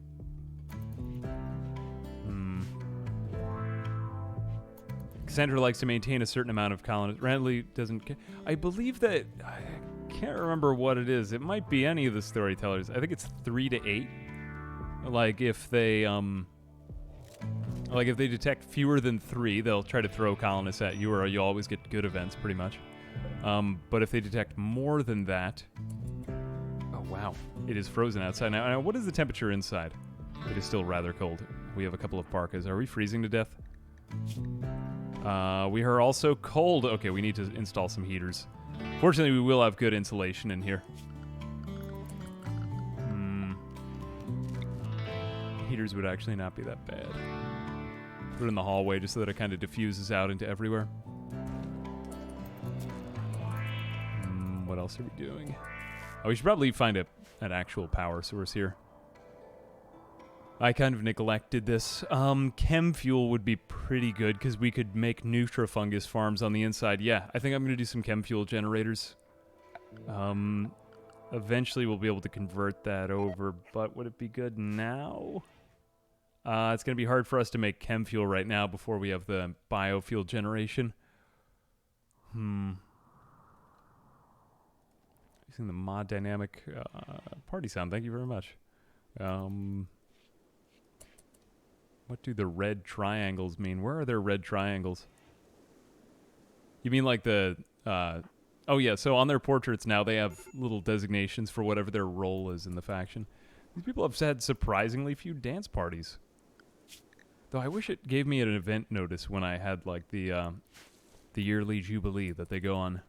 Speaker 1: Cassandra likes to maintain a certain amount of colonists. Randomly doesn't care. I believe that... I can't remember what it is. It might be any of the storytellers. I think it's 3 to 8. Like, if they detect fewer than 3, they'll try to throw colonists at you, or you always get good events, pretty much. But if they detect more than that... Oh, wow. It is frozen outside. Now, what is the temperature inside? It is still rather cold. We have a couple of parkas. Are we freezing to death? We are also cold. Okay, we need to install some heaters. Fortunately, we will have good insulation in here. Heaters would actually not be that bad. Put it in the hallway just so that it kind of diffuses out into everywhere. What else are we doing? Oh, we should probably find an actual power source here. I kind of neglected this. Chem fuel would be pretty good because we could make Nutrifungus farms on the inside. Yeah, I think I'm going to do some chem fuel generators. Eventually we'll be able to convert that over, but would it be good now? It's going to be hard for us to make chem fuel right now before we have the biofuel generation. Using the mod dynamic party sound. Thank you very much. What do the red triangles mean? Where are there red triangles? You mean like the... oh, yeah, so on their portraits now they have little designations for whatever their role is in the faction. These people have had surprisingly few dance parties. Though I wish it gave me an event notice when I had, like, the yearly jubilee that they go on.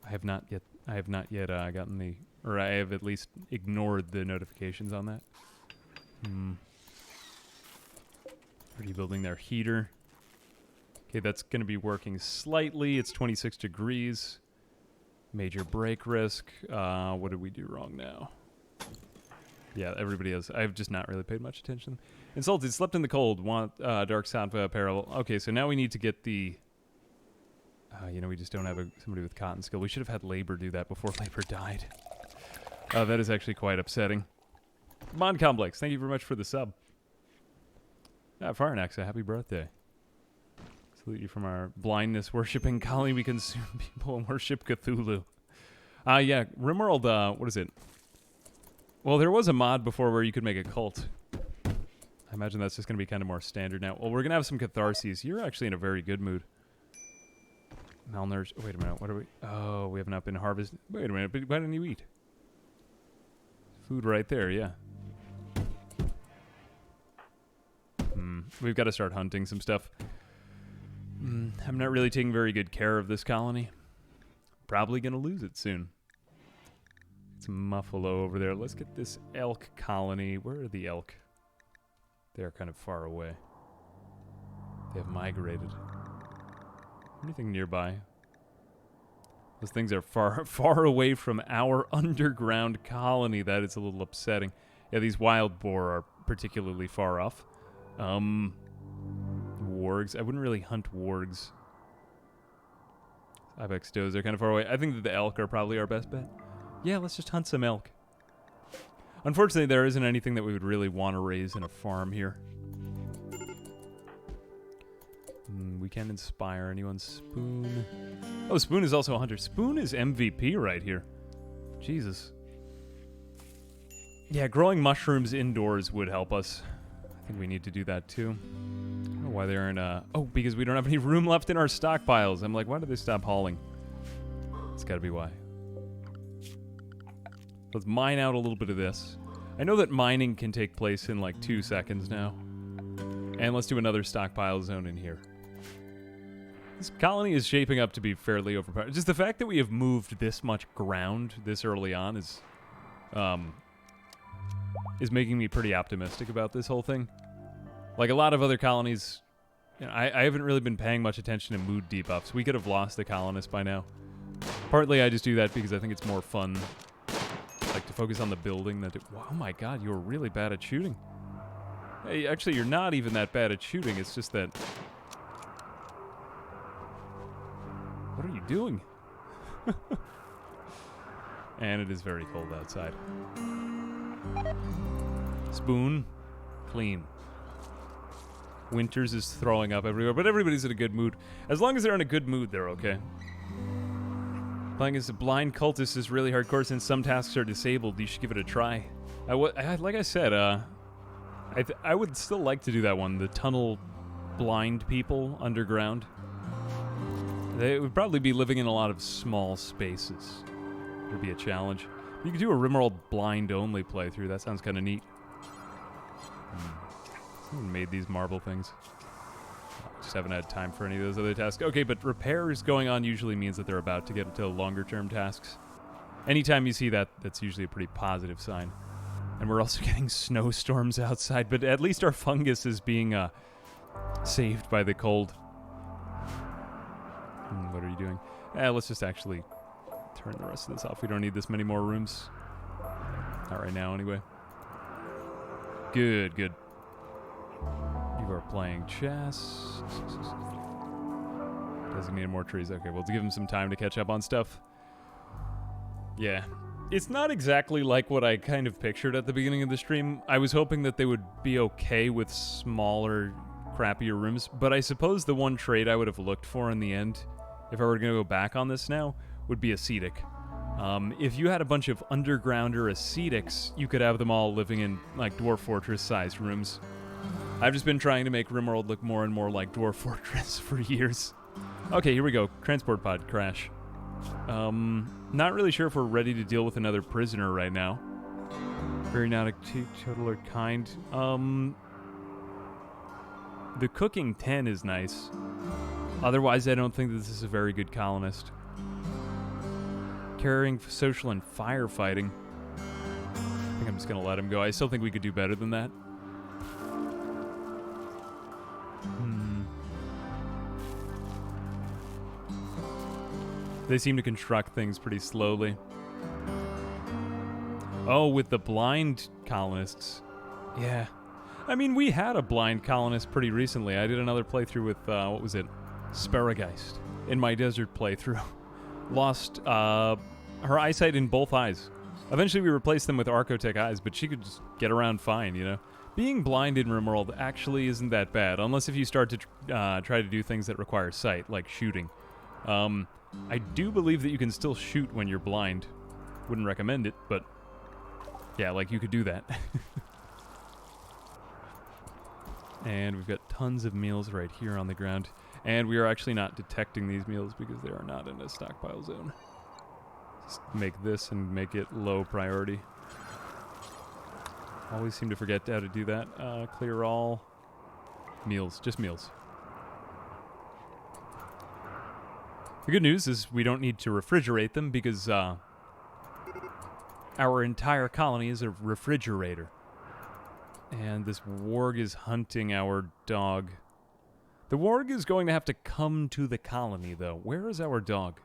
Speaker 1: I have not yet gotten the... Or I have at least ignored the notifications on that. Rebuilding their heater. Okay, that's going to be working slightly. It's 26 degrees. Major break risk. What did we do wrong now? Yeah, everybody has. I've just not really paid much attention. Insulted, slept in the cold. Want dark sattva apparel. Okay, so now we need to get the... you know, we just don't have somebody with cotton skill. We should have had labor do that before labor died. That is actually quite upsetting. Mon Complex, thank you very much for the sub. Firenax, happy birthday. Salute you from our blindness worshipping colony. We consume people and worship Cthulhu. Yeah, Rimworld, what is it? Well, there was a mod before where you could make a cult. I imagine that's just going to be kind of more standard now. Well, we're going to have some catharses. You're actually in a very good mood. Malnourished. Wait a minute, what are we? Oh, we have not been harvested. Wait a minute, but why didn't you eat? Food right there, yeah. We've got to start hunting some stuff. I'm not really taking very good care of this colony. Probably going to lose it soon. It's Muffalo over there. Let's get this elk colony. Where are the elk? They're kind of far away. They have migrated. Anything nearby? Those things are far away from our underground colony. That is a little upsetting. Yeah, these wild boar are particularly far off. Wargs. I wouldn't really hunt wargs. Ibex does. They're kind of far away. I think that the elk are probably our best bet. Yeah, let's just hunt some elk. Unfortunately, there isn't anything that we would really want to raise in a farm here. We can't inspire anyone. Spoon. Oh, Spoon is also a hunter. Spoon is MVP right here. Jesus. Yeah, growing mushrooms indoors would help us. I think we need to do that too. I don't know why they aren't... Oh, because we don't have any room left in our stockpiles. I'm like, why did they stop hauling? It's gotta be why. Let's mine out a little bit of this. I know that mining can take place in like 2 seconds now. And let's do another stockpile zone in here. This colony is shaping up to be fairly overpowered. Just the fact that we have moved this much ground this early on is making me pretty optimistic about this whole thing. Like a lot of other colonies, you know, I haven't really been paying much attention to mood debuffs. We could have lost the colonists by now. Partly I just do that because I think it's more fun, like to focus on the building than to... Oh my god, you were really bad at shooting. Hey, actually, you're not even that bad at shooting. It's just that... What are you doing? And it is very cold outside. Spoon. Clean. Winters is throwing up everywhere, but everybody's in a good mood. As long as they're in a good mood, they're okay. Playing as a blind cultist is really hardcore since some tasks are disabled. You should give it a try. Like I said, I would still like to do that one. The tunnel blind people underground. They would probably be living in a lot of small spaces. It would be a challenge. You could do a Rimworld blind-only playthrough. That sounds kind of neat. Someone made these marble things. Just haven't had time for any of those other tasks. Okay, but repairs going on usually means that they're about to get into longer-term tasks. Anytime you see that, that's usually a pretty positive sign. And we're also getting snowstorms outside, but at least our fungus is being saved by the cold. What are you doing? Let's just actually turn the rest of this off. We don't need this many more rooms. Not right now, anyway. Good, good. You are playing chess. Designated more trees. Okay, well, to give him some time to catch up on stuff. Yeah. It's not exactly like what I kind of pictured at the beginning of the stream. I was hoping that they would be okay with smaller, crappier rooms, but I suppose the one trait I would have looked for in the end, if I were going to go back on this now, would be ascetic. If you had a bunch of underground or ascetics, you could have them all living in, like, Dwarf Fortress-sized rooms. I've just been trying to make Rimworld look more and more like Dwarf Fortress for years. Okay, here we go. Transport pod crash. Not really sure if we're ready to deal with another prisoner right now. Very not total or kind. The cooking 10 is nice. Otherwise, I don't think that this is a very good colonist. Caring, social, and firefighting. I think I'm just going to let him go. I still think we could do better than that. They seem to construct things pretty slowly. Oh, with the blind colonists. Yeah. I mean, we had a blind colonist pretty recently. I did another playthrough with, what was it? Sparrowgeist. In my desert playthrough. Lost her eyesight in both eyes. Eventually we replaced them with Archotech eyes, but she could just get around fine, you know? Being blind in Rimworld actually isn't that bad, unless if you start to try to do things that require sight, like shooting. I do believe that you can still shoot when you're blind. Wouldn't recommend it, but yeah, like you could do that. And we've got tons of meals right here on the ground. And we are actually not detecting these meals because they are not in a stockpile zone. Just make this and make it low priority. Always seem to forget how to do that. Clear all. Meals. Just meals. The good news is we don't need to refrigerate them because our entire colony is a refrigerator. And this warg is hunting our dog. The warg is going to have to come to the colony, though. Where is our dog?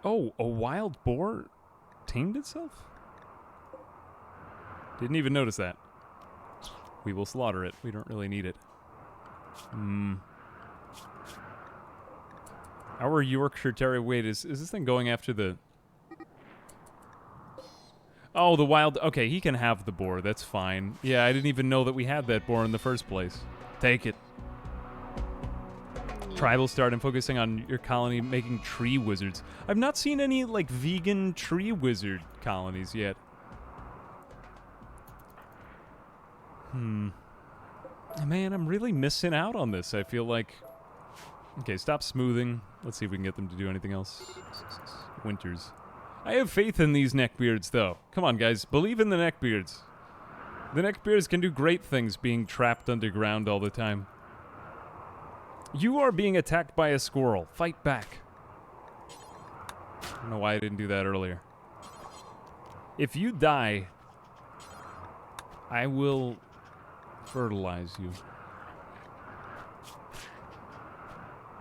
Speaker 1: Oh, a wild boar tamed itself? Didn't even notice that. We will slaughter it. We don't really need it. Our Yorkshire Terrier. Wait, is this thing going after the... Oh, the wild... Okay, he can have the boar. That's fine. Yeah, I didn't even know that we had that boar in the first place. Take it. Tribal start and focusing on your colony making tree wizards. I've not seen any, like, vegan tree wizard colonies yet. Man, I'm really missing out on this. I feel like... Okay, stop smoothing. Let's see if we can get them to do anything else. Winters. I have faith in these neckbeards, though. Come on, guys. Believe in the neckbeards. The neckbeards can do great things being trapped underground all the time. You are being attacked by a squirrel. Fight back. I don't know why I didn't do that earlier. If you die, I will fertilize you.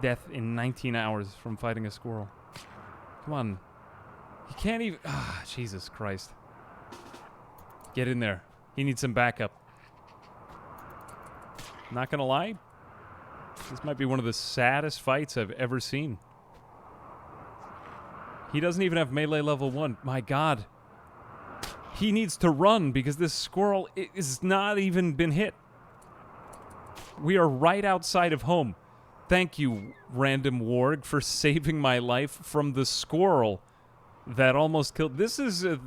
Speaker 1: Death in 19 hours from fighting a squirrel. Come on. He can't even... Jesus Christ. Get in there. He needs some backup. Not gonna lie. This might be one of the saddest fights I've ever seen. He doesn't even have melee level 1. My God. He needs to run because this squirrel is not even been hit. We are right outside of home. Thank you, random warg, for saving my life from the squirrel that almost killed... This is a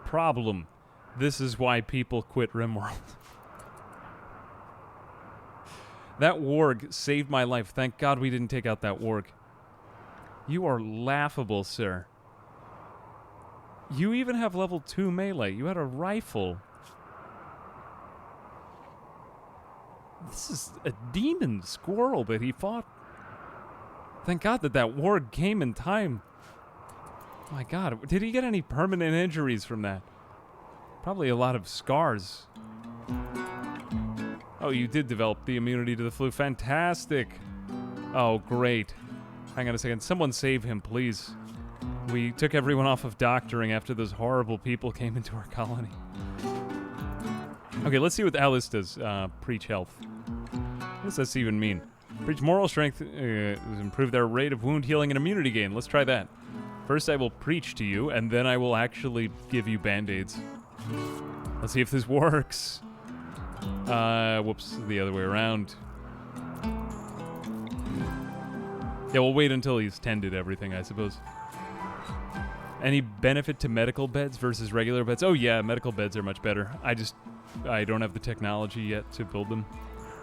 Speaker 1: problem. This is why people quit Rimworld. That warg saved my life. Thank God we didn't take out that warg. You are laughable, sir. You even have level 2 melee. You had a rifle. This is a demon squirrel that he fought. Thank God that warg came in time. My God, did he get any permanent injuries from that? Probably a lot of scars. Oh, you did develop the immunity to the flu. Fantastic. Oh, great. Hang on a second. Someone save him, please. We took everyone off of doctoring after those horrible people came into our colony. Okay, let's see what Alice does. Preach health. What does this even mean? Preach moral strength, improve their rate of wound healing and immunity gain. Let's try that. First I will preach to you, and then I will actually give you band-aids. Let's see if this works. Whoops, the other way around. Yeah, we'll wait until he's tended everything, I suppose. Any benefit to medical beds versus regular beds? Oh yeah, medical beds are much better. I don't have the technology yet to build them.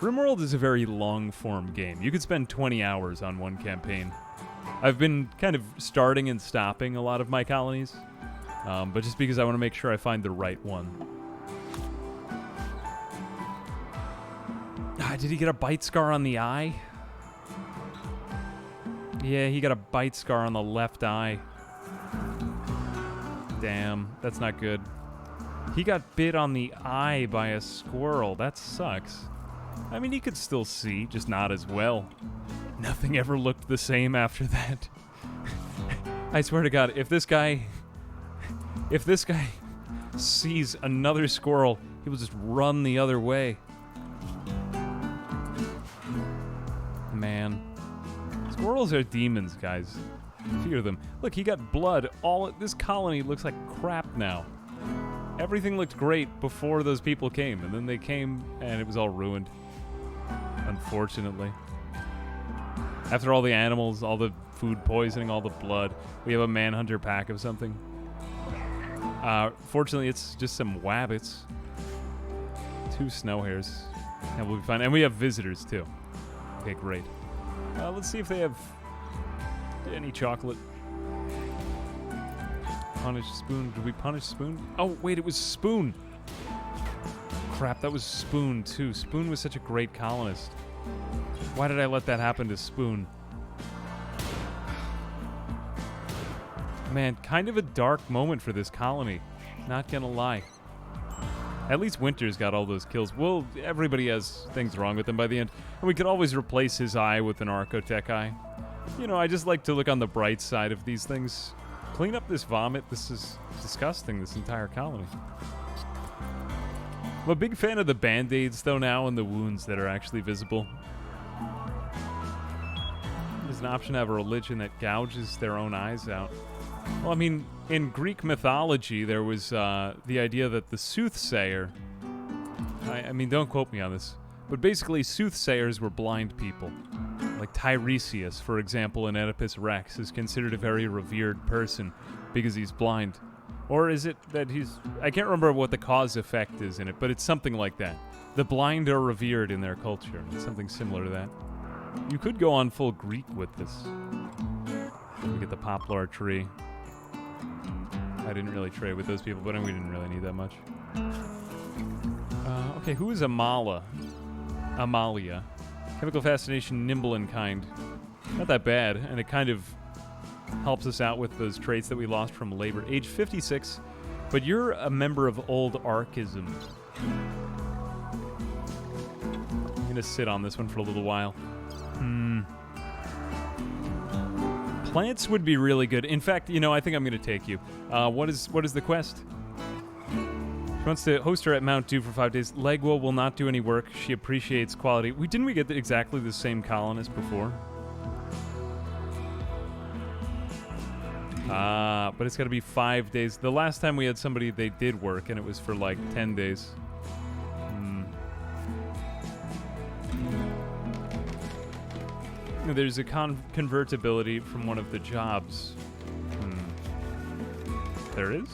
Speaker 1: Rimworld is a very long-form game. You could spend 20 hours on one campaign. I've been kind of starting and stopping a lot of my colonies, but just because I want to make sure I find the right one. Did he get a bite scar on the eye? Yeah, he got a bite scar on the left eye. Damn, that's not good. He got bit on the eye by a squirrel. That sucks. I mean, he could still see, just not as well. Nothing ever looked the same after that. I swear to God, if this guy sees another squirrel, he will just run the other way. Man. Squirrels are demons, guys. Fear them. Look, he got blood. This colony looks like crap now. Everything looked great before those people came, and then they came, and it was all ruined. Unfortunately. After all the animals, all the food poisoning, all the blood, we have a manhunter pack of something. Fortunately, it's just some wabbits. 2 snow hares. And we'll be fine. And we have visitors, too. Okay, great. Let's see if they have any chocolate. Punish Spoon. Did we punish Spoon? Oh, wait, it was Spoon. Crap, that was Spoon, too. Spoon was such a great colonist. Why did I let that happen to Spoon? Man, kind of a dark moment for this colony. Not gonna lie. At least Winter's got all those kills. Well, everybody has things wrong with them by the end. And we could always replace his eye with an Archotech eye. You know, I just like to look on the bright side of these things. Clean up this vomit. This is disgusting, this entire colony. I'm a big fan of the band-aids, though, now, and the wounds that are actually visible. There's an option to have a religion that gouges their own eyes out. Well, I mean, in Greek mythology, there was the idea that the soothsayer... I mean, don't quote me on this. But basically, soothsayers were blind people. Like Tiresias, for example, in Oedipus Rex, is considered a very revered person because he's blind. Or is it that he's... I can't remember what the cause-effect is in it, but it's something like that. The blind are revered in their culture. It's something similar to that. You could go on full Greek with this. We get the poplar tree. I didn't really trade with those people, but we didn't really need that much. Okay, who is Amala? Amalia. Chemical fascination, nimble and kind. Not that bad, and it kind of helps us out with those traits that we lost from labor. Age 56, but you're a member of Old Archism. I'm going to sit on this one for a little while. Plants would be really good. In fact, you know, I think I'm going to take you. What is the quest? She wants to host her at Mount Dew for 5 days. Legwo will not do any work. She appreciates quality. Didn't we get exactly the same colonist before? But it's got to be 5 days. The last time we had somebody, they did work, and it was for like 10 days. There's a convertibility from one of the jobs. There is?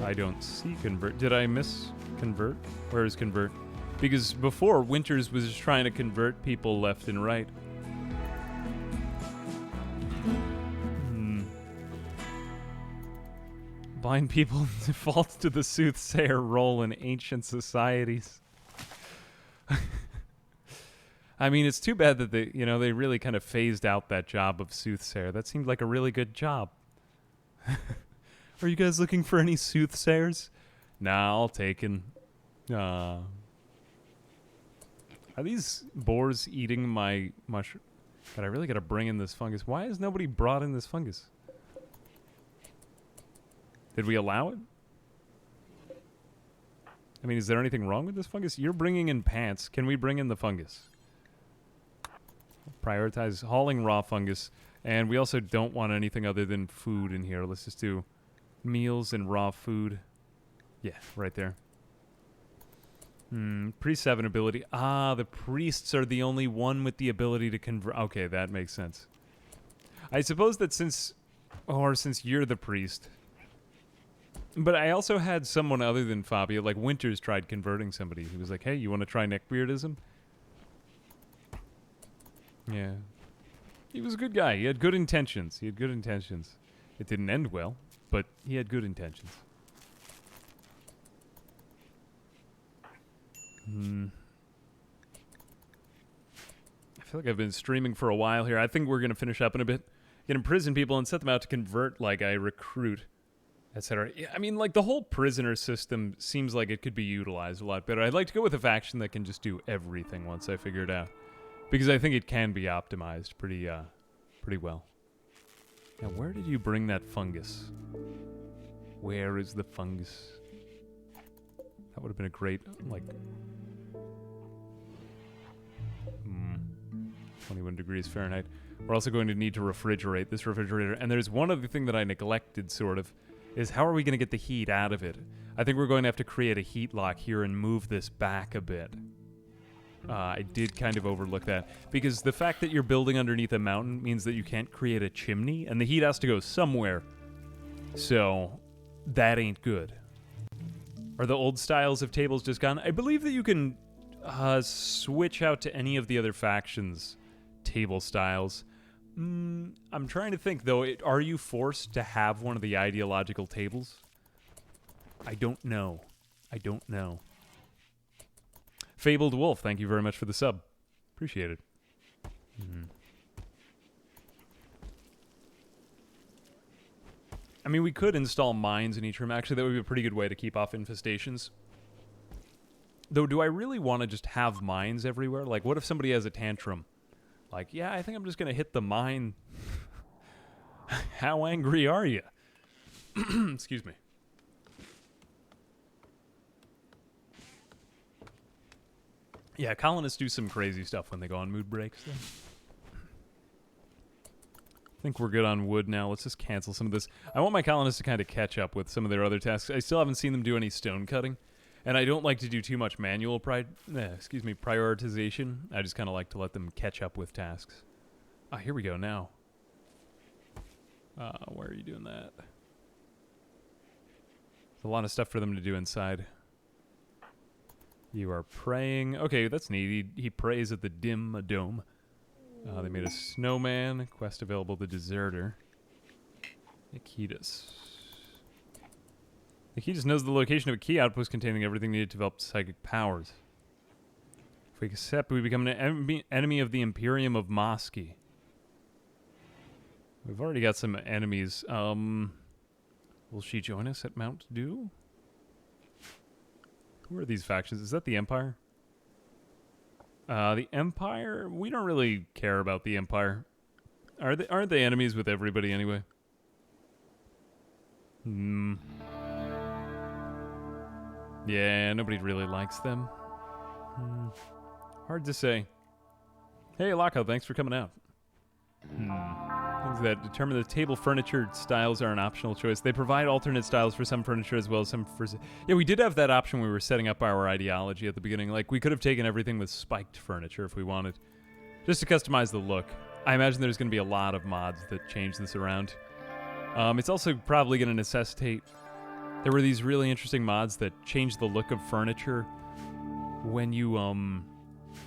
Speaker 1: I don't see convert. Did I miss convert? Where is convert? Because before, Winters was just trying to convert people left and right. Blind people default to the soothsayer role in ancient societies. I mean, it's too bad that they really kind of phased out that job of soothsayer. That seemed like a really good job. Are you guys looking for any soothsayers? Nah, I'll take him. Are these boars eating my mushroom? God, I really gotta bring in this fungus. Why has nobody brought in this fungus? Did we allow it? I mean, is there anything wrong with this fungus? You're bringing in pants. Can we bring in the fungus? Prioritize hauling raw fungus. And we also don't want anything other than food in here. Let's just do meals and raw food. Yeah, right there. Priests have an ability. Ah, the priests are the only one with the ability to convert. Okay, that makes sense. I suppose that since you're the priest. But I also had someone other than Fabio, like Winters tried converting somebody. He was like, hey, you want to try Neckbeardism? Yeah. He was a good guy. He had good intentions. It didn't end well, but he had good intentions. I feel like I've been streaming for a while here. I think we're going to finish up in a bit. Get imprison people and set them out to convert like I recruit, etc. I mean, like, the whole prisoner system seems like it could be utilized a lot better. I'd like to go with a faction that can just do everything once I figure it out. Because I think it can be optimized pretty well. Now, where did you bring that fungus? Where is the fungus? That would have been a great, like... 21 degrees Fahrenheit. We're also going to need to refrigerate this refrigerator. And there's one other thing that I neglected, sort of, is how are we going to get the heat out of it? I think we're going to have to create a heat lock here and move this back a bit. I did kind of overlook that. Because the fact that you're building underneath a mountain means that you can't create a chimney, and the heat has to go somewhere. So, that ain't good. Are the old styles of tables just gone? I believe that you can switch out to any of the other factions' table styles. I'm trying to think, though. Are you forced to have one of the ideological tables? I don't know. Fabled Wolf, thank you very much for the sub. Appreciate it. I mean, we could install mines in each room. Actually, that would be a pretty good way to keep off infestations. Though, do I really want to just have mines everywhere? Like, what if somebody has a tantrum? Like, yeah, I think I'm just going to hit the mine. How angry are you? Excuse me. Yeah, colonists do some crazy stuff when they go on mood breaks. Though. I think we're good on wood now. Let's just cancel some of this. I want my colonists to kind of catch up with some of their other tasks. I still haven't seen them do any stone cutting. And I don't like to do too much manual prioritization. I just kind of like to let them catch up with tasks. Ah, here we go now. Where are you doing that? There's a lot of stuff for them to do inside. You are praying. Okay, that's neat. He prays at the dim dome. They made a snowman. Quest available, the deserter. Nikitas. Nikitas knows the location of a key outpost containing everything needed to develop psychic powers. If we accept, we become an enemy of the Imperium of Mosky. We've already got some enemies. Will she join us at Mount Dew? Who are these factions? Is that the Empire? The Empire? We don't really care about the Empire. Aren't they enemies with everybody anyway? Yeah, nobody really likes them. Hard to say. Hey, Locko, thanks for coming out. Things that determine the table furniture styles are an optional choice. They provide alternate styles for some furniture as well as some for... Yeah, we did have that option when we were setting up our ideology at the beginning. Like, we could have taken everything with spiked furniture if we wanted. Just to customize the look. I imagine there's going to be a lot of mods that change this around. It's also probably going to necessitate... There were these really interesting mods that changed the look of furniture when you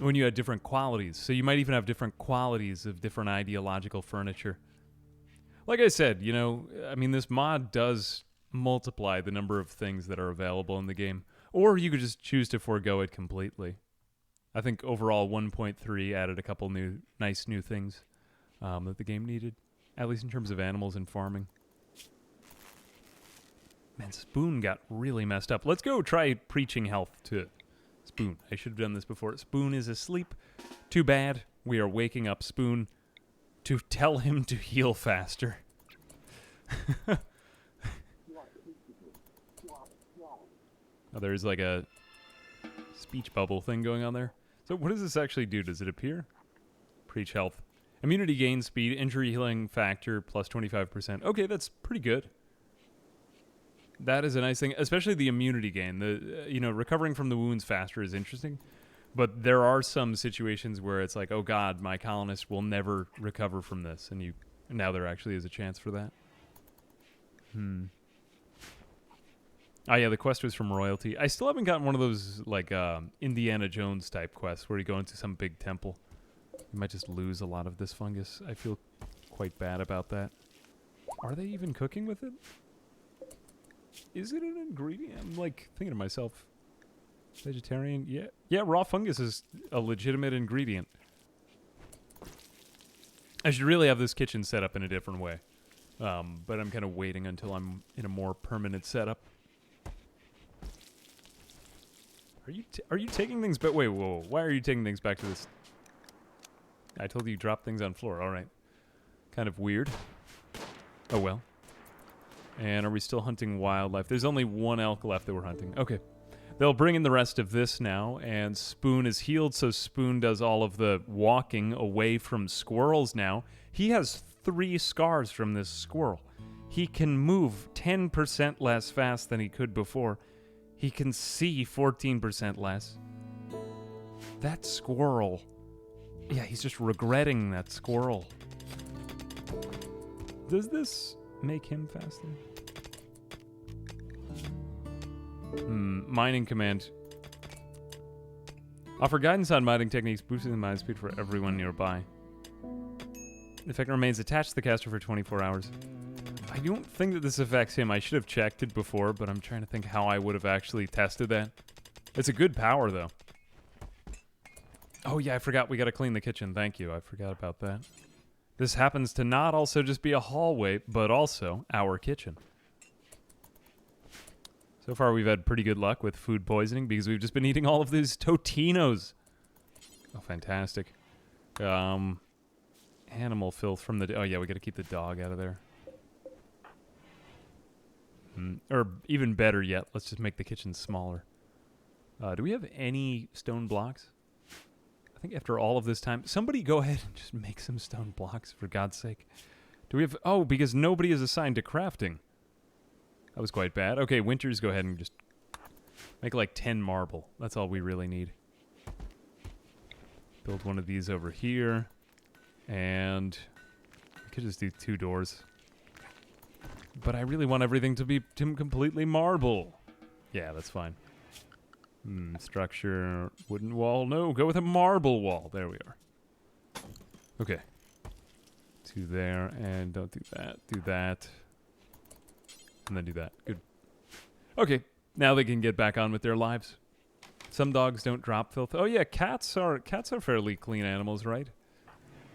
Speaker 1: had different qualities. So you might even have different qualities of different ideological furniture. Like I said, you know, I mean, this mod does multiply the number of things that are available in the game. Or you could just choose to forego it completely. I think overall 1.3 added a couple nice new things that the game needed. At least in terms of animals and farming. Man, Spoon got really messed up. Let's go try preaching health to Spoon. I should have done this before. Spoon is asleep. Too bad. We are waking up Spoon to tell him to heal faster. Oh, there's like a speech bubble thing going on there. So what does this actually do? Does it appear? Preach health. Immunity gain speed, injury healing factor, plus 25%. Okay, that's pretty good. That is a nice thing, especially the immunity gain. The recovering from the wounds faster is interesting, but there are some situations where it's like, oh God, my colonist will never recover from this, and now there actually is a chance for that. Oh yeah, the quest was from royalty. I still haven't gotten one of those like Indiana Jones type quests where you go into some big temple. You might just lose a lot of this fungus. I feel quite bad about that. Are they even cooking with it? Is it an ingredient? I'm like thinking to myself, vegetarian? Yeah, raw fungus is a legitimate ingredient. I should really have this kitchen set up in a different way. But I'm kind of waiting until I'm in a more permanent setup. Are you taking things back? Wait, whoa. Why are you taking things back to this? I told you drop things on floor. All right. Kind of weird. Oh, well. And are we still hunting wildlife? There's only one elk left that we're hunting. Okay. They'll bring in the rest of this now, and Spoon is healed, so Spoon does all of the walking away from squirrels now. He has 3 scars from this squirrel. He can move 10% less fast than he could before. He can see 14% less. That squirrel. Yeah, he's just regretting that squirrel. Does this make him faster? Mining command. Offer guidance on mining techniques, boosting the mine speed for everyone nearby. The effect remains attached to the caster for 24 hours. I don't think that this affects him. I should have checked it before, but I'm trying to think how I would have actually tested that. It's a good power, though. Oh, yeah, I forgot we got to clean the kitchen. Thank you. I forgot about that. This happens to not also just be a hallway, but also our kitchen. So far, we've had pretty good luck with food poisoning because we've just been eating all of these Totinos. Oh, fantastic. Animal filth from the... Oh, yeah, we got to keep the dog out of there. Or even better yet, let's just make the kitchen smaller. Do we have any stone blocks? I think after all of this time... Somebody go ahead and just make some stone blocks, for God's sake. Do we have... Oh, because nobody is assigned to crafting. That was quite bad. Okay, Winters, go ahead and just make like 10 marble. That's all we really need. Build one of these over here. And we could just do 2 doors. But I really want everything to be completely marble. Yeah, that's fine. Structure, wooden wall. No, go with a marble wall. There we are. Okay. 2 there, and don't do that. Do that. And then do that. Good. Okay, now they can get back on with their lives. Some dogs don't drop filth. Oh yeah, cats are fairly clean animals, right?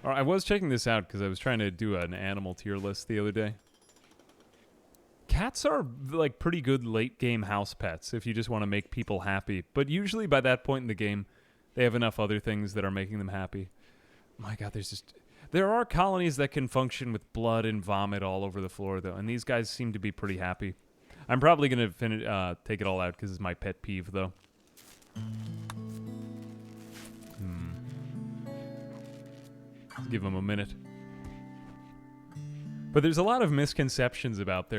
Speaker 1: I was checking this out because I was trying to do an animal tier list the other day. Cats are like pretty good late game house pets if you just want to make people happy. But usually by that point in the game, they have enough other things that are making them happy. My God, there are colonies that can function with blood and vomit all over the floor, though, and these guys seem to be pretty happy. I'm probably going to take it all out because it's my pet peeve, though. Let's give them a minute. But there's a lot of misconceptions about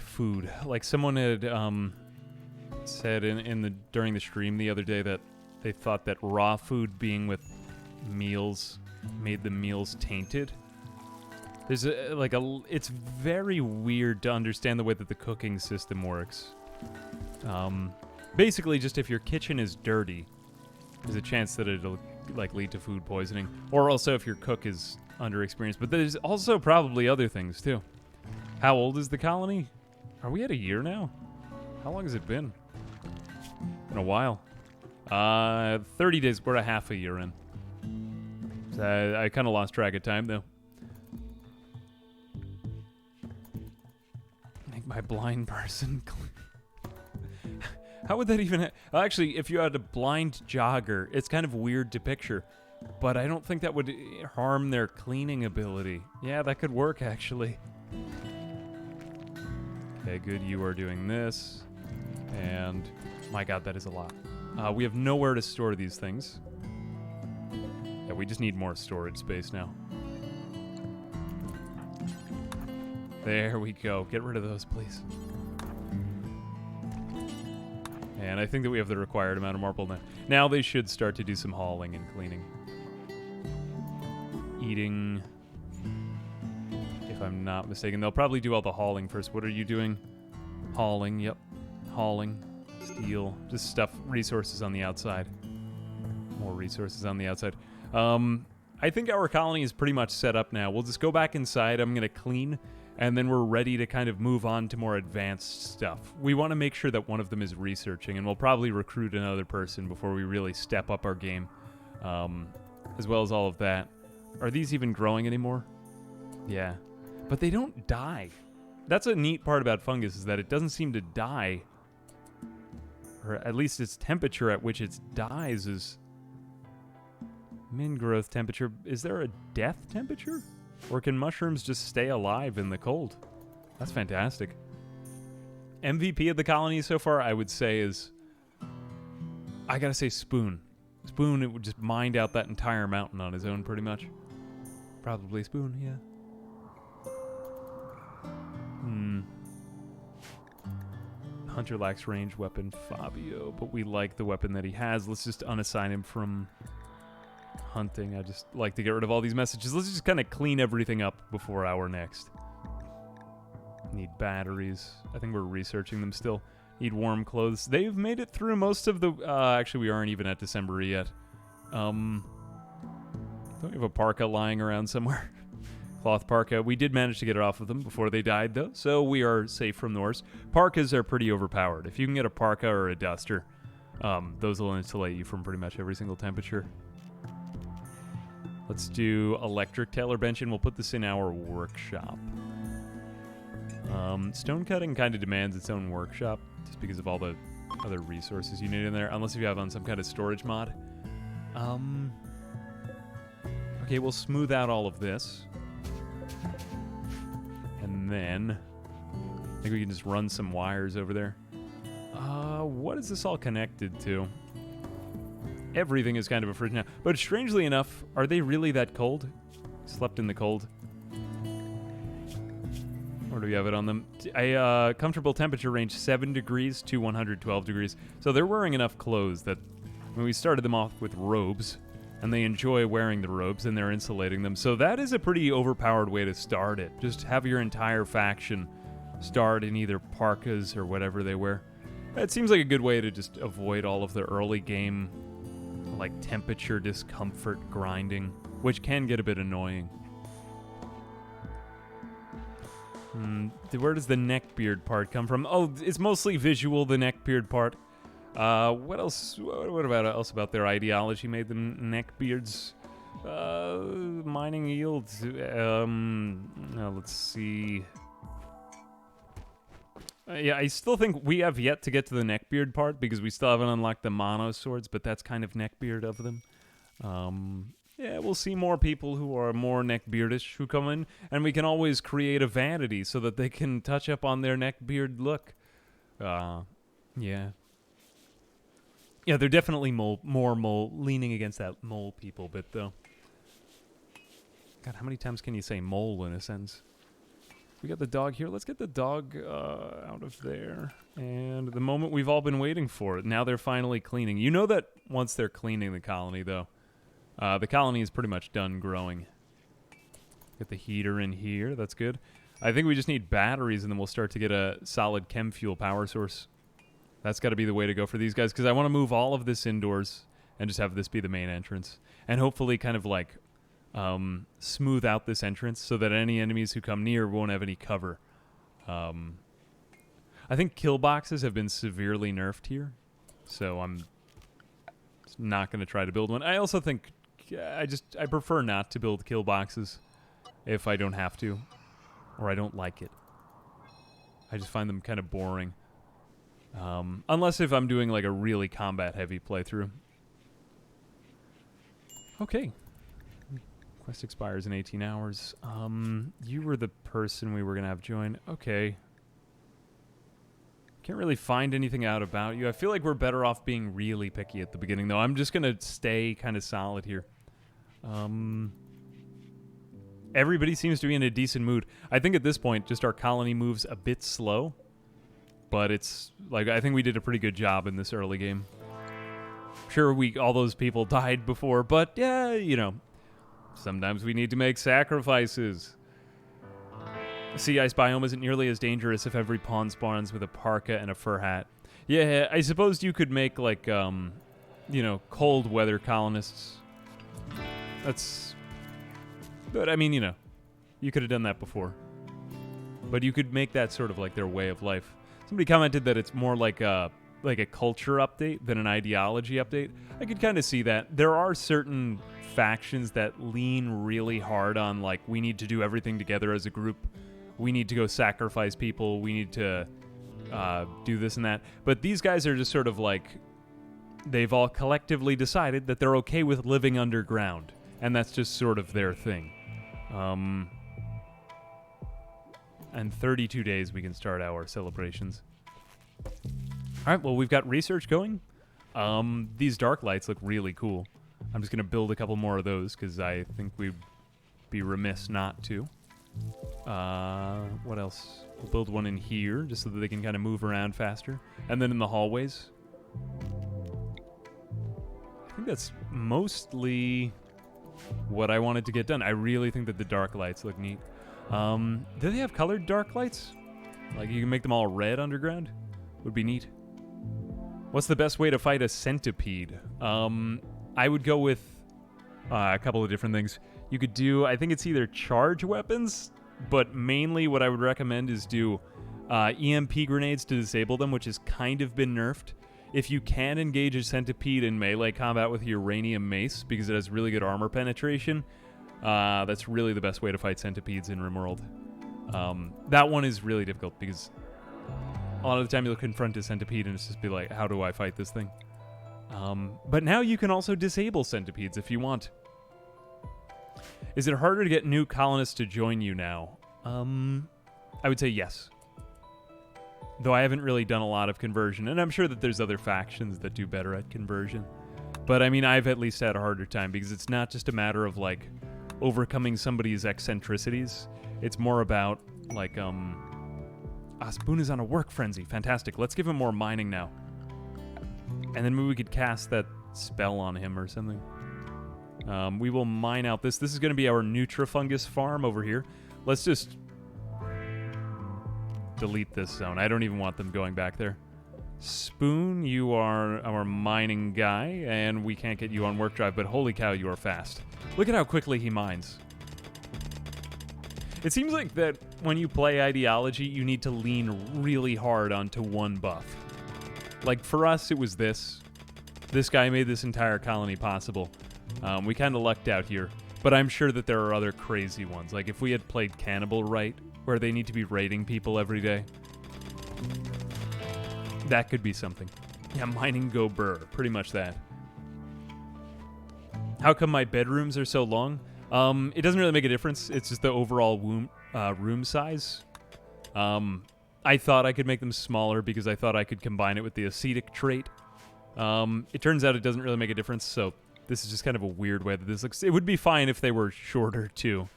Speaker 1: food. Like someone had said during the stream the other day that they thought that raw food being with meals made the meals tainted. There's it's very weird to understand the way that the cooking system works. Basically, just if your kitchen is dirty, there's a chance that it'll lead to food poisoning, or also if your cook is underexperienced. But there's also probably other things too. How old is the colony? Are we at a year now? How long has it been? Been a while. 30 days. We're a half a year in. So I kind of lost track of time, though. Make my blind person clean. How would that even... Actually, if you had a blind jogger, it's kind of weird to picture. But I don't think that would harm their cleaning ability. Yeah, that could work, actually. Okay, good. You are doing this. And... My God, that is a lot. We have nowhere to store these things. Yeah, we just need more storage space now. There we go. Get rid of those, please. and I think that we have the required amount of marble now. Now they should start to do some hauling and cleaning. Eating, if I'm not mistaken. They'll probably do all the hauling first. What are you doing? Hauling, yep. Hauling, steel, just stuff, resources on the outside. More resources on the outside. I think our colony is pretty much set up now. We'll just go back inside. I'm going to clean, and then we're ready to kind of move on to more advanced stuff. We want to make sure that one of them is researching, and we'll probably recruit another person before we really step up our game, as well as all of that. Are these even growing anymore? Yeah. But they don't die. That's a neat part about fungus, is that it doesn't seem to die. Or at least its temperature at which it dies is... Min growth temperature. Is there a death temperature? Or can mushrooms just stay alive in the cold? That's fantastic. MVP of the colony so far, I would say, is... I gotta say Spoon. Spoon, it would just mined out that entire mountain on his own, pretty much. Probably Spoon, yeah. Hunter lacks ranged weapon, Fabio, but we like the weapon that he has. Let's just unassign him from hunting. I just like to get rid of all these messages. Let's just kind of clean everything up before our next. Need batteries. I think we're researching them still. Need warm clothes. They've made it through most of the... actually, we aren't even at December yet. Don't we have a parka lying around somewhere? Cloth parka. We did manage to get it off of them before they died, though, so we are safe from the worst. Parkas are pretty overpowered. If you can get a parka or a duster, those will insulate you from pretty much every single temperature. Let's do electric tailor bench, and we'll put this in our workshop. Stone cutting kind of demands its own workshop, just because of all the other resources you need in there, unless you have on some kind of storage mod. Okay, we'll smooth out all of this. And then I think we can just run some wires over there. What is this all connected to? Everything is kind of a fridge now. But strangely enough, are they really that cold? Slept in the cold. Or do we have it on them? A comfortable temperature range 7 degrees to 112 degrees. So they're wearing enough clothes that when we started them off with robes, and they enjoy wearing the robes, and they're insulating them. So that is a pretty overpowered way to start it. Just have your entire faction start in either parkas or whatever they wear. It seems like a good way to just avoid all of the early game, like, temperature discomfort grinding, which can get a bit annoying. Where does the neckbeard part come from? Oh, it's mostly visual, the neckbeard part. What else? What about else about their ideology made them neckbeards? Mining yields. Let's see. Yeah, I still think we have yet to get to the neckbeard part because we still haven't unlocked the mono swords, but that's kind of neckbeard of them. Yeah, we'll see more people who are more neckbeardish who come in, and we can always create a vanity so that they can touch up on their neckbeard look. Yeah. Yeah, they're definitely more mole, leaning against that mole people bit, though. God, how many times can you say mole in a sentence? We got the dog here. Let's get the dog out of there. And the moment we've all been waiting for it. Now they're finally cleaning. You know that once they're cleaning the colony, though, the colony is pretty much done growing. Get the heater in here. That's good. I think we just need batteries, and then we'll start to get a solid chem fuel power source. That's got to be the way to go for these guys, because I want to move all of this indoors and just have this be the main entrance. And hopefully kind of like smooth out this entrance so that any enemies who come near won't have any cover. I think kill boxes have been severely nerfed here, so I'm not going to try to build one. I also think I prefer not to build kill boxes if I don't have to, or I don't like it. I just find them kind of boring. Unless if I'm doing like a really combat-heavy playthrough. Okay. Quest expires in 18 hours. You were the person we were going to have join. Okay. Can't really find anything out about you. I feel like we're better off being really picky at the beginning, though. I'm just going to stay kind of solid here. Everybody seems to be in a decent mood. I think at this point, just our colony moves a bit slow. but it's like I think we did a pretty good job in this early game. Sure, all those people died before, but yeah, you know, sometimes we need to make sacrifices. Sea ice biome isn't nearly as dangerous if every pawn spawns with a parka and a fur hat. Yeah, I suppose you could make like, you know, cold weather colonists. That's, but I mean, you know, you could have done that before. But you could make that sort of like their way of life. Somebody commented that it's more like a culture update than an ideology update. I could kind of see that. There are certain factions that lean really hard on like, we need to do everything together as a group. We need to go sacrifice people. We need to do this and that. But these guys are just sort of like, they've all collectively decided that they're okay with living underground. And that's just sort of their thing. And 32 days we can start our celebrations. All right, well, we've got research going. These dark lights look really cool. I'm just going to build a couple more of those because I think we'd be remiss not to. What else? We'll build one in here just so that they can kind of move around faster. And then in the hallways. I think that's mostly what I wanted to get done. I really think that the dark lights look neat. Do they have colored dark lights? Like you can make them all red underground? Would be neat. What's the best way to fight a centipede? I would go with a couple of different things. You could do, I think it's either charge weapons, but mainly what I would recommend is do EMP grenades to disable them, which has kind of been nerfed. If you can engage a centipede in melee combat with uranium mace, because it has really good armor penetration, that's really the best way to fight centipedes in Rimworld. That one is really difficult because a lot of the time you'll confront a centipede and it's just be like, how do I fight this thing? But now you can also disable centipedes if you want. Is it harder to get new colonists to join you now? I would say yes. Though I haven't really done a lot of conversion, and I'm sure that there's other factions that do better at conversion. But I mean, I've at least had a harder time because it's not just a matter of like overcoming somebody's eccentricities. It's more about like, Spoon is on a work frenzy. Fantastic. Let's give him more mining now. And then maybe we could cast that spell on him or something. We will mine out this. This is going to be our Nutrifungus farm over here. Let's just delete this zone. I don't even want them going back there. Spoon, you are our mining guy, and we can't get you on work drive, but holy cow, you are fast. Look at how quickly he mines. It seems like that when you play ideology, you need to lean really hard onto one buff. Like for us, it was this. This guy made this entire colony possible. We kind of lucked out here, but I'm sure that there are other crazy ones. Like if we had played Cannibal right, where they need to be raiding people every day, that could be something. Yeah, mining go burr. Pretty much that. How come my bedrooms are so long? It doesn't really make a difference. It's just the overall room size. I thought I could make them smaller because I thought I could combine it with the ascetic trait. It turns out it doesn't really make a difference, so this is just kind of a weird way that this looks. It would be fine if they were shorter, too.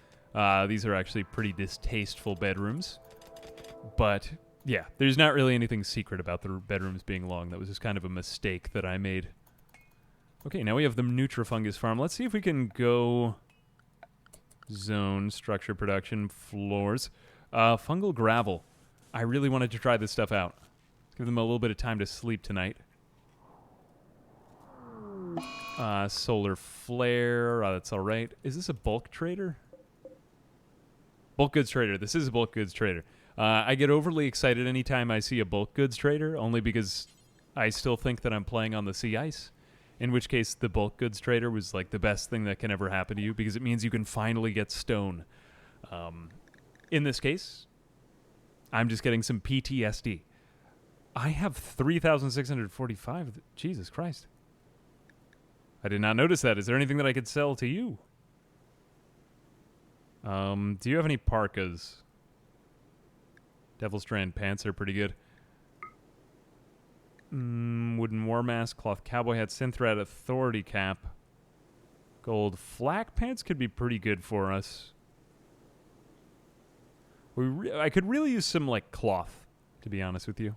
Speaker 1: These are actually pretty distasteful bedrooms. But, yeah, there's not really anything secret about the bedrooms being long. That was just kind of a mistake that I made. Okay, now we have the Nutrifungus farm. Let's see if we can go zone, structure, production, floors. Fungal gravel. I really wanted to try this stuff out. Give them a little bit of time to sleep tonight. Solar flare. That's all right. Is this a bulk trader? Bulk goods trader. This is a bulk goods trader. I get overly excited anytime I see a bulk goods trader, only because I still think that I'm playing on the sea ice. In which case, the bulk goods trader was like the best thing that can ever happen to you because it means you can finally get stone. In this case, I'm just getting some PTSD. I have 3,645. Jesus Christ. I did not notice that. Is there anything that I could sell to you? Do you have any parkas? Devil Strand pants are pretty good. Wooden war mask, cloth cowboy hat, synthread, authority cap. Gold flak pants could be pretty good for us. I could really use some, like, cloth, to be honest with you.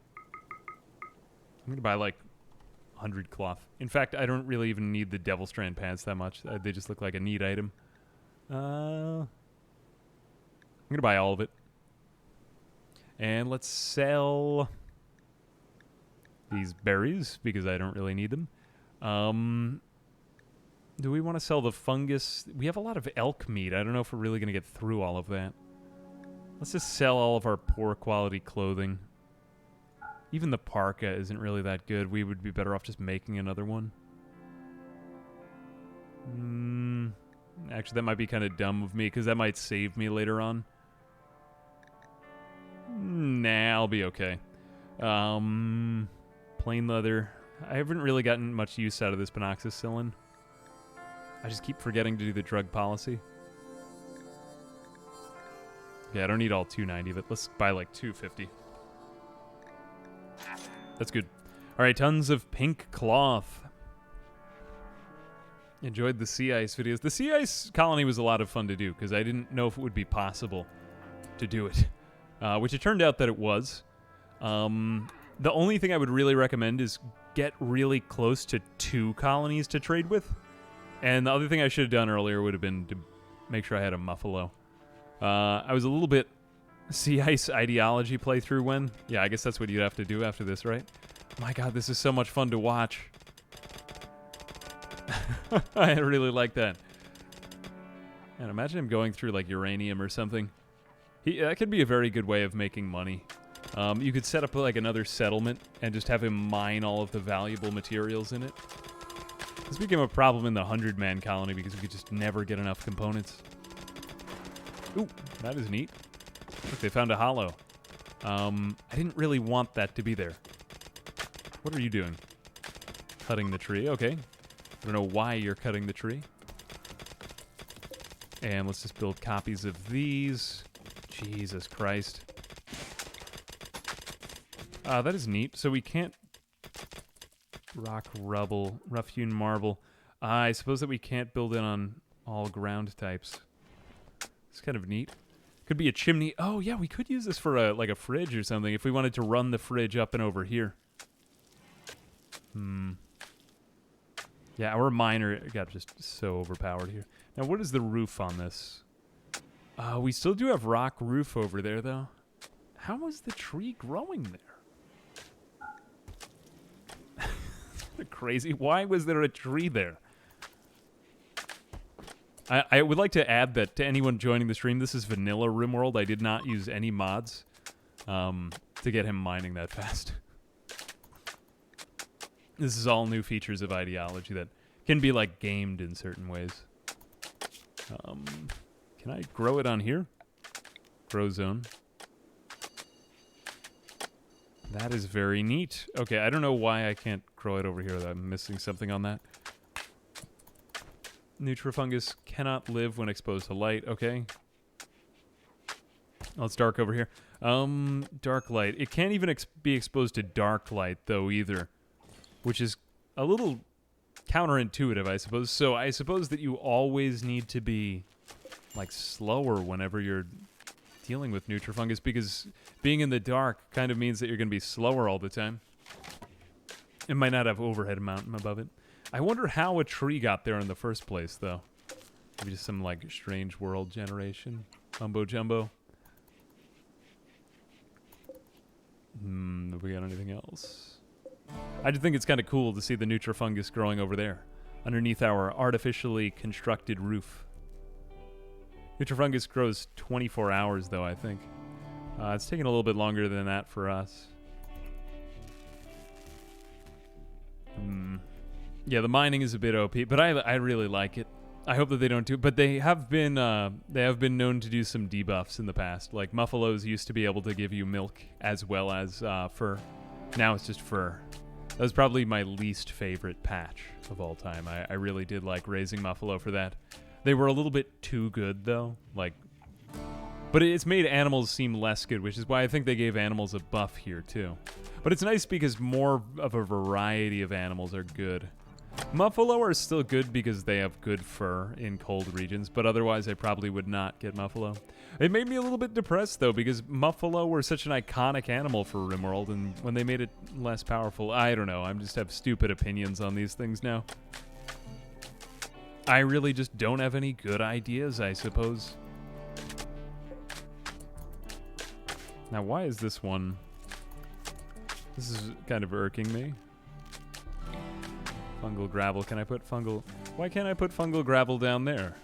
Speaker 1: going to buy like 100 cloth. In fact, I don't really even need the Devil Strand pants that much. They just look like a neat item. I'm going to buy all of it. And let's sell these berries because I don't really need them. Do we want to sell the fungus? We have a lot of elk meat. I don't know if we're really going to get through all of that. Let's just sell all of our poor quality clothing. Even the parka isn't really that good. We would be better off just making another one. Actually, that might be kind of dumb of me because that might save me later on. Nah, I'll be okay. Plain leather. I haven't really gotten much use out of this penoxycyllin. I just keep forgetting to do the drug policy. Yeah, I don't need all 290 of it. Let's buy like 250. That's good. All right, tons of pink cloth. Enjoyed the sea ice videos. The sea ice colony was a lot of fun to do because I didn't know if it would be possible to do it, which it turned out that it was. The only thing I would really recommend is get really close to 2 colonies to trade with. And the other thing I should have done earlier would have been to make sure I had a muffalo. I was a little bit sea ice ideology playthrough when. Yeah, I guess that's what you'd have to do after this, right? My God, this is so much fun to watch. I really like that. And imagine him going through like uranium or something. That could be a very good way of making money. You could set up like another settlement and just have him mine all of the valuable materials in it. This became a problem in the 100-man colony because we could just never get enough components. Ooh, that is neat. Look, they found a hollow. I didn't really want that to be there. What are you doing? Cutting the tree, okay. I don't know why you're cutting the tree. And let's just build copies of these. Jesus Christ. That is neat. So we can't... Rock, rubble, rough-hewn marble. I suppose that we can't build in on all ground types. It's kind of neat. Could be a chimney. Oh, yeah, we could use this for like a fridge or something if we wanted to run the fridge up and over here. Yeah, our miner got just so overpowered here. Now, what is the roof on this? We still do have rock roof over there, though. How was the tree growing there? Crazy. Why was there a tree there? I would like to add that to anyone joining the stream, this is vanilla Rimworld. I did not use any mods to get him mining that fast. This is all new features of ideology that can be like gamed in certain ways. Can I grow it on here? Grow zone. That is very neat. Okay, I don't know why I can't grow it over here. I'm missing something on that. Nutrifungus cannot live when exposed to light. Okay. Oh, it's dark over here. Dark light. It can't even be exposed to dark light, though, either. Which is a little counterintuitive, I suppose. So I suppose that you always need to be, like, slower whenever you're dealing with Nutrifungus, because being in the dark kind of means that you're going to be slower all the time. It might not have overhead mountain above it. I wonder how a tree got there in the first place, though. Maybe just some, like, strange world generation. Mumbo jumbo. Have we got anything else? I just think it's kind of cool to see the Nutrifungus growing over there, underneath our artificially constructed roof. Nutrifungus grows 24 hours, though, I think. It's taking a little bit longer than that for us. Yeah, the mining is a bit OP, but I really like it. I hope that they don't do it, but they have been known to do some debuffs in the past. Like Muffalos used to be able to give you milk as well as fur. Now it's just fur. That was probably my least favorite patch of all time. I really did like raising Muffalo for that. They were a little bit too good, though. Like, but it's made animals seem less good, which is why I think they gave animals a buff here, too. But it's nice because more of a variety of animals are good. Muffalo are still good because they have good fur in cold regions, but otherwise I probably would not get Muffalo. It made me a little bit depressed, though, because Muffalo were such an iconic animal for Rimworld, and when they made it less powerful, I don't know. I just have stupid opinions on these things now. I really just don't have any good ideas, I suppose. Now, why is this one... This is kind of irking me. Fungal gravel. Can I put fungal... Why can't I put fungal gravel down there?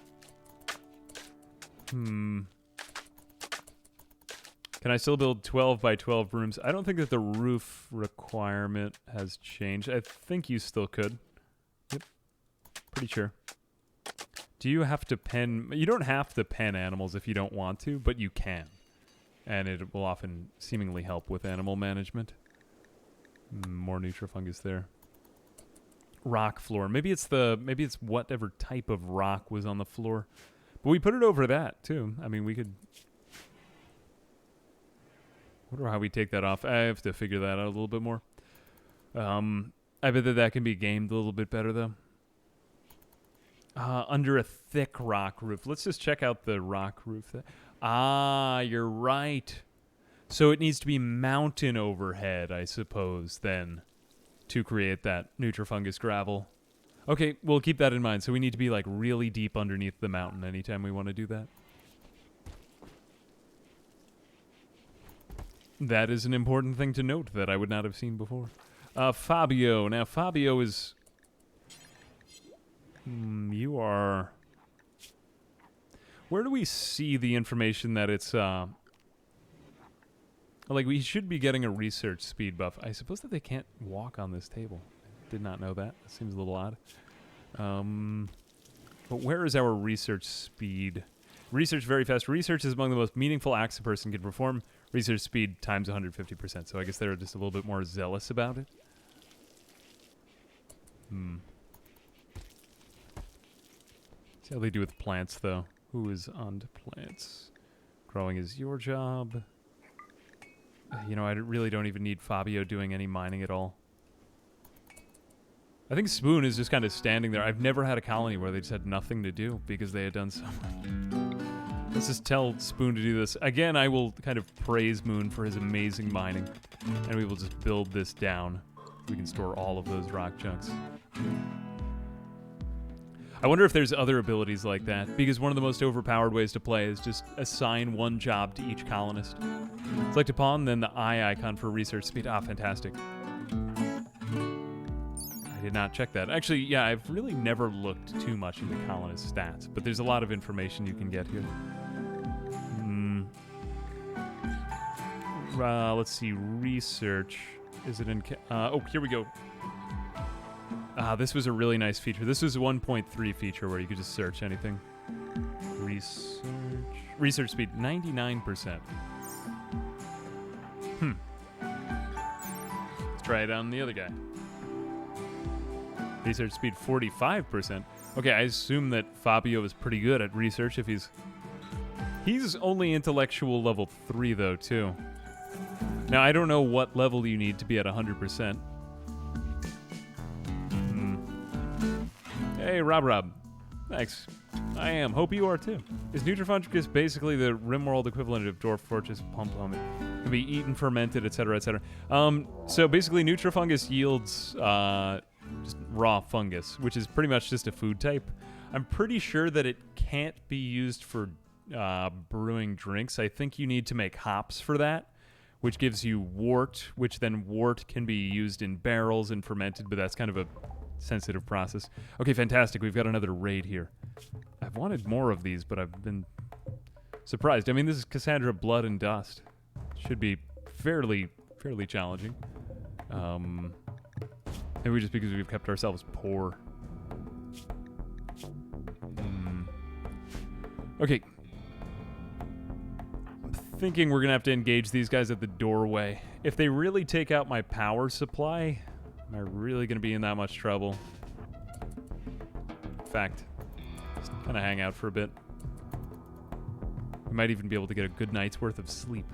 Speaker 1: Can I still build 12 by 12 rooms? I don't think that the roof requirement has changed. I think you still could. Yep. Pretty sure. Do you have to pen... You don't have to pen animals if you don't want to, but you can. And it will often seemingly help with animal management. More Nutrifungus there. Rock floor. Maybe it's whatever type of rock was on the floor. But we put it over that, too. I mean, we could... I wonder how we take that off. I have to figure that out a little bit more. I bet that can be gamed a little bit better, though. Under a thick rock roof. Let's just check out the rock roof. Ah, you're right. So it needs to be mountain overhead, I suppose, then, to create that Nutrifungus gravel. Okay, we'll keep that in mind. So we need to be, like, really deep underneath the mountain anytime we want to do that. That is an important thing to note that I would not have seen before. Fabio. Now, Fabio is... you are... Where do we see the information that it's... Like, we should be getting a research speed buff. I suppose that they can't walk on this table. Did not know that. That seems a little odd. But where is our research speed? Research very fast. Research is among the most meaningful acts a person can perform. Research speed times 150%. So I guess they're just a little bit more zealous about it. See how they do with plants, though. Who is on to plants? Growing is your job. You know, I really don't even need Fabio doing any mining at all. I think Spoon is just kind of standing there. I've never had a colony where they just had nothing to do because they had done so much. Let's just tell Spoon to do this. Again, I will kind of praise Moon for his amazing mining. And we will just build this down. We can store all of those rock chunks. I wonder if there's other abilities like that, because one of the most overpowered ways to play is just assign one job to each colonist. Select a pawn, then the eye icon for research speed. Ah, fantastic. I did not check that. Actually, yeah, I've really never looked too much into colonist stats, but there's a lot of information you can get here. Let's see, research. Is it in... oh, here we go. This was a really nice feature. This was a 1.3 feature where you could just search anything. Research speed, 99%. Let's try it on the other guy. Research speed, 45%. Okay, I assume that Fabio is pretty good at research if he's... He's only intellectual level 3, though, too. Now, I don't know what level you need to be at 100%. Hey, Rob. Thanks. I am. Hope you are, too. Is Nutrifungus basically the Rimworld equivalent of Dwarf Fortress Pump Helmet? Can be eaten, fermented, etc., etc. So basically, Nutrifungus yields just raw fungus, which is pretty much just a food type. I'm pretty sure that it can't be used for brewing drinks. I think you need to make hops for that, which gives you wort, which then wort can be used in barrels and fermented, but that's kind of a sensitive process. Okay, fantastic. We've got another raid here. I've wanted more of these, but I've been surprised. I mean, this is Cassandra Blood and Dust. Should be fairly challenging. Maybe just because we've kept ourselves poor. Okay. I'm thinking we're going to have to engage these guys at the doorway. If they really take out my power supply... Am I really going to be in that much trouble? In fact, just kind of hang out for a bit. We might even be able to get a good night's worth of sleep.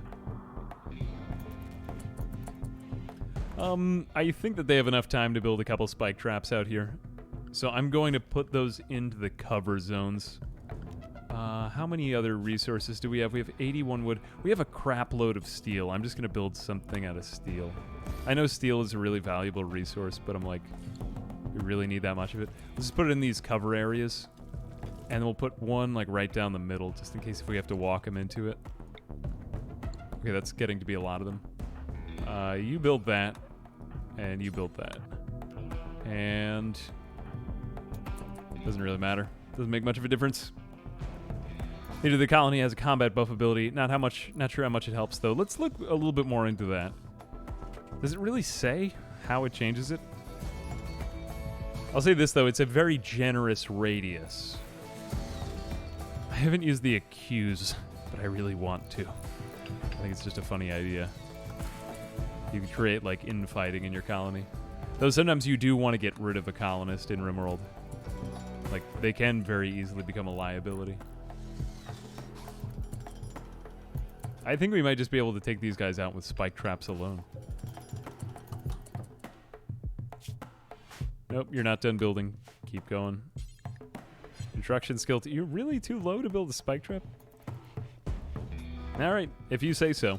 Speaker 1: I think that they have enough time to build a couple spike traps out here. So I'm going to put those into the cover zones. How many other resources do we have? We have 81 wood. We have a crap load of steel. I'm just going to build something out of steel. I know steel is a really valuable resource, but I'm like, we really need that much of it. Let's just put it in these cover areas. And then we'll put one like right down the middle, just in case if we have to walk them into it. Okay, that's getting to be a lot of them. You build that. And you build that. And doesn't really matter. Doesn't make much of a difference. Leader of the colony has a combat buff ability. Not sure how much it helps though. Let's look a little bit more into that. Does it really say how it changes it? I'll say this though, it's a very generous radius. I haven't used the accuse, but I really want to. I think it's just a funny idea. You can create like infighting in your colony. Though sometimes you do want to get rid of a colonist in Rimworld. Like they can very easily become a liability. I think we might just be able to take these guys out with spike traps alone. Nope, you're not done building. Keep going. Construction skill. You're really too low to build a spike trap? Alright, if you say so.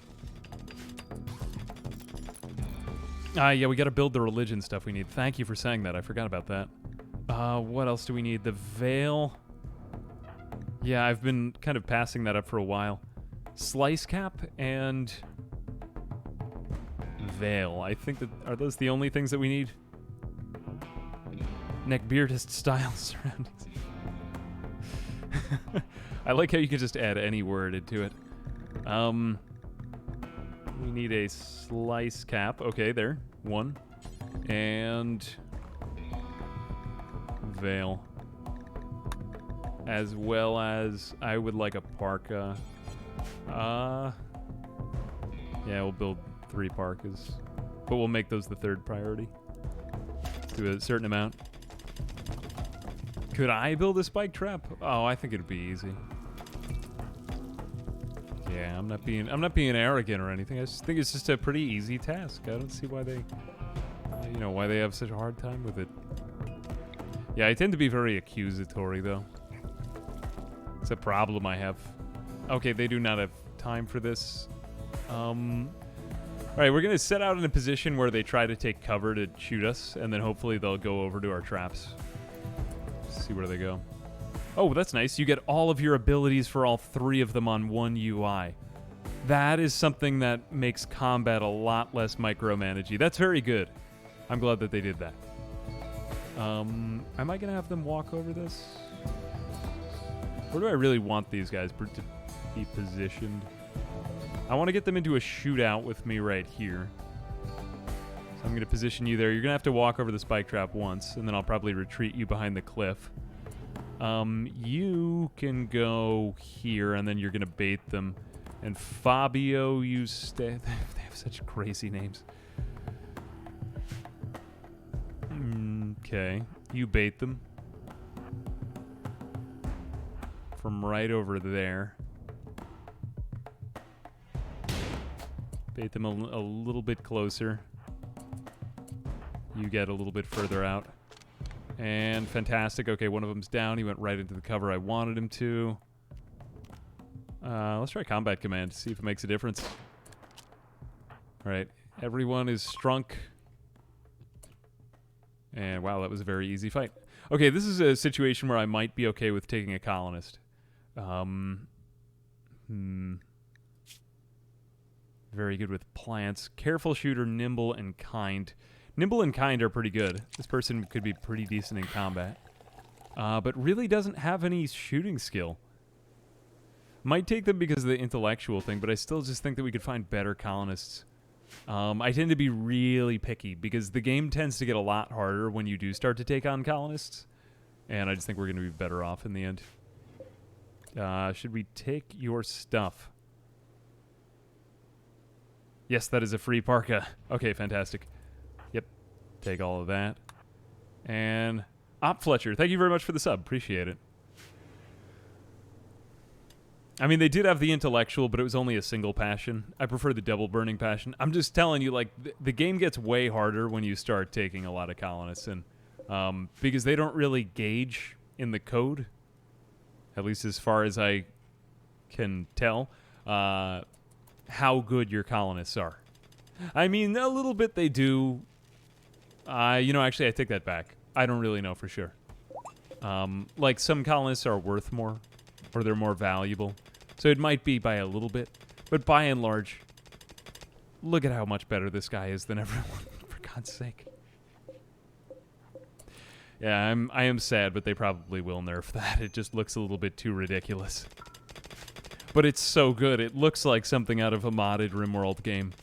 Speaker 1: Yeah, we gotta build the religion stuff we need. Thank you for saying that. I forgot about that. What else do we need? The veil. Yeah, I've been kind of passing that up for a while. Slice cap and veil. I think that are those the only things that we need? Neckbeardist style surroundings. I like how you can just add any word into it. We need a slice cap. Okay, there. One. And veil. As well as I would like a parka. Yeah, we'll build 3 parkas. But we'll make those the 3rd priority. To a certain amount. Could I build a spike trap? Oh, I think it'd be easy. Yeah, I'm not being arrogant or anything. I just think it's just a pretty easy task. I don't see why they why they have such a hard time with it. Yeah, I tend to be very accusatory though. It's a problem I have. Okay, they do not have time for this. Alright, we're gonna set out in a position where they try to take cover to shoot us, and then hopefully they'll go over to our traps. See where they go. Oh, that's nice. You get all of your abilities for all 3 of them on one UI. That is something that makes combat a lot less micromanagey. That's very good. I'm glad that they did that. Am I going to have them walk over this? Where do I really want these guys to be positioned? I want to get them into a shootout with me right here. So I'm going to position you there. You're going to have to walk over the spike trap once, and then I'll probably retreat you behind the cliff. You can go here, and then you're going to bait them. And Fabio, you stay... They have such crazy names. Okay. You bait them. From right over there. Bait them a little bit closer. You get a little bit further out. And fantastic. Okay, one of them's down. He went right into the cover I wanted him to. Let's try combat command to see if it makes a difference. Alright, everyone is strunk. And wow, that was a very easy fight. Okay, this is a situation where I might be okay with taking a colonist. Very good with plants. Careful shooter, nimble, and kind. Nimble and kind are pretty good. This person could be pretty decent in combat. But really doesn't have any shooting skill. Might take them because of the intellectual thing, but I still just think that we could find better colonists. I tend to be really picky because the game tends to get a lot harder when you do start to take on colonists. And I just think we're going to be better off in the end. Should we take your stuff? Yes, that is a free parka. Okay, fantastic. Yep, take all of that. And Op Fletcher, thank you very much for the sub. Appreciate it. I mean, they did have the intellectual, but it was only a single passion. I prefer the double burning passion. I'm just telling you, like, the game gets way harder when you start taking a lot of colonists, and because they don't really gauge in the code, at least as far as I can tell, how good your colonists are. I mean, a little bit they do. Actually, I take that back. I don't really know for sure. Like, some colonists are worth more, or they're more valuable. So it might be by a little bit. But by and large, look at how much better this guy is than everyone, for God's sake. Yeah, I am sad, but they probably will nerf that. It just looks a little bit too ridiculous. But it's so good. It looks like something out of a modded Rimworld game.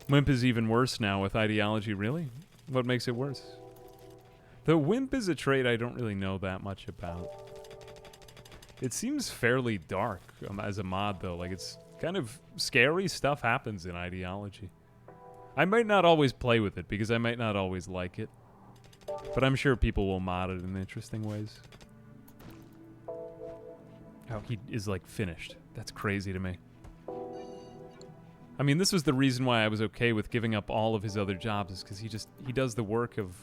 Speaker 1: Wimp is even worse now with ideology, really? What makes it worse? The Wimp is a trait I don't really know that much about. It seems fairly dark as a mod, though. Like, it's kind of scary stuff happens in ideology. I might not always play with it, because I might not always like it. But I'm sure people will mod it in interesting ways. Oh, he is, like, finished. That's crazy to me. I mean, this was the reason why I was okay with giving up all of his other jobs, is because he does the work of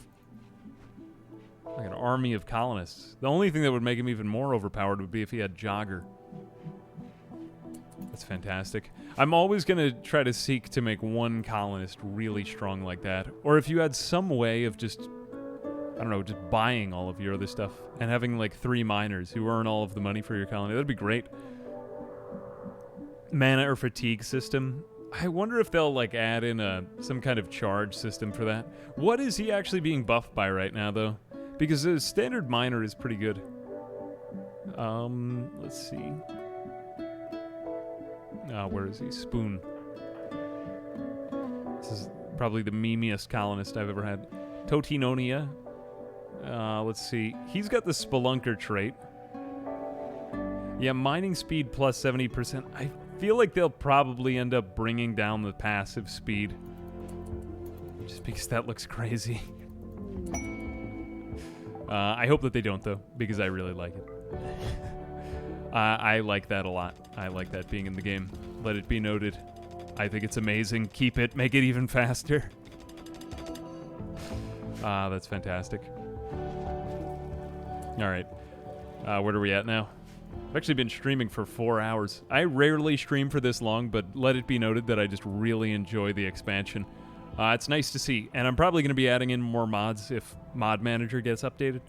Speaker 1: like an army of colonists. The only thing that would make him even more overpowered would be if he had Jogger. That's fantastic. I'm always going to try to seek to make one colonist really strong like that. Or if you had some way of just, I don't know, just buying all of your other stuff and having like 3 miners who earn all of the money for your colony, that'd be great. Mana or fatigue system. I wonder if they'll like add in some kind of charge system for that. What is he actually being buffed by right now, though? Because the standard miner is pretty good. Let's see. Where is he? Spoon. This is probably the memeiest colonist I've ever had. Totinonia. Let's see. He's got the Spelunker trait. Yeah, mining speed plus 70%. I feel like they'll probably end up bringing down the passive speed. Just because that looks crazy. I hope that they don't, though, because I really like it. I like that a lot. I like that being in the game. Let it be noted. I think it's amazing. Keep it. Make it even faster. That's fantastic. All right. Where are we at now? I've actually been streaming for 4 hours. I rarely stream for this long, but let it be noted that I just really enjoy the expansion. It's nice to see, and I'm probably going to be adding in more mods if Mod Manager gets updated.